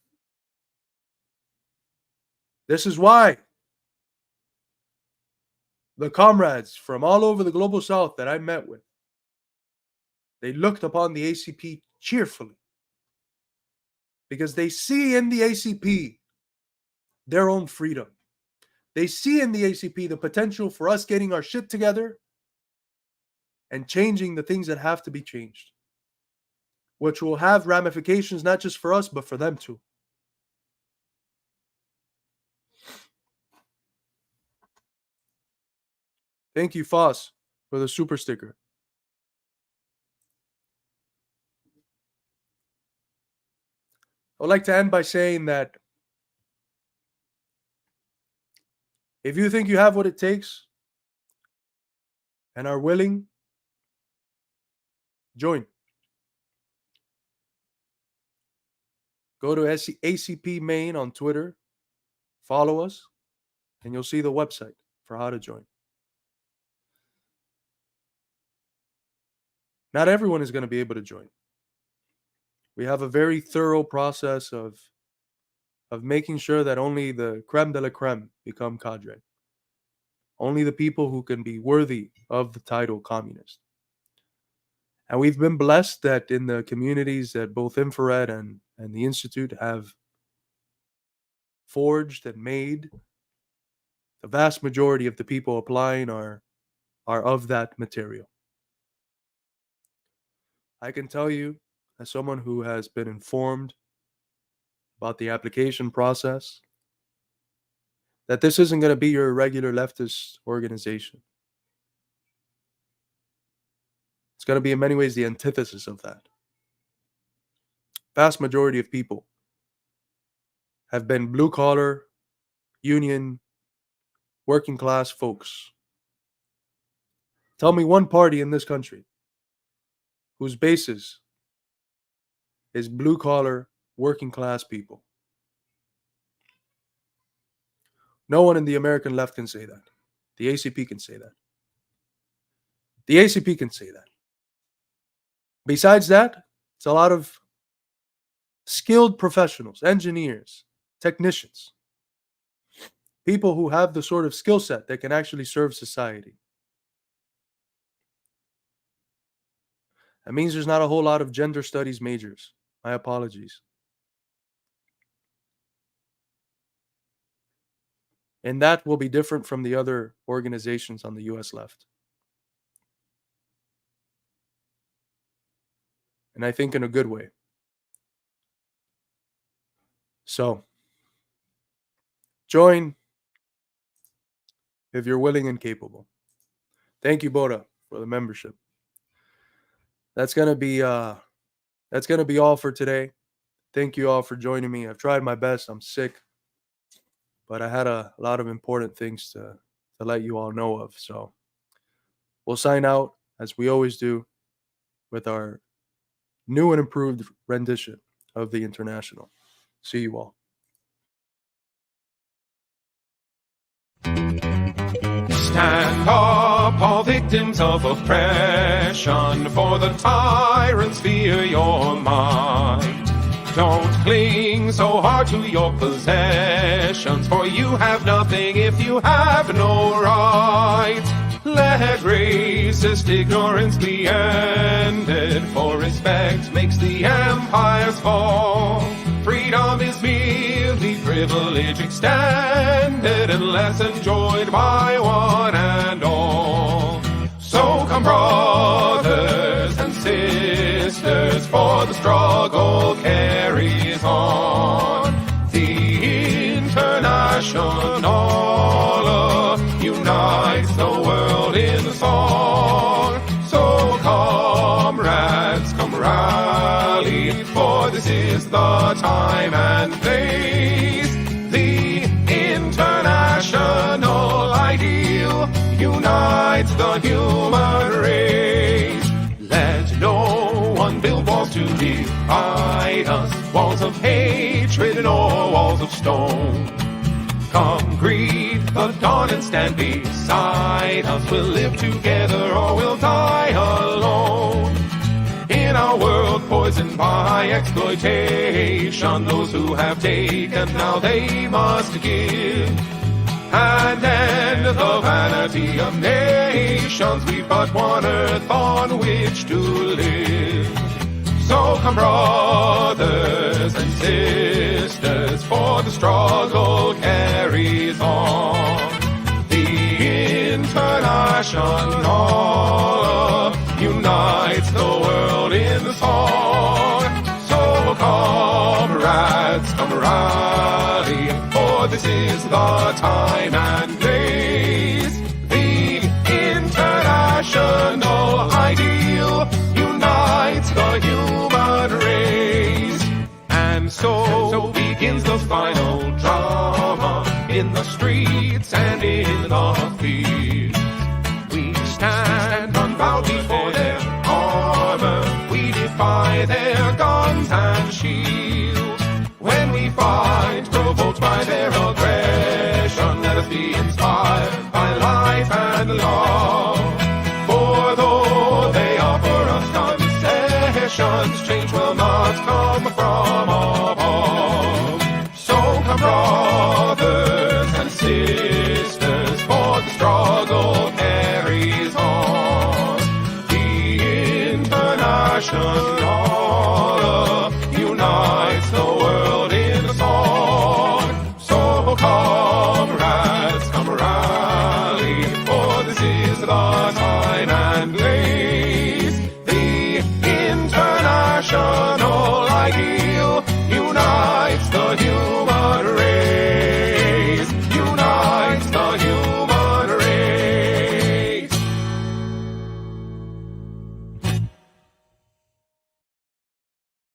S1: This is why the comrades from all over the global south that I met with, they looked upon the ACP cheerfully because they see in the ACP their own freedom. They see in the ACP the potential for us getting our shit together and changing the things that have to be changed, which will have ramifications not just for us, but for them too. Thank you, Foss, for the super sticker. I would like to end by saying that if you think you have what it takes and are willing, join. Go to ACP Main on Twitter, follow us, and you'll see the website for how to join. Not everyone is going to be able to join. We have a very thorough process of making sure that only the creme de la creme become cadre. Only the people who can be worthy of the title communist. And we've been blessed that in the communities that both Infrared and the Institute have forged and made, the vast majority of the people applying are of that material. I can tell you, as someone who has been informed about the application process, that this isn't going to be your regular leftist organization. It's going to be in many ways the antithesis of that. Vast majority of people have been blue collar, union, working class folks. Tell me one party in this country whose basis is blue collar, working class people. No one in the American left can say that. The ACP can say that. The ACP can say that. Besides that, it's a lot of skilled professionals, engineers, technicians, people who have the sort of skill set that can actually serve society. That means there's not a whole lot of gender studies majors. My apologies. And that will be different from the other organizations on the US left. And I think in a good way. So, join if you're willing and capable. Thank you, Boda, for the membership. That's gonna be all for today. thank you all for joining me. I've tried my best. I'm sick, but I had a lot of important things to let you all know of. So we'll sign out, as we always do, with our new and improved rendition of the International. See you all.
S3: Stand up, all victims of oppression, for the tyrants fear your might. Don't cling so hard to your possessions, for you have nothing if you have no right. Let racist ignorance be ended, for respect makes the empires fall. Freedom is merely privilege extended, unless enjoyed by one and all. So come, brothers and sisters, for the struggle carries on. The International unites the world in song. So comrades, come rally, for this is the time and place. The international ideal unites the human race. Let no one build walls to divide us, walls of hatred nor walls of stone. Come greet the dawn and stand beside us. We'll live together or we'll die alone. In our world poisoned by exploitation, those who have taken, now they must give. And end the vanity of nations. We've but one earth on which to live. So come, brothers and sisters, for the struggle carries on. The International unites the world in the song. So comrades, come rally, for this is the time and place. The international ideal unites the human race. And so begins the final drama, in the streets and in the fields. We stand unbowed before their armor, we defy their guns and shields. When we fight, provoked by their aggression, let us be inspired by life and love. For though they offer us concessions, change will not come from above. So come, brothers and sisters, for the struggle carries on. The International unites the world in song. So comrades, come rally, for this is the time.